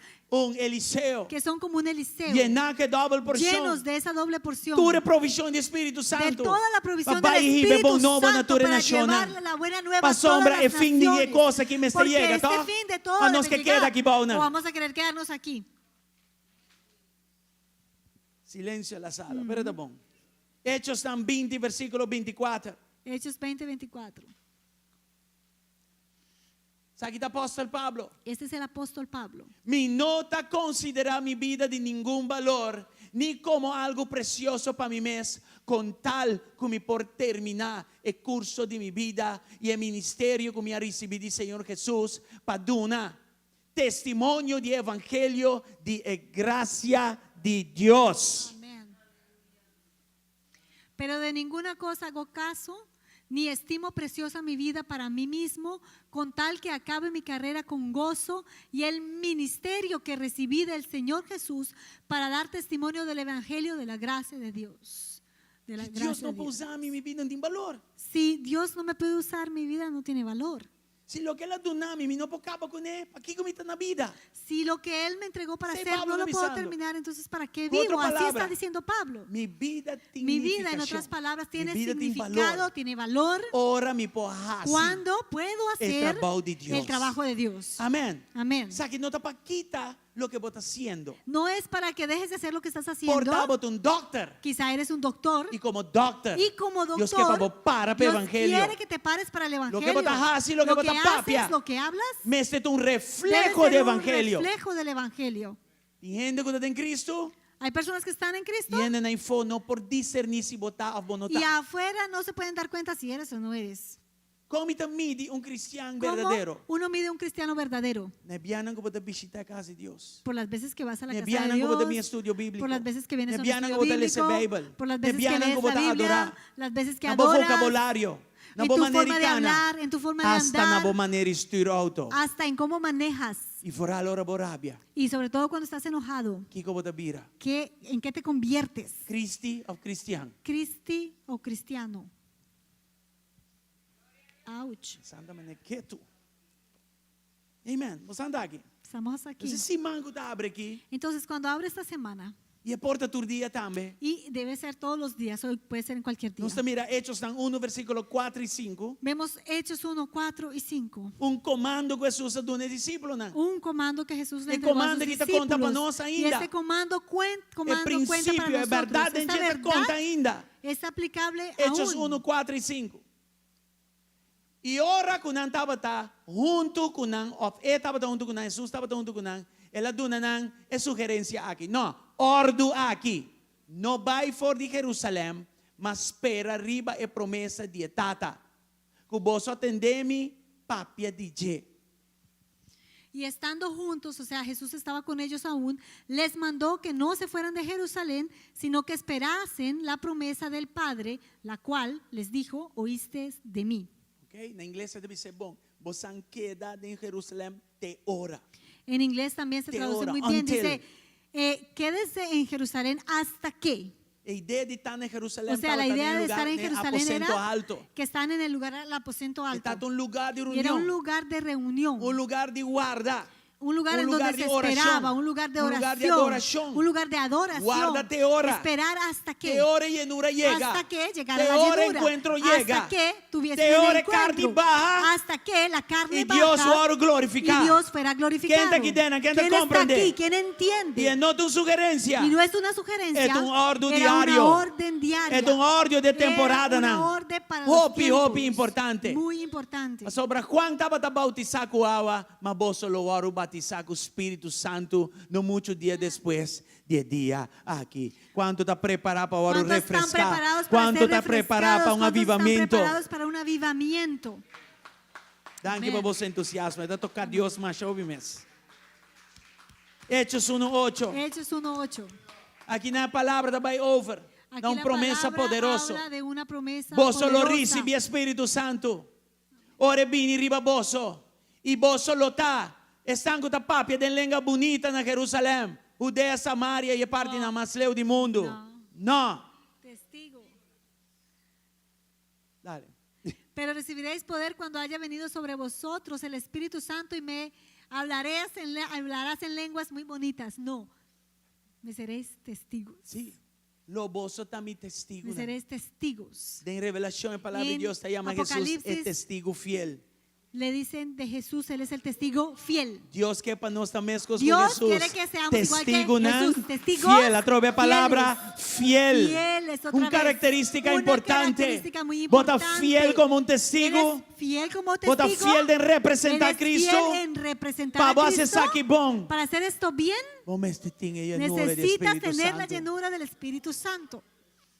Eliseu, que son como un Eliseo, llenar que doble porção, llenos de esa doble porción, toda provisão de Espírito de Santo, toda la provisión del Papai, Espíritu bom novo na Santo tua para nação. llevar la buena nueva Pa a todas sombra las e fim de naciones. coisa que me está Porque llega, este tá? fin de todo A nós debe que queda llegar. aqui, Bauna. O vamos a querer quedarnos aquí. Silêncio na sala, pero tá bom. Hechos 20, versículo 24. Hechos 20, 24. Sabe que está apóstolo Pablo? Este es el apóstol Pablo. Me nota considerar mi vida de ningún valor, ni como algo precioso para mí mes, con tal como por terminar el curso de mi vida y el ministerio que me ha recibido el Señor Jesús para dar testimonio de evangelio de gracia de Dios. Amén. Pero de ninguna cosa hago caso, ni estimo preciosa mi vida para mí mismo, con tal que acabe mi carrera con gozo y el ministerio que recibí del Señor Jesús para dar testimonio del evangelio de la gracia de Dios. De la Dios gracia no de puede Dios. usar mi vida sin valor. Si Dios no me puede usar, mi vida no tiene valor. Si lo que Él ha dado me no puedo acabar con Él, aquí como está en la vida. Si lo que Él me entregó para Sí, hacer Pablo no lo puedo avisando. terminar, entonces ¿para qué Con vivo? otra Así palabra, está diciendo Pablo. Mi vida tiene Mi vida, en significación. otras palabras, tiene Mi vida tiene significado, valor. tiene valor. Ahora me puedo hacer. Cuando puedo hacer trabajo de Dios. el trabajo de Dios. Amén. Amén. Sabe que no está para quitar lo que vos estás haciendo. No es para que dejes de hacer lo que estás Por haciendo. tal un doctor. Quizá eres un doctor. Y como doctor. Y como Dios que para doctor, para el Dios evangelio. quiere que te pares para el evangelio. que vos haces, lo que vos papia. haces, lo que hablas, Me es un debe reflejo ser del un evangelio. reflejo del evangelio. Y gente que está en Cristo, Hay personas que están en Cristo vienen ahí fuera no por discernir si votar o no y votar. afuera no se pueden dar cuenta si eres o no eres. Como mide un cristiano ¿Cómo verdadero? uno mide un cristiano verdadero? Nebianan que vos visitar a casa de Dios. Por las veces que vas a la casa de Nebianan que vos mi Dios, estudio bíblico. por las veces que vienes a un Nebianan estudio que vos lees la bíblico, Biblia. por las veces que Nebianan lees que vos la Biblia, adorar. las veces que Na bo adoras, vocabulario, na en bo tu maneira forma de americana, hablar, en tu forma de hasta na bo andar, maneira styra auto. hasta en cómo manejas Y fuera allora borabia. y sobre todo cuando estás enojado, Kiko vos bira. ¿en qué te conviertes? Christi of Christian. ¿Cristi o cristiano? Ouch. Santa mané quieto. Amen. Vos anda aqui. Estamos aquí. Entonces si mango te abre aqui. Entonces, cuando abre esta semana, E a porta tu dia também. y debe ser todos los días, hoy puede ser en cualquier día. Nós mira Hechos 1, versículo 4 e 5. Vemos Hechos 1, 4 y 5. Comando que Jesus deu aos discípulos, né? Un comando que Jesús le El entregó a comando sus que te discípulos. conta para nós Y ainda. este comando, É cuenta para princípio, é nosotros. verdade, a Esta gente te conta verdad ainda. es aplicable Hechos aún. 1, 4 e 5. E ora que não estava junto com não, estava junto com não, Jesus estava junto com não, ela dona não é sugerência aqui. Não, ordo aqui. Não vai fora de Jerusalém, mas espera arriba a promessa de Tata. Que vos atendeme papia de Je. Y estando juntos, o sea, Jesús estaba con ellos aún, les mandó que no se fueran de Jerusalén, sino que esperasen la promesa del Padre, la cual les dijo, oíste de mí. Okay? Na inglês deve ser bom. Vos han quedado em Jerusalém te ora. En inglés también se Te traduce ora, muy bien. until. Dice, quédese en Jerusalén hasta que. A ideia de estar em Jerusalém O sea, la idea de estar en né, Jerusalén aposento era alto. que están en el lugar, el aposento alto. Está um lugar de Y era un reunião, lugar de reunión. lugar de guarda. Un lugar Un en lugar donde de se oración. esperaba, un lugar de Un oración, lugar de adoración. un lugar de adoración. Guárdate ora. Esperar hasta que, Te ora llenura llega. hasta que llegara Te la ora llenura, encuentro hasta llega. que tuviese Te un ora encuentro, carne baja. hasta que la carne Y Dios baja ora glorificado. y Dios fuera glorificado. ¿Quién está aquí dentro? ¿Quién te está comprende? aquí? ¿Quién entiende? E não tu sugerência. Y no es una sugerencia, Es un orden era diario. una orden diaria. É um órdio de temporada, Era una não. orden para los Hopi, tiempos. importante. Muy importante. Sobre Juan estava bautizado com água, mas vos lo oro batizar con Espíritu Santo no muchos días después de día aquí. ¿Cuánto está preparado para ¿Cuántos están refrescar? preparados para ¿Cuánto ser está preparado para un refrescados? ¿Cuántos avivamiento? están preparados para un avivamiento? Danke Amén. por você entusiasmo. Está tocar Dios más obviamente. Hechos 1:8. Hechos 1:8. Aqui na palavra vai over. Aquí Dá uma la promessa palabra poderosa. habla de una promesa Vos solo poderosa. recibi Espírito Santo. Ora vini riba bosso. E vos solo tá. Estanco da papia de lenga bonita na Jerusalém. Judea, Samaria e parte na masleu do mundo. Não. Testigo. Dale. Pero recibiréis poder cuando haya venido sobre vosotros el Espíritu Santo y me hablarás en lenguas muy bonitas. No, me seréis testigos. Sim. Lo bosso tá mi testigo. Me seréis testigos. De revelação a palavra de En Deus te llama Jesús Apocalipsis- é testigo fiel. Le dicen de Jesús, Él es el testigo fiel. Deus quer para nós também com Dios Jesus. quiere que seamos igual que Testigo, não? Jesús. Testigos Fiel, atrove a palavra fiel. Fieles, otra Uma vez. característica Una importante. característica muy Bota importante. fiel como um Él testigo. es fiel como Bota testigo. fiel de representar Él es Cristo. fiel en representar Para a você Cristo. saber que bom. Para hacer esto bien, Vamos este tinha a llenura de necesitas Espírito tener la Santo. llenura del Espíritu Santo.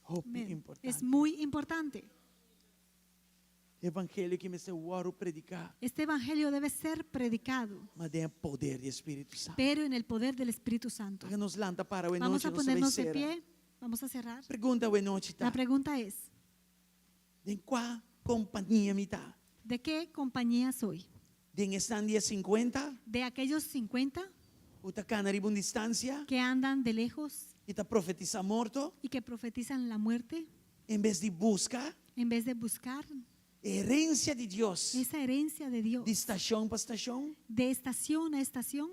Oh, Amén. importante. Es muy importante. Evangelho que me se oro predicar, Este evangelio debe ser predicado, mas tem poder de Espírito Santo. pero en el poder del Espíritu Santo. Que nos lanta para hoje Vamos noite a nos ponernos de vencerá. pie. Vamos a cerrar. Pergunta hoje noite La tá. pregunta es, De qual companhia me tá? ¿de qué compañía soy? De están dia 50? ¿De aquellos 50 Ou tá cá na riba distância? que andan de lejos E tá profetizando morto? y que profetizan la muerte Em vez de buscar en vez de buscar herência de Deus, esa herencia de Dios, de estação para estação? de estación a estación?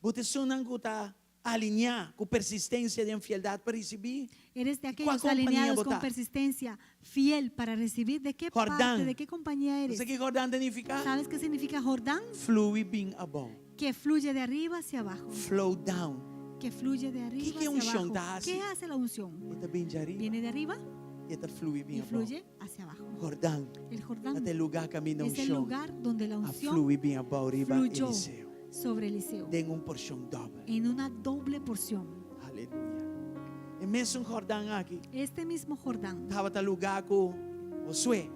Você sonam que tá alinhar com persistência de infidelidade para receber? ¿Eres de ¿Cuál aquellos compañía alineados con votar? persistencia, fiel para recibir? ¿De qué Jordán. parte, de qué compañía eres? Você que Jordão significa? ¿Sabes qué significa Jordán? Flui bem abom. Que fluye de arriba hacia abajo. Flow down. Que fluye de arriba ¿Qué hacia unción abajo. da ¿Qué así? hace la unción? E tá bem de arriba. Viene de arriba E tá flui y bem abom. fluye hacia abajo. Jordão. El Jordán Até lugar caminha es el unção. lugar donde la A unción flui bem abom riba fluyó Eliseu. sobre Eliseo Tem porção dobra. en una doble porción. Aleluia. E mesmo Jordão aqui. Este mismo Jordán Tava tá lugar com Josué.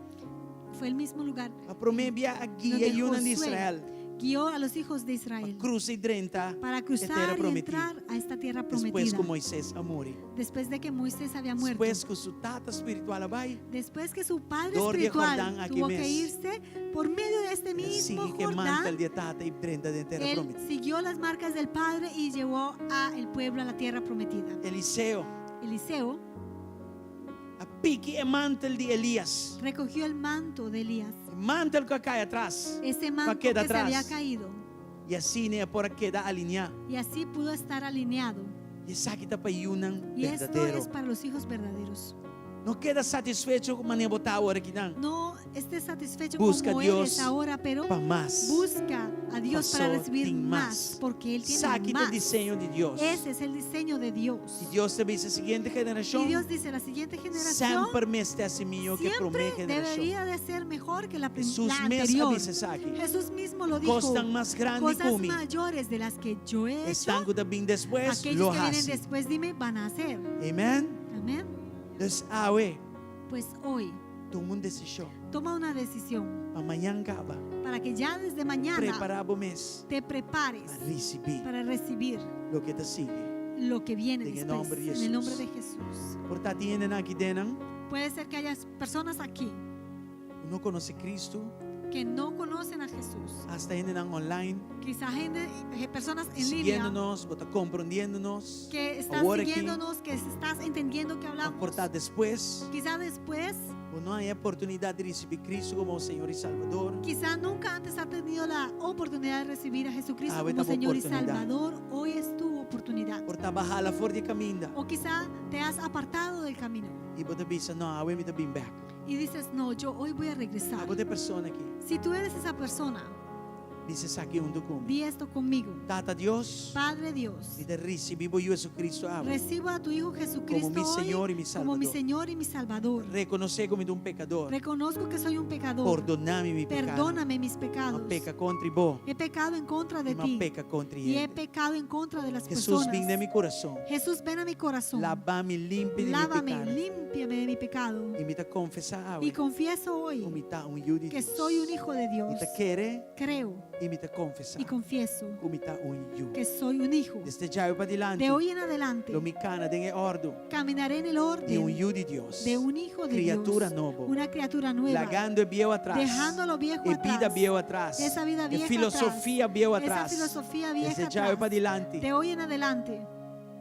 fue el mismo lugar A promébia a guia donde e una de Josué Israel. guió a los hijos de A Israel cruz e 30. para terra cruzar y prometida. entrar a esta tierra Depois prometida. que Moisés amore. Después de que Moisés había muerto. Depois que su tata espiritual vai. Después que su padre Dor de espiritual Jordán aquí tuvo que mes. irse por medio de este Ele mismo sigue que manta Jordán, el de tata e 30 de terra él prometida. siguió las marcas del padre y llevó al pueblo a la tierra prometida. Eliseu. Eliseo A pique e mantel de Elias. recogió el manto de Elías, O mantel que cai atrás. ese manto que queda se atrás. había caído, E assim é por queda alinhar. y así pudo estar alineado. E essa aqui tá para Yunan Y esto verdadeiro. es para los hijos verdaderos. Não queda satisfeito com maneira botar agora aqui não. No estés satisfecho Busca como a Dios eres ahora, pero Para mais. busca a Dios para Pasó, recibir tem más, más. porque Él tiene Saque do más. desenho de Deus. Ese es el diseño de Dios. E Deus também diz a seguinte Y geração. Dios dice, la siguiente generación Sempre me está assim melhor que a siempre primeira geração. debería de ser mejor que la Jesús la mesmo anterior. avisa aqui. Jesús mismo lo dijo. Cosas más grandes Cosas que mí. mayores de las que yo he hecho, Estão que também depois aquellos lo que vienen hace. después de mí van a hacer. Amém? Amén. Dus awe, Pues hoy toma uma decisão. toma una decisión Amanhã acaba. para que ya desde mañana Preparar o mês te prepares para receber para recibir o que te sigue. lo que viene En el después. nombre de En el nombre Jesús. de Jesús. Portanto, tienen aqui dentro, Puede ser que haya personas aquí não conhece Cristo, que no conocen a Jesús. hasta ainda online, Quizá personas en línea siguiendo-nos, compreendendo-nos. que estás Ahora aquí, siguiéndonos, que estás entendiendo que hablamos. portanto, depois, Quizá después, não há oportunidade de receber Cristo como Senhor e Salvador. quizá nunca antes ha tenido la oportunidad de recibir a Jesucristo Ahora como esta Señor y oportunidad. Salvador. Hoy es tu oportunidad. Portanto, bajar la fora de caminho. O quizá te has apartado del camino E você pensa, não, eu me bem back. y dices, no, yo hoy voy a Há regresar. outra pessoa aqui. Si tú eres esa persona Dices aquí un documento. Di esto conmigo. Tata Dios, Padre Dios, y te recibo yo Jesucristo ahora. recibo a tu Hijo Jesucristo Como mi Señor y mi hoy como mi Salvador. Señor y mi Salvador. Reconocer como un pecador. Reconozco que soy un pecador. Perdoname mi pecado. Perdóname mis Ma pecados. peca contra vos. He pecado en contra de Ma ti peca contra y he él. pecado en contra de las Jesús, personas. ven de mi corazón. Jesús, ven a mi corazón. Lávame, limpia de mi Lávame, pecado. límpiame de mi pecado. Y me te confesar Y confieso hoy Umita un hijo de que Dios. soy un hijo de Dios. Y te quiere Creo y me te confesar. y confieso Umita un hijo. que soy un hijo. Desde ya para adelante. De hoy en adelante Lo mi cana de ordo caminaré en el de un orden hijo de Dios. de un hijo de Criatura Dios, nuevo. una criatura nueva, Lagando el viejo atrás. dejando lo viejo E vida atrás, viejo atrás. esa vida vieja filosofía viejo esa atrás. filosofía vieja Desde ya atrás. para adelante. De hoy en adelante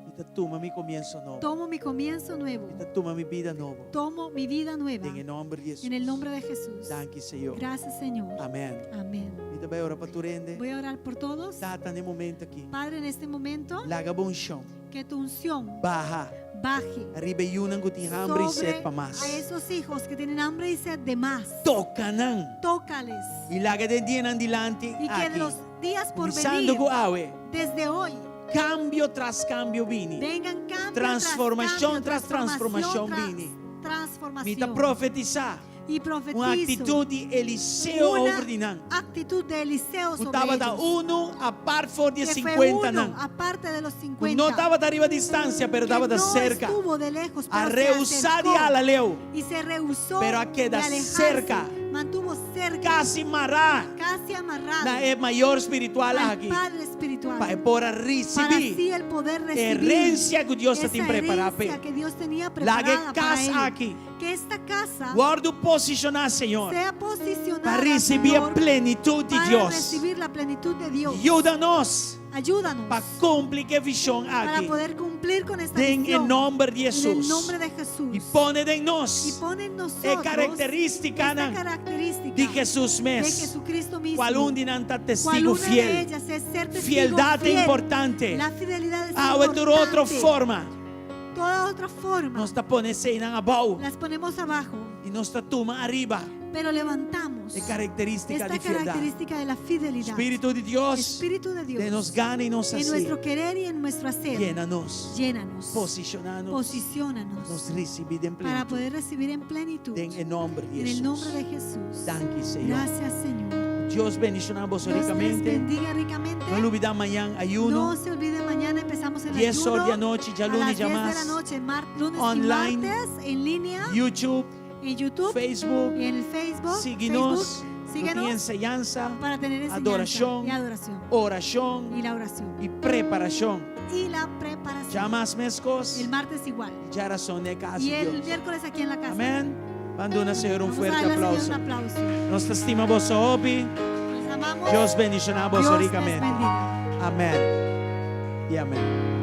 Y te toma mi comienzo nuevo. tomo mi comienzo nuevo, Y te toma mi vida nuevo. tomo mi vida nueva En el nombre de Jesús. en el nombre de Jesús. Danke, Señor. Gracias, Señor. Amén. Amén. Y te voy a orar para tu rende. Voy a orar por todos. Tata en el momento aquí. Padre, en este momento, La gabonchón. que tu unción Baja. baje Arriba y una que tiene hambre y sed sobre para más. a esos hijos que tienen hambre y sed de más. Tocanan. Tócales. Y la que te tienen adelante Y que aquí. de los días por Comenzando venir, con ave. desde hoy, Cambio tras cambio vini. vengan cambio Transformación tras tras cambio, transformación tras vini. Mi transformación. ta profetizar. Y Una profetizo actitud de Eliseo una ordinan. actitud de Eliseo sobre Estaba da ellos, uno a par for de que fue 50 uno, nan. aparte de los 50, No estaba de arriba a distancia, pero que estaba de no cerca. estuvo de lejos, A pero se rehusar acercó y a la leo. y se rehusó Pero a queda de alejarse, cerca. mantuvo cerca, Casi mará. casi amarrado La es mayor espiritual al aquí. Padre espiritual, Para por para recibir así el poder recibir herencia que Dios te esa tiene preparada. herencia que Dios tenía La preparada que para casa él. aquí. Que esta casa Guardo posicionar, Señor. sea posicionada, Para recibir Señor, plenitud de para Dios. recibir la plenitud de Dios. Ayúdanos Ayúdanos para cumplir que visión para aquí. poder cumplir con esta En misión. el nombre de En el Jesús. nombre de Jesús. Y pone en Y nos pone en nosotros es característica esta nan, característica de Jesús de mes. Jesucristo mismo. Cual un dinanta Cual testigo una de fiel. ellas es ser testigo Fieldad es fiel. importante. La fidelidad es Ah, de otra importante. forma. Toda otra forma Nos está poniendo en abajo. las ponemos abajo, Y nos está toma arriba. pero levantamos Es característica esta de fieldad. característica de la fidelidad. Espíritu de Dios. Espíritu de Dios De nos gana y nos en hace. nuestro querer y en nuestro hacer. Llénanos. Llénanos, Posicionanos. posiciónanos Nos recibir en para plenitud. poder recibir en plenitud En el nombre de en Jesús. el nombre de Jesús. Danke, Señor. Gracias, Señor. Dios bendicionamos vos Dios les ricamente. bendiga ricamente. No olvidemos mañana No ayuno. se olviden, mañana empezamos el 10 ayuno horas de noche, ya a lunes las ya 10 de la más. noche, lunes Online, y martes, en línea, YouTube, en YouTube, Facebook. en el Facebook, Síguenos. síguenos enseñanza, para tener enseñanza adoración, y adoración oración y la oración y preparación. y la preparación. Ya más mescos. El martes igual Ya razón de casa y de el Dios. miércoles aquí en la casa. Amén. Mando una Señor un Vamos a fuerte darle al Señor aplauso. un aplauso. Nos estimamos hoy. Les amamos. Dios bendicionamos Dios les ricamente. bendiga. Amén. Y amén.